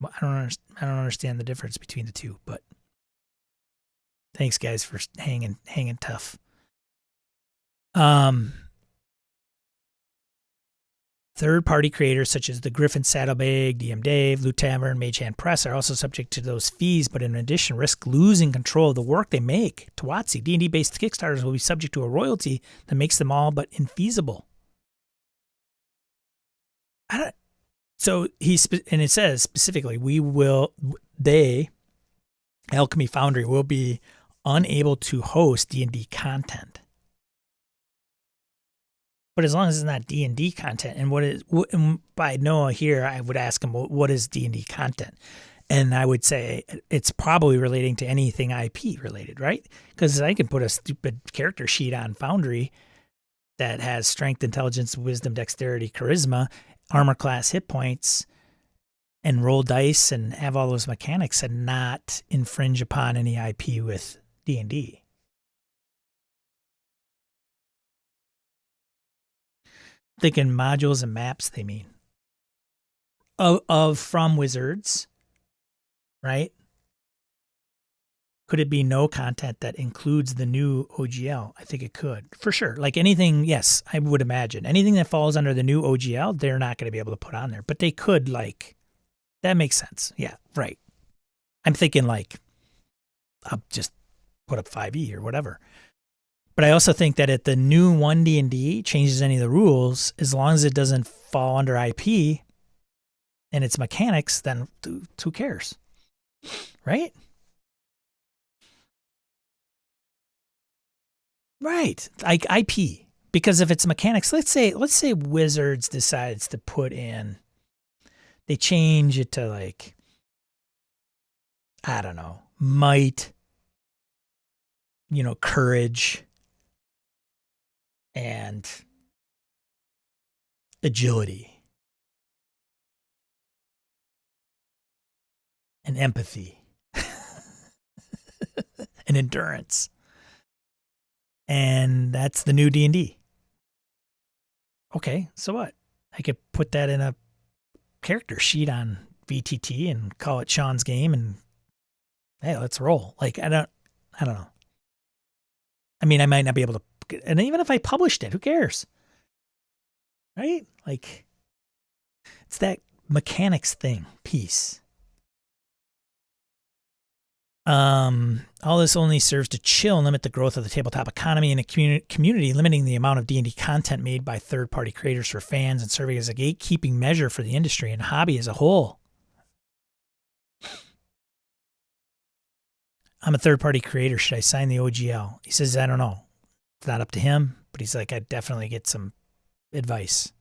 I don't understand the difference between the two, but thanks, guys, for hanging tough. Third-party creators such as the Griffin Saddlebag, DM Dave, Loot Tavern, Mage Hand Press are also subject to those fees, but in addition risk losing control of the work they make to WotC. D&D-based Kickstarters will be subject to a royalty that makes them all but infeasible. So and it says specifically, Alchemy Foundry will be unable to host D&D content. But as long as it's not D&D content, and by Noah here, I would ask him, what is D&D content? And I would say it's probably relating to anything IP related, right? Because I can put a stupid character sheet on Foundry that has strength, intelligence, wisdom, dexterity, charisma, armor class, hit points, and roll dice and have all those mechanics and not infringe upon any IP with D&D. Thinking modules and maps, they mean. From Wizards, right? Could it be no content that includes the new OGL? I think it could, for sure. Like anything, yes, I would imagine. Anything that falls under the new OGL, they're not going to be able to put on there. But they could, like, that makes sense. Yeah, right. I'm thinking, like, I'll just put up 5e or whatever. But I also think that if the new 1D&D changes any of the rules, as long as it doesn't fall under IP and its mechanics, then who cares? Right? Right. Like IP. Because if it's mechanics, let's say Wizards decides to put in, they change it to like, I don't know, might, courage, and agility, and empathy, and endurance. And that's the new D&D. Okay, so what? I could put that in a character sheet on VTT and call it Sean's game and hey, let's roll. Like I don't know. I mean, I might not be able to, and even if I published it, who cares? Right? Like it's that mechanics thing piece. All this only serves to chill and limit the growth of the tabletop economy in a community, limiting the amount of D&D content made by third-party creators for fans and serving as a gatekeeping measure for the industry and hobby as a whole. I'm a third-party creator. Should I sign the OGL? He says, I don't know. It's not up to him, but he's like, I'd definitely get some advice.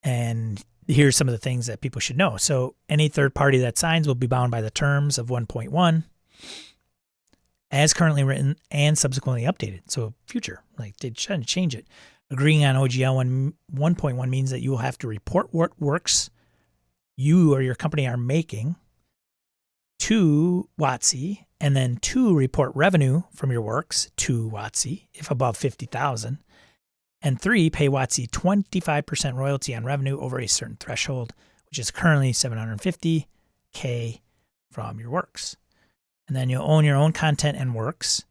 And here's some of the things that people should know. So any third party that signs will be bound by the terms of 1.1 as currently written and subsequently updated. So future, like they shouldn't change it. Agreeing on OGL 1.1 means that you will have to report what works you or your company are making to WotC, and then 2, report revenue from your works to WotC if above 50,000. And 3, pay WotC 25% royalty on revenue over a certain threshold, which is currently $750K from your works. And then you'll own your own content and works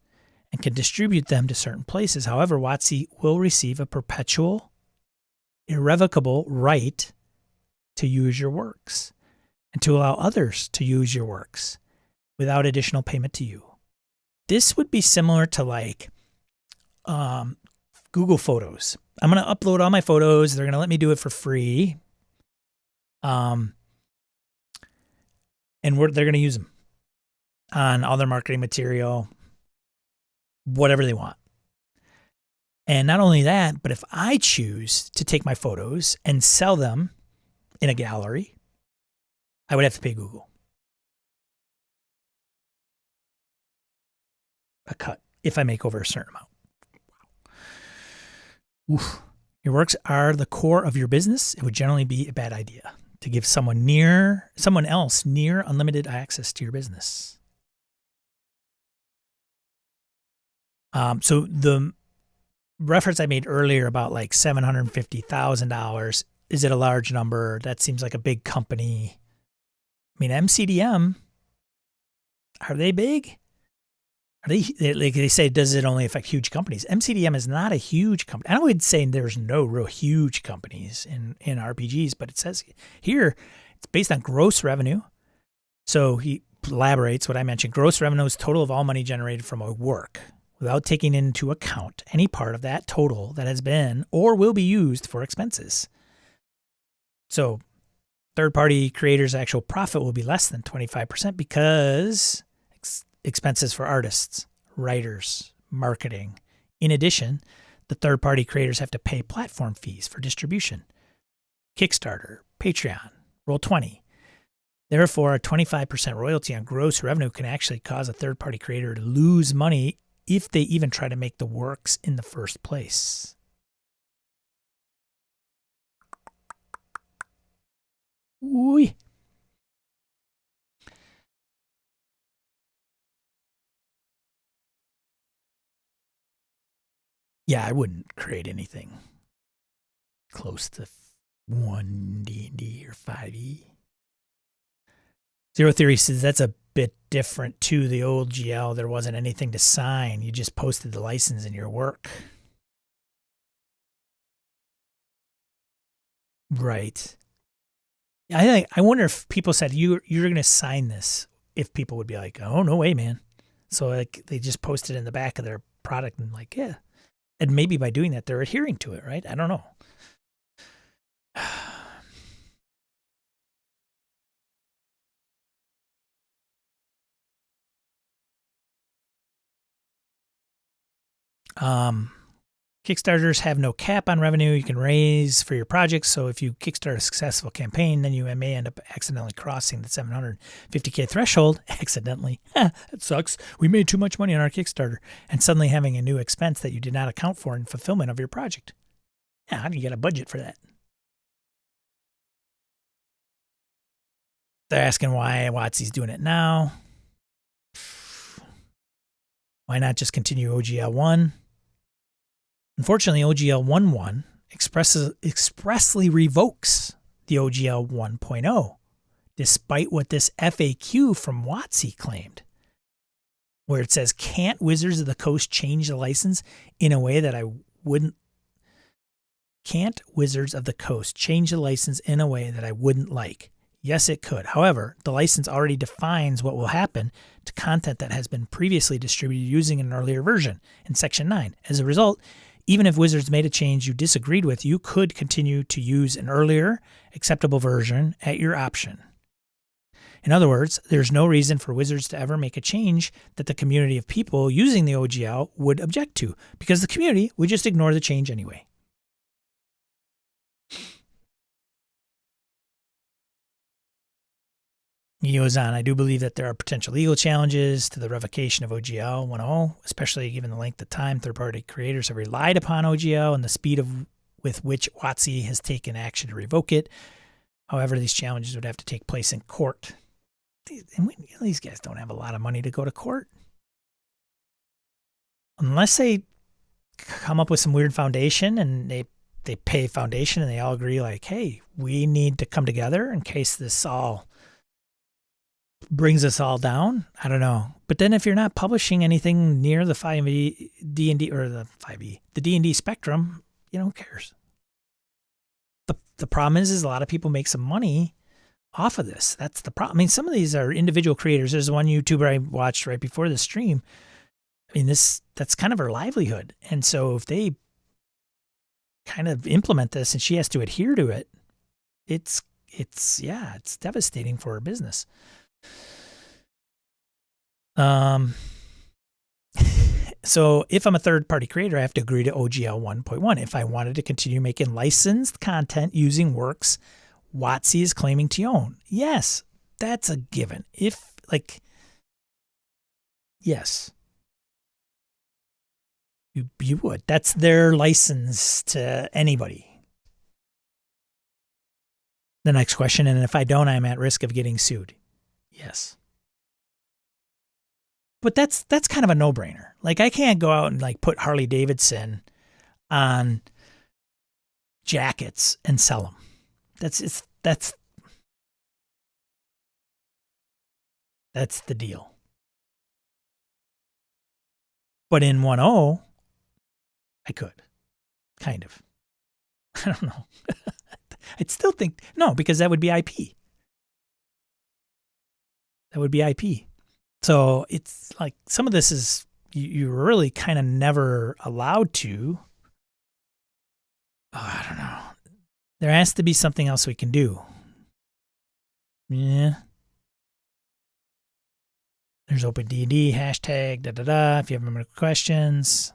and can distribute them to certain places. However, WotC will receive a perpetual, irrevocable right to use your works and to allow others to use your works without additional payment to you. This would be similar to like Google Photos. I'm going to upload all my photos. They're going to let me do it for free. And they're going to use them on all their marketing material, whatever they want. And not only that, but if I choose to take my photos and sell them in a gallery, I would have to pay Google a cut if I make over a certain amount. Oof. Your works are the core of your business. It would generally be a bad idea to give someone else near unlimited access to your business. So the reference I made earlier about like $750,000, is it a large number? That seems like a big company. I mean, MCDM, are they big? Like they say, does it only affect huge companies? MCDM is not a huge company. I would say there's no real huge companies in RPGs, but it says here it's based on gross revenue. So he elaborates what I mentioned. Gross revenue is total of all money generated from a work without taking into account any part of that total that has been or will be used for expenses. So third-party creators' actual profit will be less than 25% because expenses for artists, writers, marketing. In addition, the third-party creators have to pay platform fees for distribution. Kickstarter, Patreon, Roll20. Therefore, a 25% royalty on gross revenue can actually cause a third-party creator to lose money if they even try to make the works in the first place. Ooh. Yeah, I wouldn't create anything close to 1 D&D or 5e. Zero Theory says that's a bit different too. The old GL, there wasn't anything to sign. You just posted the license in your work. Right. I wonder if people said you're going to sign this, if people would be like, oh, no way, man. So like they just post it in the back of their product and like, yeah. And maybe by doing that, they're adhering to it, right? I don't know. Kickstarters have no cap on revenue you can raise for your project. So if you kickstart a successful campaign, then you may end up accidentally crossing the 750K threshold. Accidentally. That sucks. We made too much money on our Kickstarter. And suddenly having a new expense that you did not account for in fulfillment of your project. Yeah, how do you get a budget for that? They're asking why WotC's doing it now. Why not just continue OGL 1? Unfortunately, OGL 1.1 expressly revokes the OGL 1.0, despite what this FAQ from WotC claimed, where it says, can't Wizards of the Coast change the license in a way that I wouldn't? Can't Wizards of the Coast change the license in a way that I wouldn't like? Yes, it could. However, the license already defines what will happen to content that has been previously distributed using an earlier version in Section 9. As a result, even if Wizards made a change you disagreed with, you could continue to use an earlier, acceptable version at your option. In other words, there's no reason for Wizards to ever make a change that the community of people using the OGL would object to, because the community would just ignore the change anyway. He goes on, I do believe that there are potential legal challenges to the revocation of OGL 1.0, especially given the length of time third-party creators have relied upon OGL and the speed with which WotC has taken action to revoke it. However, these challenges would have to take place in court. And these guys don't have a lot of money to go to court. Unless they come up with some weird foundation and they pay foundation and they all agree like, hey, we need to come together in case this all brings us all down. I don't know. But then if you're not publishing anything near the 5e D&D or the 5e, the D&D spectrum, who cares? The problem is a lot of people make some money off of this. That's the problem. I mean, some of these are individual creators. There's one YouTuber I watched right before the stream. I mean, that's kind of her livelihood. And so if they kind of implement this and she has to adhere to it, it's devastating for her business. So if I'm a third-party creator, I have to agree to OGL 1.1 if I wanted to continue making licensed content using works WotC is claiming to own. Yes, that's a given. Yes, you would. That's their license to anybody. The next question, and if I don't, I'm at risk of getting sued. Yes. But that's kind of a no-brainer. Like, I can't go out and like put Harley Davidson on jackets and sell them. That's the deal. But in 1.0, I could. Kind of. I don't know. I'd still think, no, because that would be IP. That would be IP. So it's like some of this is, you're really kind of never allowed to. Oh, I don't know. There has to be something else we can do. Yeah. There's OpenDD, hashtag, da-da-da, if you have any questions.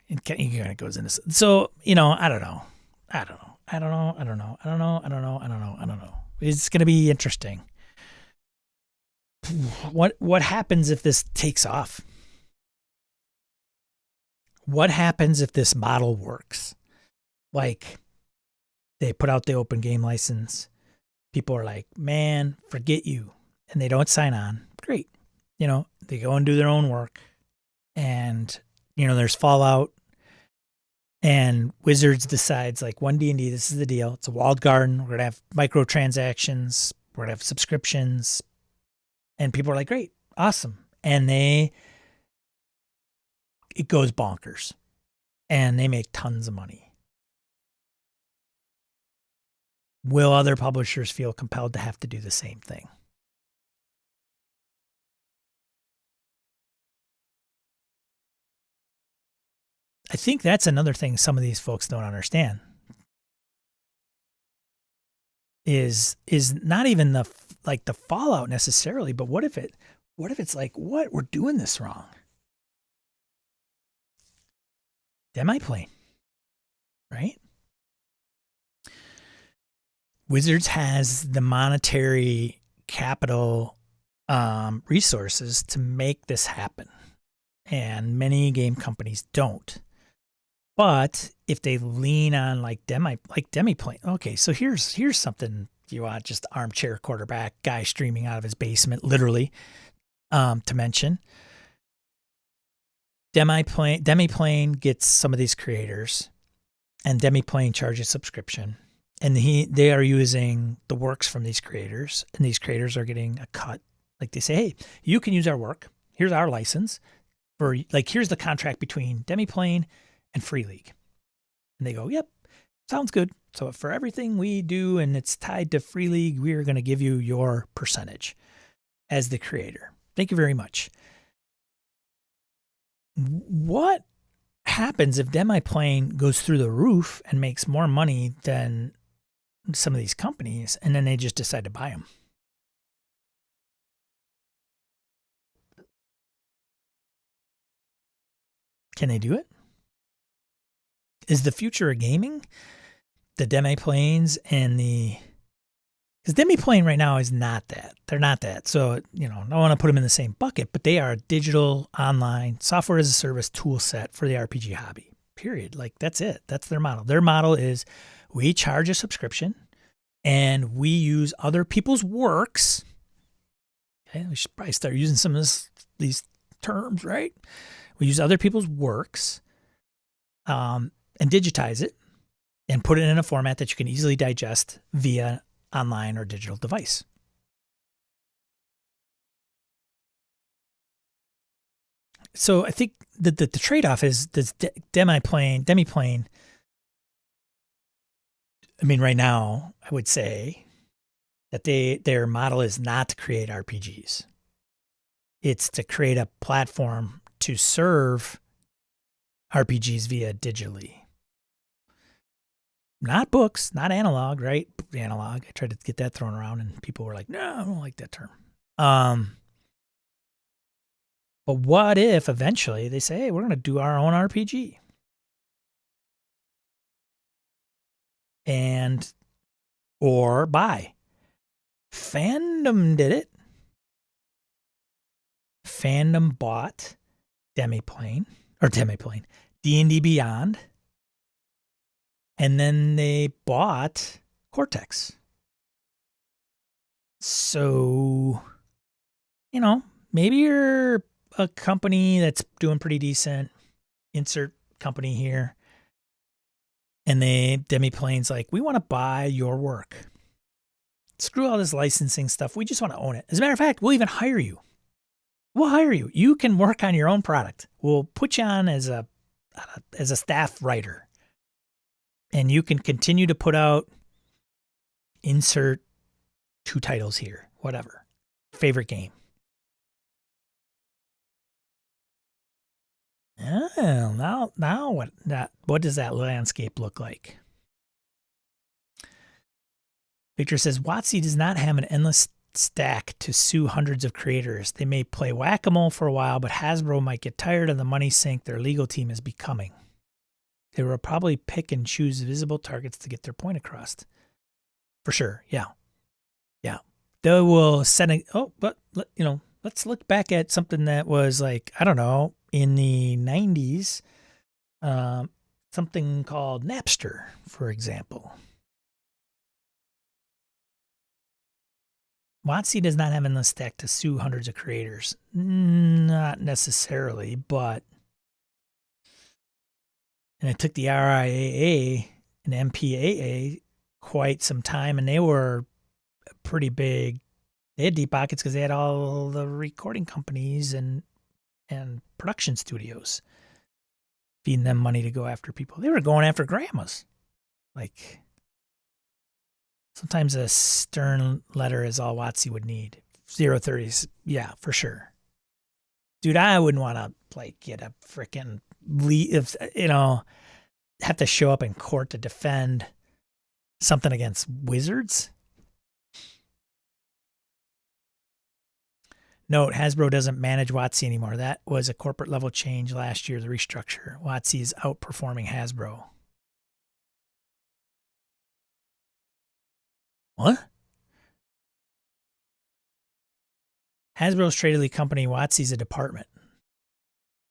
It kind of goes into, so, I don't know. I don't know. It's going to be interesting. What happens if this takes off? What happens if this model works? Like, they put out the open game license. People are like, man, forget you. And they don't sign on. Great. They go and do their own work. And, there's fallout. And Wizards decides, like, 1D&D, this is the deal. It's a walled garden. We're going to have microtransactions. We're going to have subscriptions. And people are like, great, awesome. And it goes bonkers. And they make tons of money. Will other publishers feel compelled to have to do the same thing? I think that's another thing some of these folks don't understand. Is not even the fallout necessarily, but what if it's like, what, we're doing this wrong? Demi-plane, right? Wizards has the monetary capital resources to make this happen, and many game companies don't. But if they lean on like Demi-plane, okay, so here's something you want, just armchair quarterback guy streaming out of his basement, literally, to mention. Demi-plane gets some of these creators, and Demi-plane charges subscription, and they are using the works from these creators, and these creators are getting a cut. Like, they say, hey, you can use our work. Here's our license. Here's the contract between Demi-plane and Free League. And they go, yep, sounds good. So for everything we do and it's tied to Free League, we are going to give you your percentage as the creator. Thank you very much. What happens if Demi-plane goes through the roof and makes more money than some of these companies, and then they just decide to buy them? Can they do it? Is the future of gaming the Demi-planes and because Demi-plane right now is not that. They're not that. So, I don't want to put them in the same bucket, but they are a digital online software as a service tool set for the RPG hobby, period. Like, that's it. That's their model. Their model is, we charge a subscription and we use other people's works. Okay, we should probably start using some of these terms, right? We use other people's works, and digitize it and put it in a format that you can easily digest via online or digital device. So I think that the trade-off is this Demi-plane. I mean, right now, I would say that their model is not to create RPGs. It's to create a platform to serve RPGs via digitally. Not books, not analog, right? Analog. I tried to get that thrown around and people were like, no, I don't like that term. But what if eventually they say, hey, we're going to do our own RPG? Or buy. Fandom did it. Fandom bought Demi-plane, D&D Beyond. And then they bought Cortex. So, maybe you're a company that's doing pretty decent. Insert company here. And Demi-plane's like, we want to buy your work. Screw all this licensing stuff. We just want to own it. As a matter of fact, we'll even hire you. We'll hire you. You can work on your own product. We'll put you on as a staff writer. And you can continue to put out, insert 2 titles here, whatever. Favorite game. Oh, now what does that landscape look like? Victor says, WotC does not have an endless stack to sue hundreds of creators. They may play whack-a-mole for a while, but Hasbro might get tired of the money sink their legal team is becoming. They will probably pick and choose visible targets to get their point across. For sure. Yeah. Yeah. They will set but let's look back at something that was like, I don't know, in the 90s, something called Napster, for example. WotC does not have in the stack to sue hundreds of creators. Not necessarily, but and it took the RIAA and MPAA quite some time, and they were pretty big. They had deep pockets because they had all the recording companies and production studios feeding them money to go after people. They were going after grandmas. Like, sometimes a stern letter is all WotC would need. 030s, yeah, for sure. Dude, I wouldn't want to like get a freaking have to show up in court to defend something against wizards. Note, Hasbro doesn't manage WotC anymore. That was a corporate level change last year, the restructure. WotC is outperforming Hasbro. What? Hasbro's traded company, WotC's a department.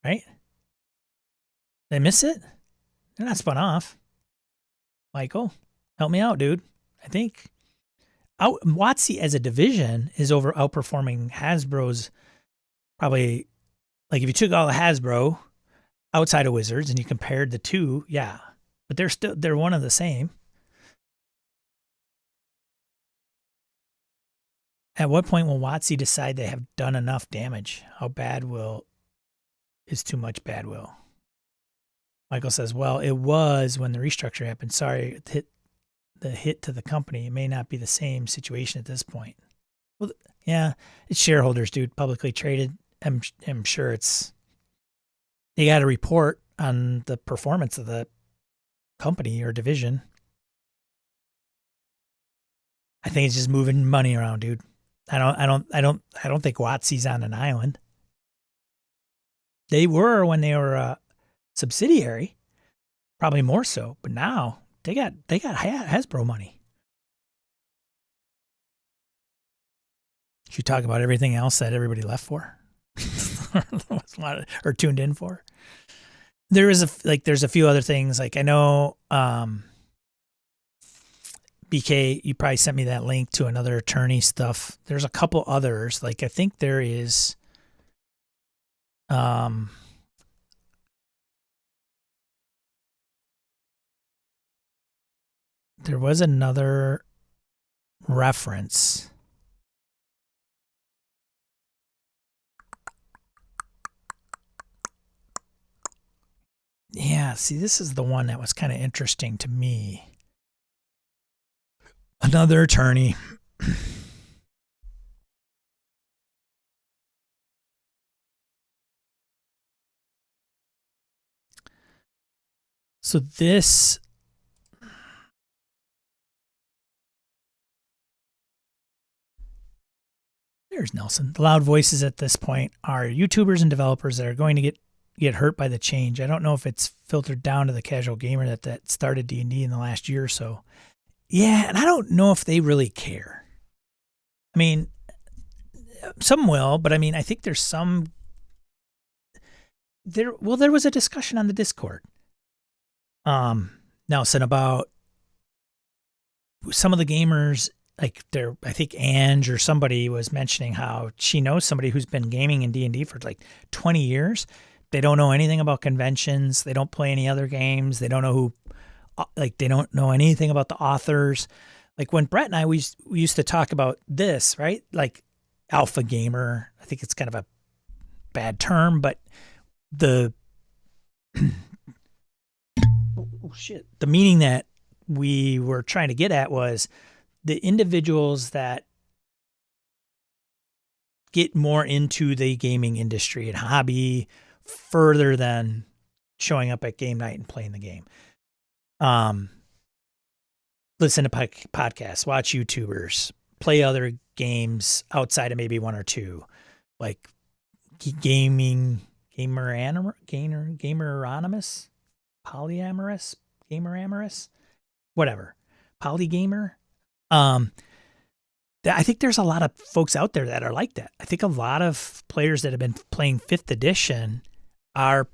Right? Did I miss it? They're not spun off. Michael, help me out, dude. I think WotC as a division is outperforming Hasbro's probably, like if you took all of Hasbro outside of Wizards and you compared the two, yeah. But they're one of the same. At what point will WotC decide they have done enough damage? How bad is too much bad will? Michael says, well, it was when the restructure happened. Sorry, the hit to the company. It may not be the same situation at this point. Well, yeah, it's shareholders, dude. Publicly traded. I'm sure they got to report on the performance of the company or division. I think it's just moving money around, dude. I don't think WotC's on an island. They were when they were a subsidiary, probably more so, but now they got Hasbro money. Should we talk about everything else that everybody left for or tuned in for? There's a few other things. Like I know BK, you probably sent me that link to another attorney stuff. There's a couple others. Like I think there is there was another reference. Yeah, see, this is the one that was kind of interesting to me. Another attorney. So this there's Nelson. The loud voices at this point are YouTubers and developers that are going to get hurt by the change. I don't know if it's filtered down to the casual gamer that started D&D in the last year or so. Yeah, and I don't know if they really care. I mean, some will, but I mean, I think there's some there was a discussion on the Discord. Nelson, about some of the gamers, like I think Ange or somebody was mentioning how she knows somebody who's been gaming in D&D for like 20 years. They don't know anything about conventions. They don't play any other games. They don't know they don't know anything about the authors. Like when Brett and I, we used to talk about this, right? Like alpha gamer. I think it's kind of a bad term, but the the meaning that we were trying to get at was the individuals that get more into the gaming industry and hobby further than showing up at game night and playing the game. Listen to podcasts, watch YouTubers, play other games outside of maybe one or two, like Gamer Anonymous. polyamorous, gamer amorous, whatever, polygamer. I think there's a lot of folks out there that are like that. I think a lot of players that have been playing 5th edition are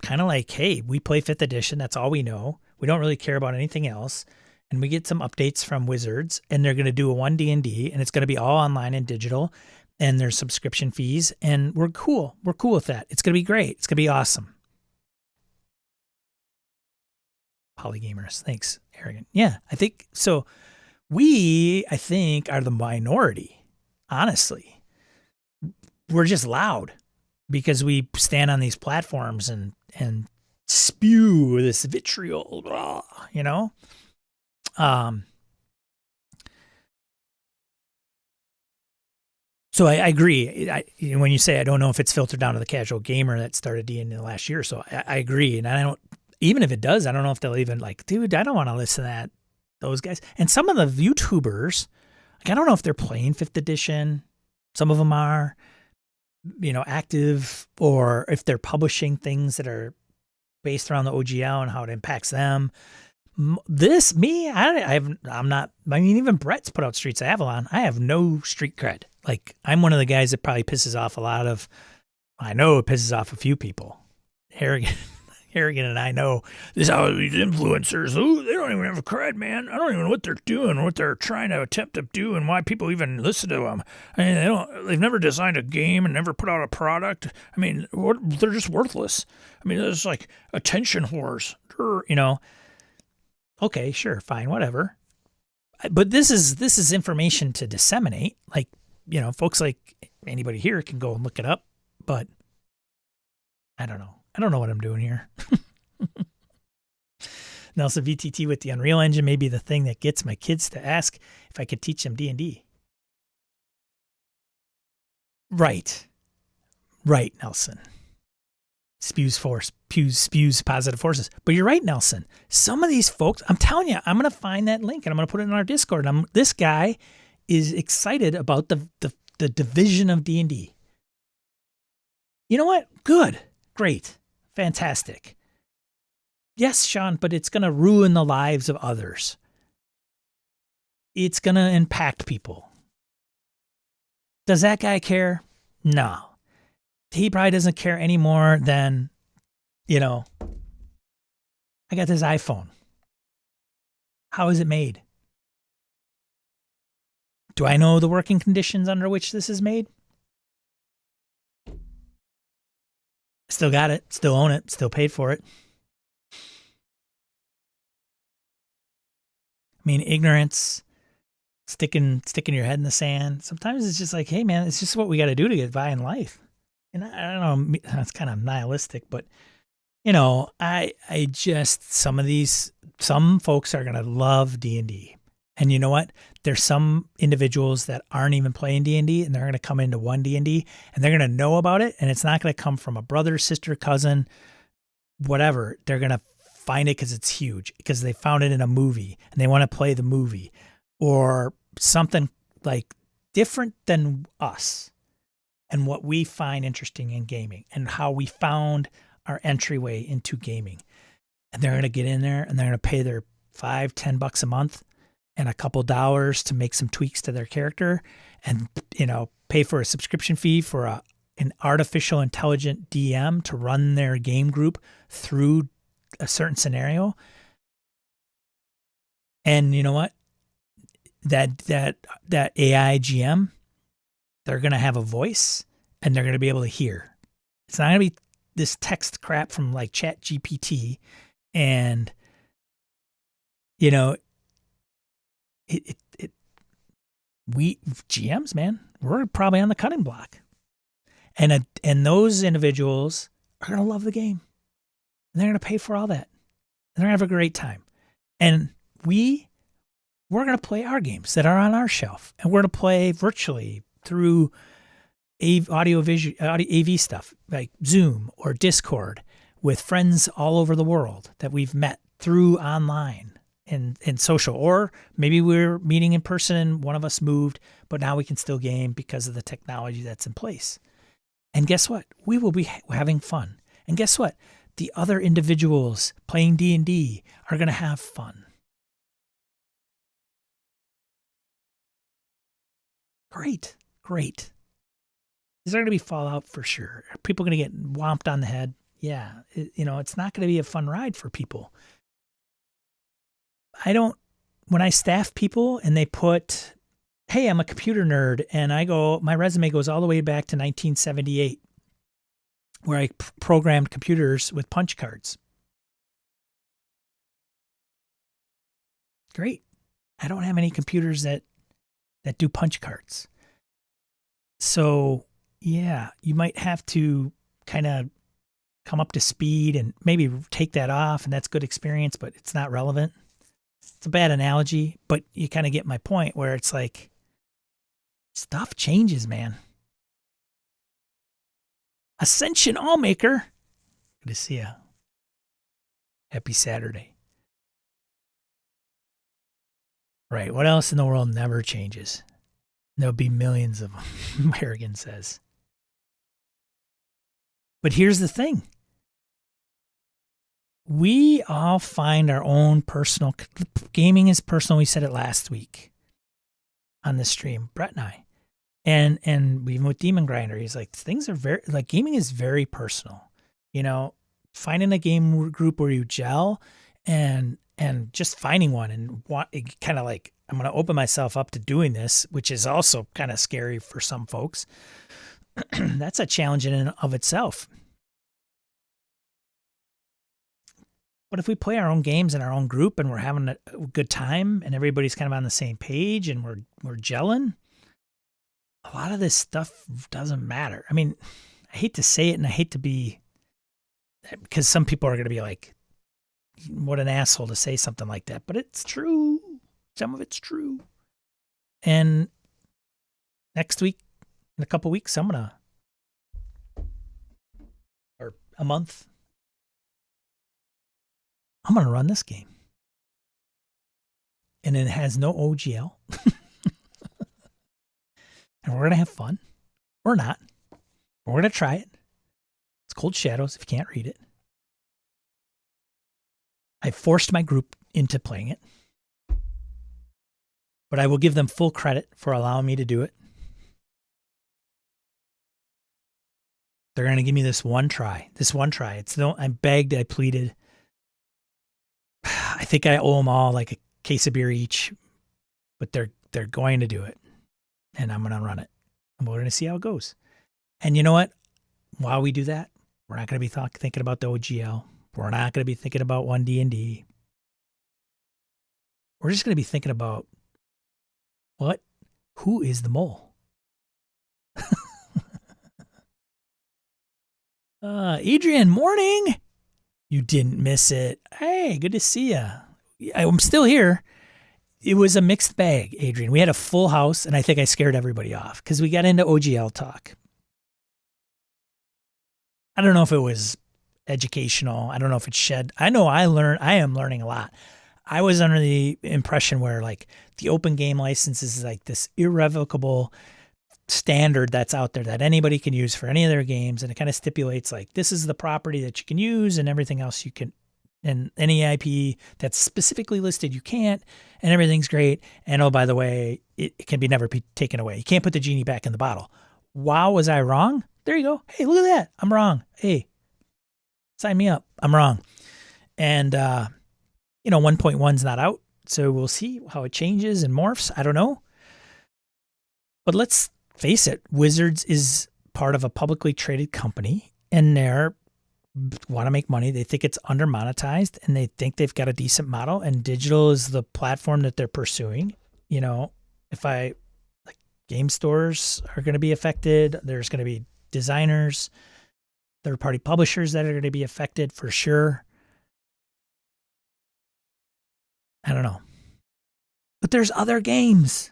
kind of like, hey, we play 5th edition. That's all we know. We don't really care about anything else. And we get some updates from Wizards, and they're going to do a 1D&D, and it's going to be all online and digital, and there's subscription fees, and we're cool. We're cool with that. It's going to be great. It's going to be awesome. Polygamers. Thanks, Arrogant. Yeah, I think so. I think, are the minority, honestly. We're just loud because we stand on these platforms and spew this vitriol, blah, you know? So I agree. When you say I don't know if it's filtered down to the casual gamer that started D in the last year or so, I agree. And I don't, even if it does, I don't know if they'll even like, dude, I don't want to listen to those guys. And some of the YouTubers, like, I don't know if they're playing 5th edition. Some of them are, active, or if they're publishing things that are based around the OGL and how it impacts them. I'm not, even Brett's put out Streets of Avalon. I have no street cred. Like, I'm one of the guys that probably pisses off I know it pisses off a few people. Arrogant and I know this, how these influencers, they don't even have a cred, man. I don't even know what they're doing, what they're trying to attempt to do, and why people even listen to them. I mean, they've never designed a game and never put out a product. I mean, they're just worthless. I mean, there's like attention whores, Okay, sure, fine, whatever. But this is information to disseminate. Like, folks like anybody here can go and look it up, but I don't know. I don't know what I'm doing here. Nelson, VTT with the Unreal Engine may be the thing that gets my kids to ask if I could teach them D&D. Right, Nelson. Spews positive forces. But you're right, Nelson. Some of these folks, I'm telling you, I'm going to find that link and I'm going to put it in our Discord. This guy is excited about the division of D&D. You know what? Good. Great. Fantastic. Yes, Sean, but it's going to ruin the lives of others. It's going to impact people. Does that guy care? No. He probably doesn't care any more than, I got this iPhone. How is it made? Do I know the working conditions under which this is made? Still got it, still own it, still paid for it. I mean, ignorance, sticking your head in the sand. Sometimes it's just like, hey, man, it's just what we got to do to get by in life. And I don't know, that's kind of nihilistic, but, I just, some folks are going to love D&D. And you know what? There's some individuals that aren't even playing D&D, and they're going to come into 1D&D, and they're going to know about it, and it's not going to come from a brother, sister, cousin, whatever. They're going to find it because it's huge, because they found it in a movie, and they want to play the movie, or something like different than us, and what we find interesting in gaming, and how we found our entryway into gaming. And they're going to get in there, and they're going to pay their $5-10 a month and a couple dollars to make some tweaks to their character, and pay for a subscription fee for an artificial intelligent DM to run their game group through a certain scenario. And you know what? That AI GM, they're going to have a voice, and they're going to be able to hear. It's not going to be this text crap from like Chat GPT, and we GMs, man, we're probably on the cutting block, and those individuals are going to love the game, and they're going to pay for all that, and they're going to have a great time. And we're going to play our games that are on our shelf, and we're going to play virtually through audio AV stuff like Zoom or Discord with friends all over the world that we've met through online and social, or maybe we're meeting in person and one of us moved, but now we can still game because of the technology that's in place. And guess what? We will be having fun. And guess what? the other individuals playing D&D are going to have fun. Great. Is there going to be fallout? For sure. Are people going to get whomped on the head? Yeah. It's not going to be a fun ride for people. When I staff people and they put, hey, I'm a computer nerd, and my resume goes all the way back to 1978, where I programmed computers with punch cards. Great. I don't have any computers that do punch cards. So, yeah, you might have to kind of come up to speed and maybe take that off, and that's good experience, but it's not relevant. It's a bad analogy, but you kind of get my point, where it's like stuff changes, man. Ascension Allmaker. Good to see you. Happy Saturday. Right. What else in the world never changes? There'll be millions of them, Harrigan says. But here's the thing. We all find our own personal, gaming is personal. We said it last week on the stream, Brett and I. And even with Demon Grinder, he's like, things are very, like, gaming is very personal. Finding a game group where you gel and just finding one and kind of like, I'm going to open myself up to doing this, which is also kind of scary for some folks. That's a challenge in and of itself. But if we play our own games in our own group and we're having a good time and everybody's kind of on the same page and we're gelling, a lot of this stuff doesn't matter. I mean, I hate to say it, and I hate to be, because some people are going to be like, what an asshole to say something like that, but it's true. Some of it's true. And next week, in a couple weeks, or a month, I'm going to run this game. And it has no OGL. And we're going to have fun. Or not. We're going to try it. It's Cold Shadows, if you can't read it. I forced my group into playing it. But I will give them full credit for allowing me to do it. They're going to give me this one try. I begged, I pleaded. I think I owe them all like a case of beer each, but they're going to do it, and I'm going to run it, and we're going to see how it goes. And you know what? While we do that, we're not going to be thinking about the OGL. We're not going to be thinking about 1D&D. We're just going to be thinking about who is the mole? Adrian, morning. You didn't miss it. Hey, good to see you. I'm still here. It was a mixed bag, Adrian. We had a full house, and I think I scared everybody off because we got into OGL talk. I don't know if it was educational. I don't know if it shed. I know I am learning a lot. I was under the impression where like the open game license is like this irrevocable standard that's out there that anybody can use for any of their games, and it kind of stipulates like this is the property that you can use and everything else you can, and any IP that's specifically listed you can't, and everything's great. And oh, by the way, it can be never be taken away. You can't put the genie back in the bottle. Wow, was I wrong? There you go. Hey, look at that. I'm wrong. Hey, sign me up. I'm wrong. And 1.1's not out, so we'll see how it changes and morphs. I don't know. But let's face it, Wizards is part of a publicly traded company, and they want to make money. They think it's under monetized, and they think they've got a decent model, and digital is the platform that they're pursuing. Game stores are going to be affected. There's going to be designers, third-party publishers that are going to be affected for sure. I don't know. But there's other games.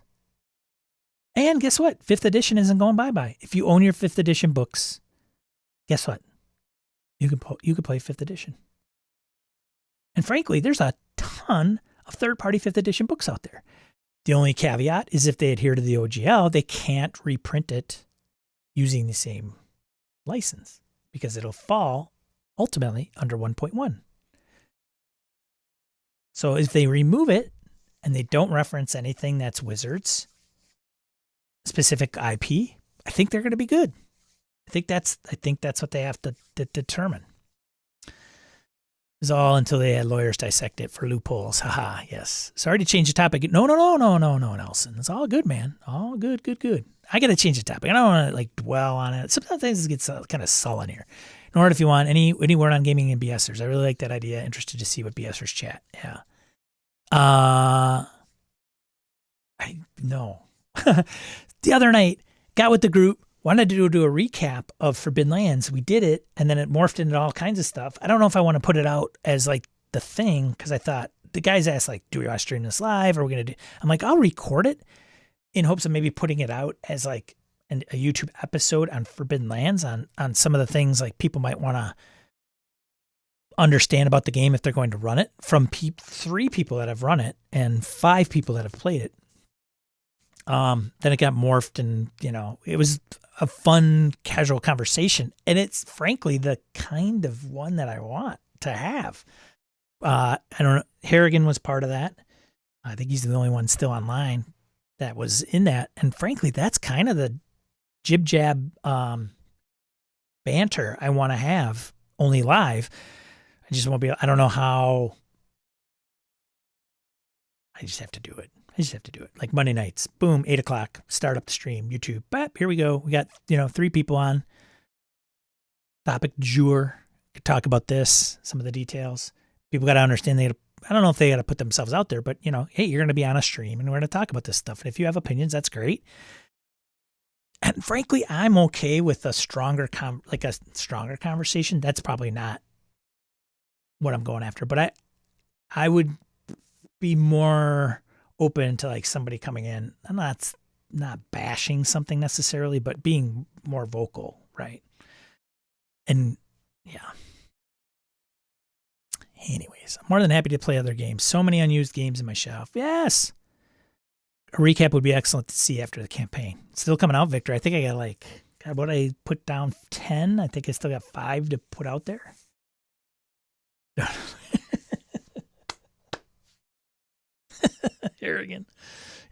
And guess what? 5th edition isn't going bye-bye. If you own your 5th edition books, guess what? You can play 5th edition. And frankly, there's a ton of third-party 5th edition books out there. The only caveat is if they adhere to the OGL, they can't reprint it using the same license because it'll fall ultimately under 1.1. So if they remove it and they don't reference anything that's Wizards specific IP, I think they're going to be good. I think that's what they have to determine. It's all until they had lawyers dissect it for loopholes. Haha, yes. Sorry to change the topic. No, Nelson. It's all good, man. All good. I got to change the topic. I don't want to like dwell on it. Sometimes things get kind of sullen here. Nor if you want any word on gaming and BSers. I really like that idea. Interested to see what BSers chat. Yeah. I know. The other night, got with the group, wanted to do a recap of Forbidden Lands. We did it, and then it morphed into all kinds of stuff. I don't know if I want to put it out as like the thing, because I thought the guys asked like, do we want to stream this live? Or are we going to do? I'm like, I'll record it in hopes of maybe putting it out as like a YouTube episode on Forbidden Lands on some of the things like people might want to understand about the game if they're going to run it, from 3 people that have run it and 5 people that have played it. Then it got morphed, and it was a fun casual conversation, and it's frankly the kind of one that I want to have. I don't know, Harrigan was part of that. I think he's the only one still online that was in that, and frankly that's kind of the jib jab banter I want to have, only live. I just won't be, I don't know how. I just have to do it. Like Monday nights, boom, 8:00, start up the stream, YouTube. Bap, here we go. We got, 3 people on. Topic du jour. Could talk about this, some of the details. People got to understand I don't know if they got to put themselves out there, but hey, you're going to be on a stream and we're going to talk about this stuff. And if you have opinions, that's great. And frankly, I'm okay with a stronger conversation. That's probably not what I'm going after, but I would be more open to like somebody coming in. I'm not bashing something necessarily, but being more vocal, right? And yeah. Anyways, I'm more than happy to play other games. So many unused games in my shelf. Yes. A recap would be excellent to see after the campaign. It's still coming out, Victor. I think I got what I put down 10. I think I still got 5 to put out there. Arrogant.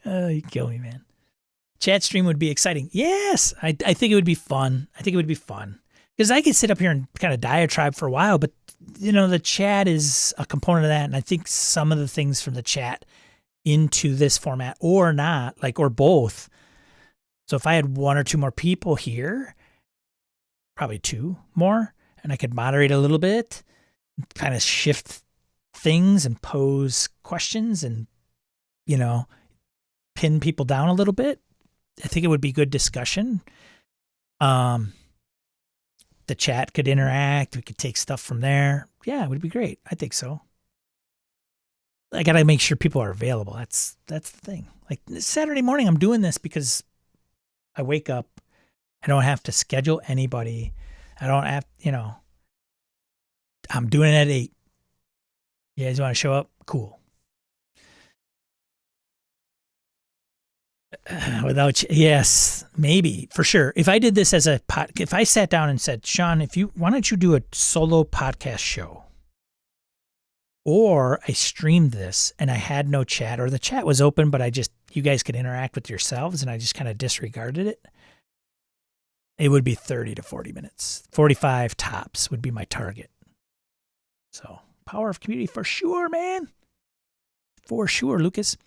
You kill me, man. Chat stream would be exciting. Yes, I think it would be fun. Because I could sit up here and kind of diatribe for a while, but the chat is a component of that, and I think some of the things from the chat into this format or not, or both. So if I had 1 or 2 more people here, probably 2 more, and I could moderate a little bit, kind of shift things and pose questions and pin people down a little bit, I think it would be good discussion. The chat could interact. We could take stuff from there. Yeah, it would be great. I think so. I got to make sure people are available. That's the thing. Like Saturday morning, I'm doing this because I wake up. I don't have to schedule anybody. I don't have, I'm doing it at 8. You guys want to show up? Cool. Yes, maybe, for sure. If I did this as if I sat down and said, Sean, why don't you do a solo podcast show? Or I streamed this and I had no chat, or the chat was open, but you guys could interact with yourselves and I just kind of disregarded it. It would be 30 to 40 minutes. 45 tops would be my target. So power of community for sure, man. For sure, Lucas.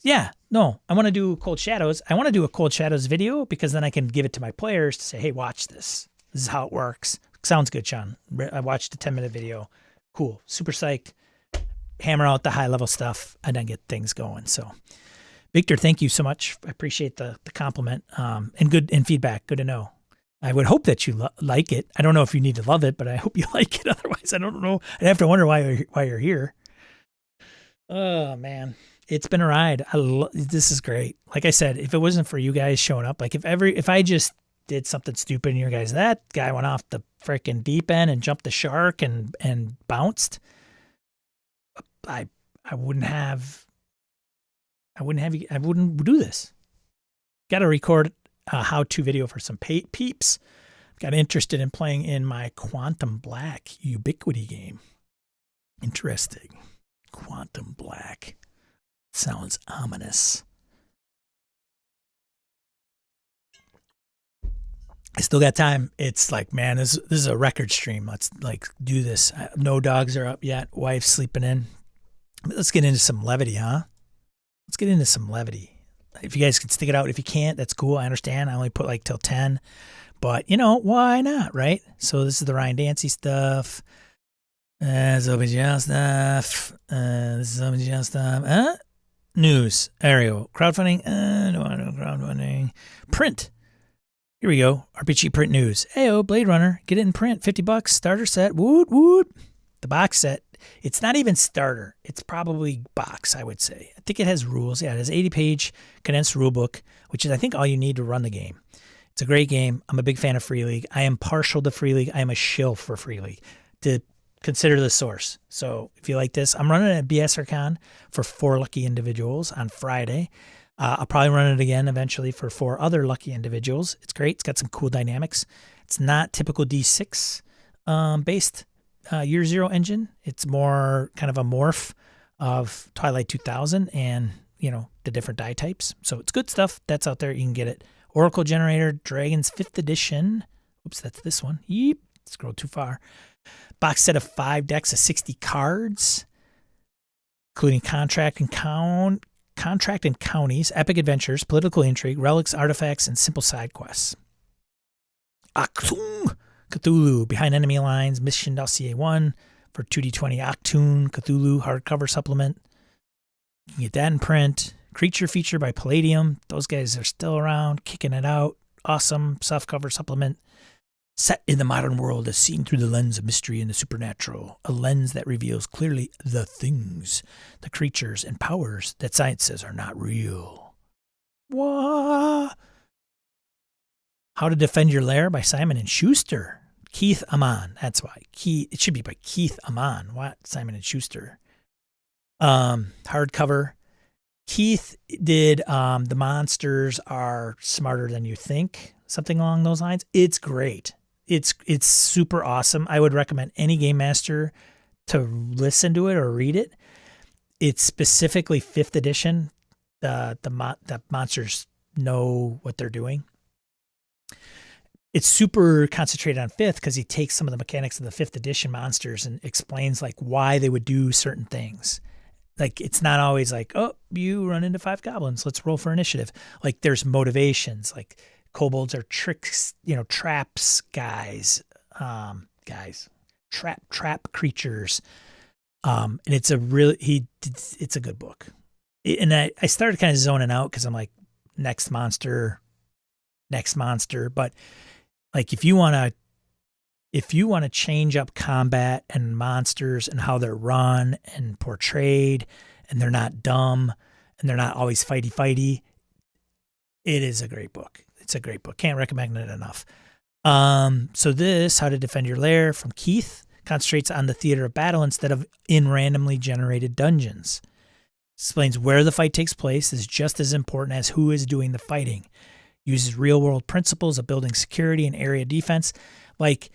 Yeah, no, I want to do Cold Shadows. I want to do a Cold Shadows video because then I can give it to my players to say, hey, watch this. This is how it works. Sounds good, Sean. I watched a 10-minute video. Cool. Super psyched. Hammer out the high-level stuff and then get things going. So, Victor, thank you so much. I appreciate the compliment and feedback. Good to know. I would hope that you like it. I don't know if you need to love it, but I hope you like it. Otherwise, I don't know. I'd have to wonder why you're here. Oh, man. It's been a ride. This is great. Like I said, if it wasn't for you guys showing up, like if I just did something stupid and you guys, that guy went off the freaking deep end and jumped the shark and bounced, I wouldn't do this. Got to record a how-to video for some peeps got interested in playing in my Quantum Black Ubiquity game. Interesting. Quantum Black. Sounds ominous. I still got time. It's like, man, this is a record stream. Let's like do this. No dogs are up yet. Wife's sleeping in. Let's get into some levity, huh? Let's get into some levity. If you guys can stick it out. If you can't, that's cool. I understand. I only put like till 10. But, you know, why not, right? So this is the Ryan Dancy stuff. This is OpenGL stuff. This is OpenGL stuff. News. There we go. Crowdfunding. No crowdfunding. Print. Here we go. RPG print news. Heyo, Blade Runner. Get it in print. $50. Starter set. Woot, woot. The box set. It's not even starter. It's probably box, I would say. I think it has rules. Yeah, it has 80-page condensed rule book, which is, I think, all you need to run the game. It's a great game. I'm a big fan of Free League. I am partial to Free League. I am a shill for Free League. To consider the source. So if you like this, I'm running it at BSRCon for 4 lucky individuals on Friday. I'll probably run it again eventually for 4 other lucky individuals. It's great. It's got some cool dynamics. It's not typical D6 based Year Zero engine. It's more kind of a morph of Twilight 2000 and, you know, the different die types. So it's good stuff. That's out there. You can get it. Oracle Generator, Dragon's 5th edition. Oops, that's this one. Yep. Scroll too far. Box set of 5 decks of 60 cards, including contract and counties, epic adventures, political intrigue, relics, artifacts, and simple side quests. Achtung! Cthulhu, Behind Enemy Lines, Mission Dossier 1 for 2D20 Achtung Cthulhu hardcover supplement. You can get that in print. Creature feature by Palladium. Those guys are still around, kicking it out. Awesome softcover supplement. Set in the modern world as seen through the lens of mystery and the supernatural, a lens that reveals clearly the things, the creatures and powers that science says are not real. What? How to Defend Your Lair by Simon & Schuster. Keith Amon. That's why. It should be by Keith Amon. What? Simon & Schuster. Hardcover. Keith did The Monsters Are Smarter Than You Think. Something along those lines. It's great. It's super awesome. I would recommend any game master to listen to it or read it. It's specifically 5th edition. The monsters know what they're doing. It's super concentrated on 5th because he takes some of the mechanics of the 5th edition monsters and explains like why they would do certain things. Like it's not always like, oh, you run into 5 goblins, let's roll for initiative. Like there's motivations, like kobolds are tricks, you know, traps guys, trap creatures. And it's a a good book. And I started kind of zoning out because I'm like, next monster. But like, if you want to change up combat and monsters and how they're run and portrayed, and they're not dumb and they're not always fighty, it is a great book. It's a great book. Can't recommend it enough. So this, How to Defend Your Lair from Keith, concentrates on the theater of battle instead of in randomly generated dungeons. Explains where the fight takes place is just as important as who is doing the fighting. Uses real-world principles of building security and area defense. Like,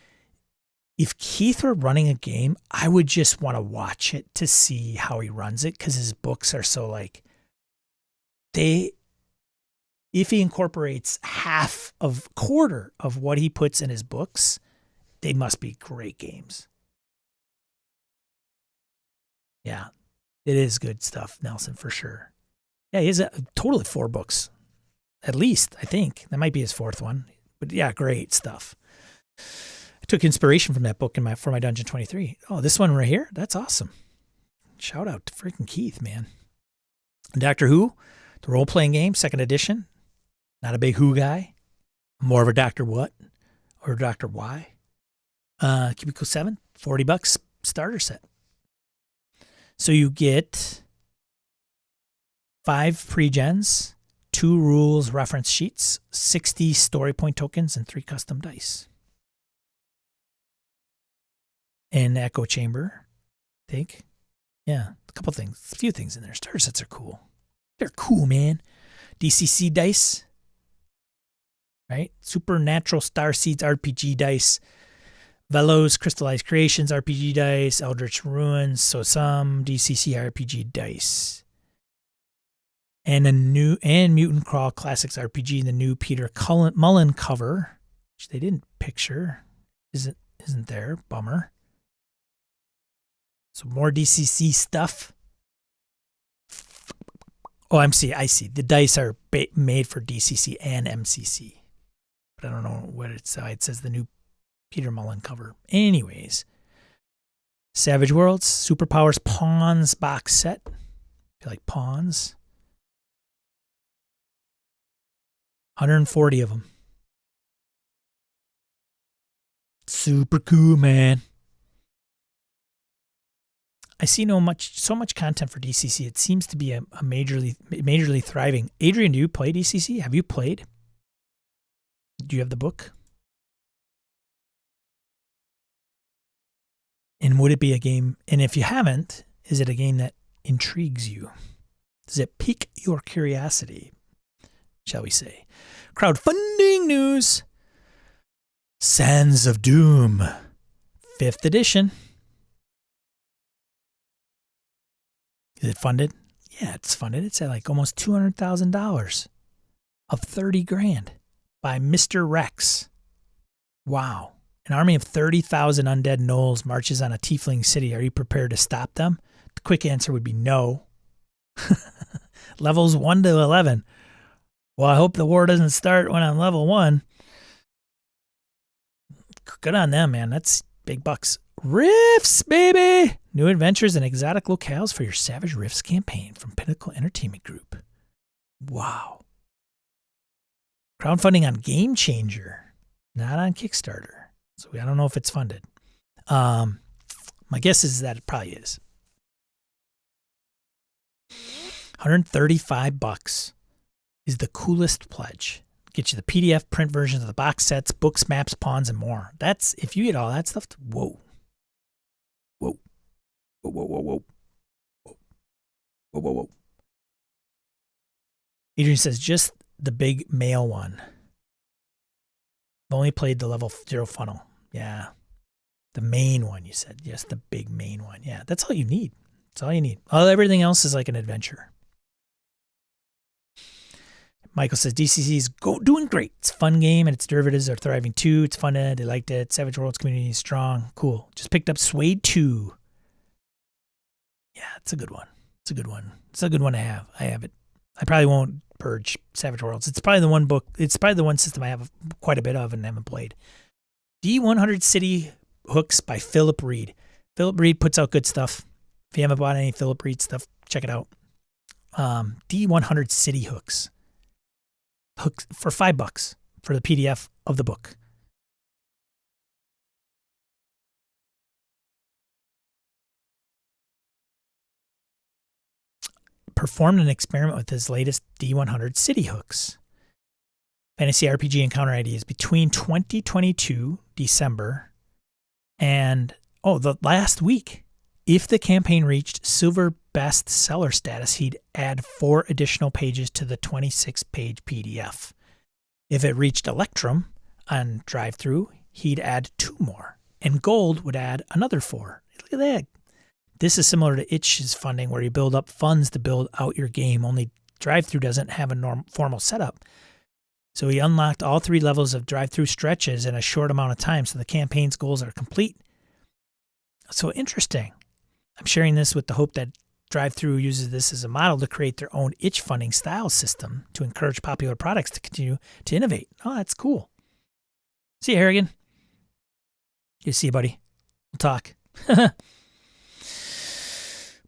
if Keith were running a game, I would just want to watch it to see how he runs it because his books are so like, if he incorporates quarter of what he puts in his books, they must be great games. Yeah, it is good stuff, Nelson, for sure. Yeah, he has a total of 4 books, at least, I think. That might be his 4th one. But yeah, great stuff. I took inspiration from that book for my Dungeon 23. Oh, this one right here? That's awesome. Shout out to freaking Keith, man. Doctor Who, the role-playing game, 2nd edition. Not a big Who guy. More of a Dr. What or Dr. Why. Cubicle 7, $40 starter set. So you get 5 pre-gens, 2 rules reference sheets, 60 story point tokens, and 3 custom dice. An echo chamber, I think. Yeah, a few things in there. Starter sets are cool. They're cool, man. DCC dice. right? Supernatural Starseeds RPG dice, Velos Crystallized Creations RPG dice, Eldritch Ruins, so some DCC RPG dice, and Mutant Crawl Classics RPG, the new Peter Mullen cover, which they didn't picture, isn't there? Bummer. So more DCC stuff. Oh, I see. The dice are made for DCC and MCC, but I don't know what it's. It says the new Peter Mullen cover. Anyways, Savage Worlds Superpowers Pawns box set. If you like pawns, 140 of them. Super cool, man. I see so much content for DCC. It seems to be a majorly thriving. Adrian, do you play DCC? Have you played? Do you have the book? And would it be a game? And if you haven't, is it a game that intrigues you? Does it pique your curiosity, shall we say? Crowdfunding news. Sands of Doom, 5th edition. Is it funded? Yeah, it's funded. It's at like almost $200,000 of $30,000 by Mr. Rex. Wow. An army of 30,000 undead gnolls marches on a tiefling city. Are you prepared to stop them? The quick answer would be no. Levels 1 to 11. Well, I hope the war doesn't start when I'm level 1. Good on them, man. That's big bucks. Rifts, baby! New adventures and exotic locales for your Savage Rifts campaign from Pinnacle Entertainment Group. Wow. Crowdfunding on Game Changer, not on Kickstarter. So I don't know if it's funded. My guess is that it probably is. $135 is the coolest pledge. Get you the PDF print versions of the box sets, books, maps, pawns, and more. That's, if you get all that stuff, whoa. Whoa. Whoa, whoa, whoa, whoa. Whoa, whoa, whoa. Adrian says, just the big male one. I've only played the level 0 funnel. Yeah. The main one, you said. Yes, the big main one. Yeah, that's all you need. That's all you need. Everything else is like an adventure. Michael says, DCC is doing great. It's a fun game, and its derivatives are thriving too. It's fun. They liked it. Savage Worlds community is strong. Cool. Just picked up Suede 2. Yeah, it's a good one. It's a good one. It's a good one to have. I have it. I probably won't purge Savage Worlds. It's probably the one book. It's probably the one system I have quite a bit of and haven't played. D100 City Hooks by Philip Reed. Philip Reed puts out good stuff. If you haven't bought any Philip Reed stuff, check it out. D100 City Hooks. Hooks for $5 for the PDF of the book. Performed an experiment with his latest D100 City Hooks. Fantasy RPG encounter ideas between 2022 December and the last week. If the campaign reached silver bestseller status, he'd add 4 additional pages to the 26-page PDF. If it reached Electrum on drive-thru, he'd add 2 more, and Gold would add another 4. Look at that. This is similar to Itch's funding, where you build up funds to build out your game, only drive-thru doesn't have a formal setup. So he unlocked all 3 levels of drive-thru stretches in a short amount of time, so the campaign's goals are complete. So interesting. I'm sharing this with the hope that drive-thru uses this as a model to create their own itch funding style system to encourage popular products to continue to innovate. Oh, that's cool. See you, Harrigan. Good to see you, buddy. We'll talk.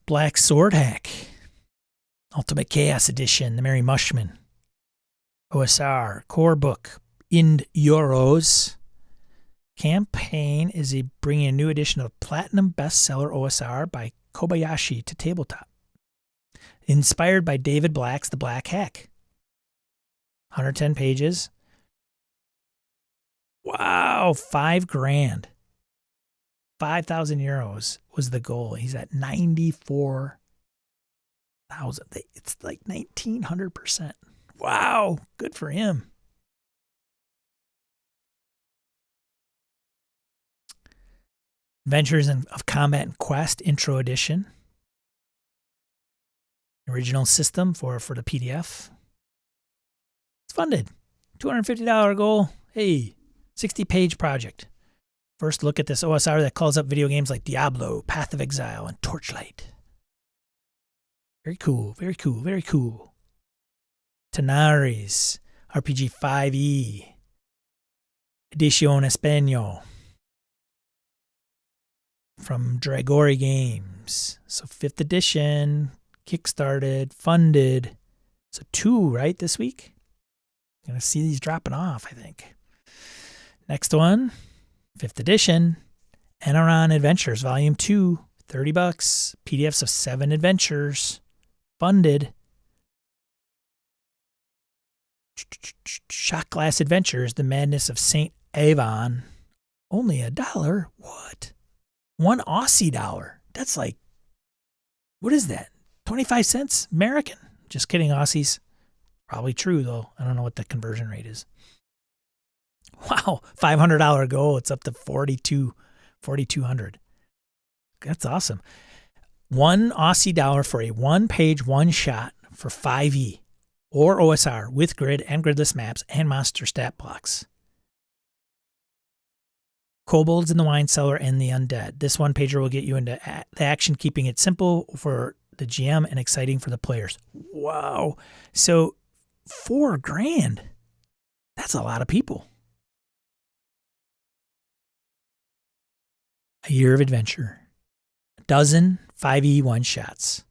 Black Sword Hack. Ultimate Chaos Edition, the Merry Mushman. OSR, core book, Ind Euros. Campaign is bringing a new edition of Platinum Bestseller OSR by Kobayashi to tabletop. Inspired by David Black's The Black Hack. 110 pages. Wow, $5,000. 5,000 euros was the goal. He's at 94,000. It's like 1,900%. Wow, good for him. Adventures of Combat and Quest Intro Edition. Original system for the PDF. It's funded. $250 goal. Hey, 60-page project. First look at this OSR that calls up video games like Diablo, Path of Exile, and Torchlight. Very cool, very cool, very cool. Tenaris, RPG 5e, Edición Español, from Dragori Games. So 5th edition, kickstarted, funded. So 2, right, this week? I'm going to see these dropping off, I think. Next one, 5th edition, Enaron Adventures, Volume 2, $30. PDFs of 7 adventures, funded. Shot Glass Adventures, The Madness of St. Avon, only $1. What? $1 Aussie. That's like, what is that? 25 cents American? Just kidding, Aussies. Probably true, though. I don't know what the conversion rate is. Wow, $500 goal. It's up to $4,200. That's awesome. $1 Aussie for a 1-page one-shot for 5e or OSR with grid and gridless maps and monster stat blocks. Kobolds in the Wine Cellar and the Undead. This one-pager will get you into the action, keeping it simple for the GM and exciting for the players. Wow. So $4,000. That's a lot of people. A year of adventure. A dozen 5e one-shots.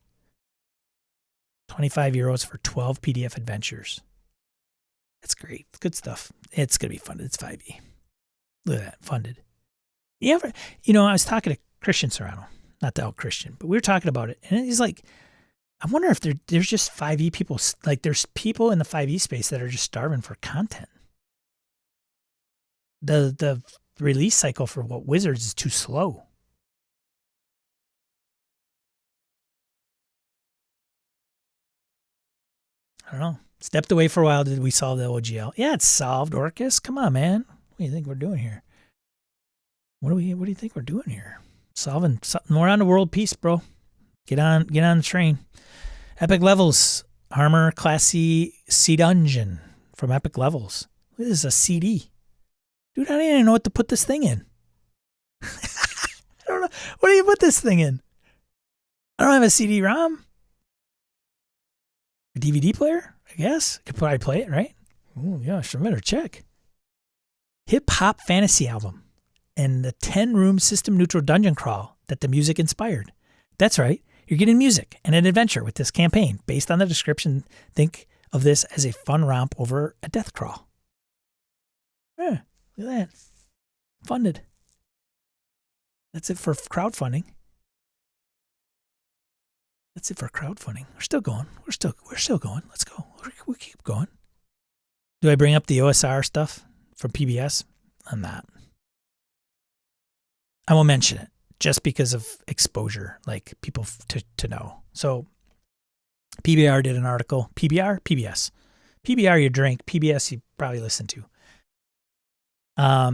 €25 for 12 PDF adventures. That's great. It's good stuff. It's going to be funded. It's 5e. Look at that. Funded. I was talking to Christian Serrano. Not the old Christian, but we were talking about it. And he's like, I wonder if there's just 5e people. Like, there's people in the 5e space that are just starving for content. The release cycle for what Wizards is too slow. I don't know. Stepped away for a while. Did we solve the OGL? Yeah, it's solved. Orcus, come on, man. What do you think we're doing here? What do you think we're doing here? Solving something. We're on to world peace, bro. Get on the train. Epic Levels, Armor Classy C Dungeon from Epic Levels. This is a CD. Dude, I don't even know what to put this thing in. I don't know. What do you put this thing in? I don't have a CD-ROM. A DVD player, I guess. Could probably play it, right? Oh, yeah, sure better check. Hip-hop fantasy album and the 10-room system-neutral dungeon crawl that the music inspired. That's right. You're getting music and an adventure with this campaign. Based on the description, think of this as a fun romp over a death crawl. Yeah, look at that. Funded. That's it for crowdfunding. That's it for crowdfunding. We're still going. We're still going. Let's go. We keep going. Do I bring up the OSR stuff from PBS? I'm not. I will mention it just because of exposure, like people to know. So PBR did an article. PBS. PBR you drink. PBS you probably listen to. A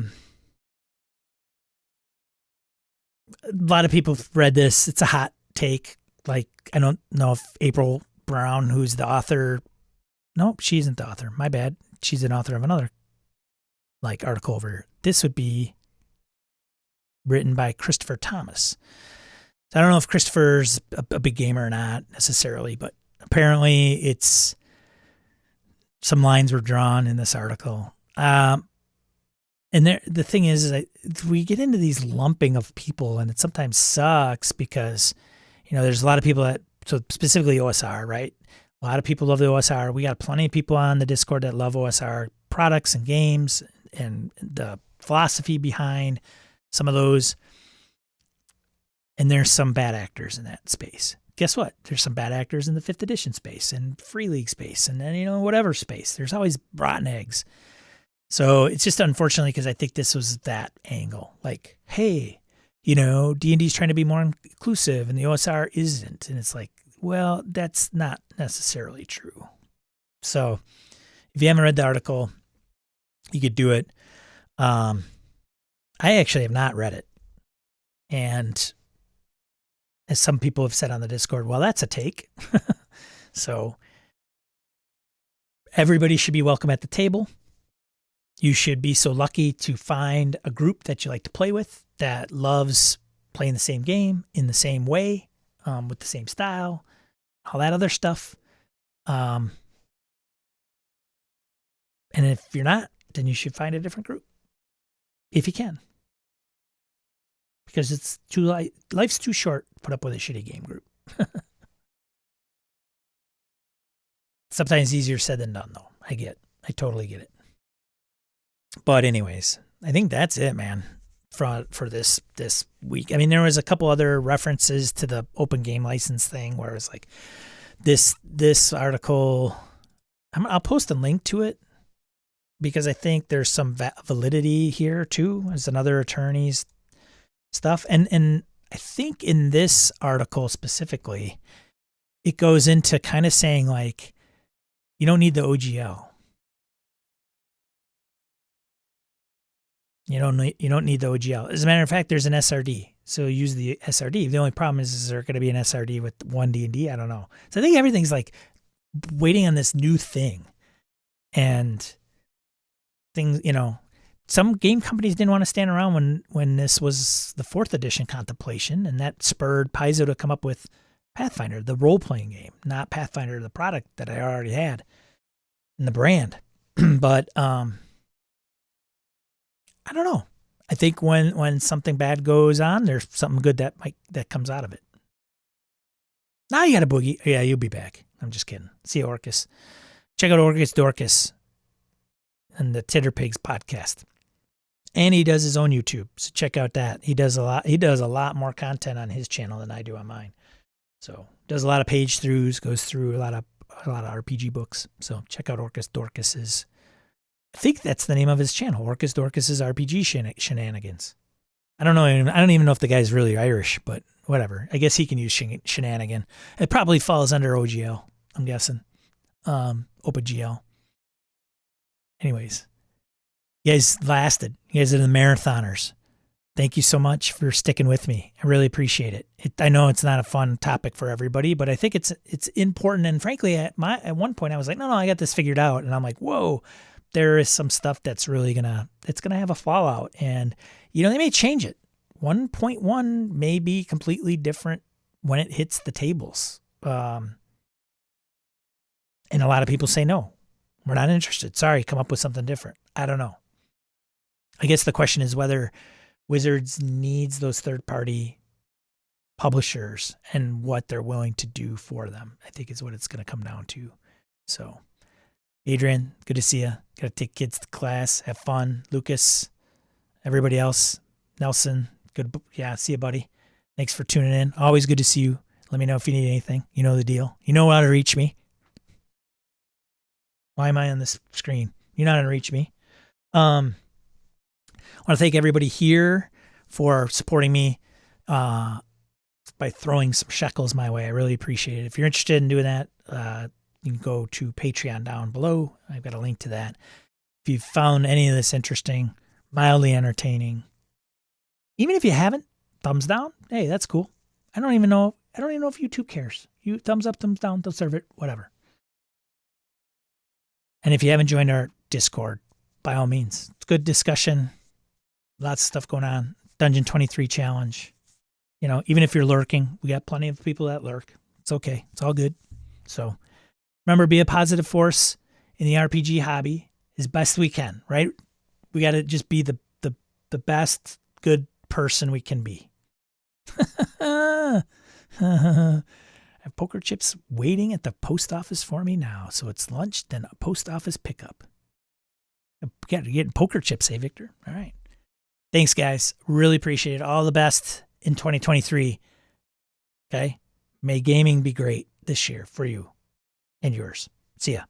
lot of people have read this. It's a hot take. Like, I don't know if April Brown, who's the author. Nope, she isn't the author. My bad. She's an author of another article over here. This would be written by Christopher Thomas. So I don't know if Christopher's a big gamer or not necessarily, but apparently it's some lines were drawn in this article. And the thing is we get into these lumping of people, and it sometimes sucks because, there's a lot of people so specifically OSR, right? A lot of people love the OSR. We got plenty of people on the Discord that love OSR products and games and the philosophy behind some of those. And there's some bad actors in that space. Guess what? There's some bad actors in the 5th edition space and Free League space and then, whatever space. There's always rotten eggs. So it's just unfortunately because I think this was that angle. Like, hey, D&D's trying to be more inclusive and the OSR isn't. And it's like, well, that's not necessarily true. So if you haven't read the article, you could do it. I actually have not read it. And as some people have said on the Discord, well, that's a take. So everybody should be welcome at the table. You should be so lucky to find a group that you like to play with that loves playing the same game in the same way, with the same style, all that other stuff. And if you're not, then you should find a different group if you can. Because it's life's too short to put up with a shitty game group. Sometimes easier said than done, though. I totally get it. But anyways, I think that's it, man, for this week. I mean, there was a couple other references to the open game license thing where it's like this article. I'll post a link to it because I think there's some validity here too, as another attorney's stuff. And I think in this article specifically, it goes into kind of saying like, you don't need the OGL. You don't need the OGL. As a matter of fact, there's an SRD. So use the SRD. The only problem is there going to be an SRD with one D&D? I don't know. So I think everything's like waiting on this new thing. And things, some game companies didn't want to stand around when this was the 4th edition contemplation, and that spurred Paizo to come up with Pathfinder, the role-playing game, not Pathfinder, the product that I already had in the brand. But I don't know. I think when something bad goes on, there's something good that comes out of it. Now you got a boogie. Yeah, you'll be back. I'm just kidding. See you, Orcus. Check out Orcus Dorcas and the Titter Pigs podcast. And he does his own YouTube, so check out that. He does a lot more content on his channel than I do on mine. So does a lot of page throughs, goes through a lot of RPG books. So check out Orcus Dorcas's. I think that's the name of his channel, Orcus Dorcas's RPG shenanigans. I don't know. I don't even know if the guy's really Irish, but whatever. I guess he can use shenanigan. It probably falls under OGL, I'm guessing. OpenGL. Anyways, you guys lasted. You guys are the marathoners. Thank you so much for sticking with me. I really appreciate it. I know it's not a fun topic for everybody, but I think it's important. And frankly, at one point I was like, no, I got this figured out. And I'm like, whoa, there is some stuff that's really it's gonna have a fallout. And they may change it. 1.1 may be completely different when it hits the tables. And a lot of people say, no, we're not interested. Sorry, come up with something different. I don't know. I guess the question is whether Wizards needs those third-party publishers and what they're willing to do for them, I think is what it's going to come down to. So, Adrian, good to see you. Got to take kids to class, have fun. Lucas, everybody else, Nelson, good. Yeah, see you, buddy. Thanks for tuning in. Always good to see you. Let me know if you need anything. You know the deal. You know how to reach me. Why am I on this screen? You know how to reach me. I want to thank everybody here for supporting me by throwing some shekels my way. I really appreciate it. If you're interested in doing that, you can go to Patreon down below. I've got a link to that. If you found any of this interesting, mildly entertaining, even if you haven't, thumbs down. Hey, that's cool. I don't even know if YouTube cares. You thumbs up, thumbs down, they'll serve it, whatever. And if you haven't joined our Discord, by all means, it's good discussion. Lots of stuff going on. Dungeon 23 challenge. Even if you're lurking, we got plenty of people that lurk. It's okay. It's all good. So remember, be a positive force in the RPG hobby as best we can, right? We got to just be the best good person we can be. I have poker chips waiting at the post office for me now. So it's lunch, then a post office pickup. You're getting poker chips, eh, Victor? All right. Thanks, guys. Really appreciate it. All the best in 2023. Okay? May gaming be great this year for you and yours. See ya.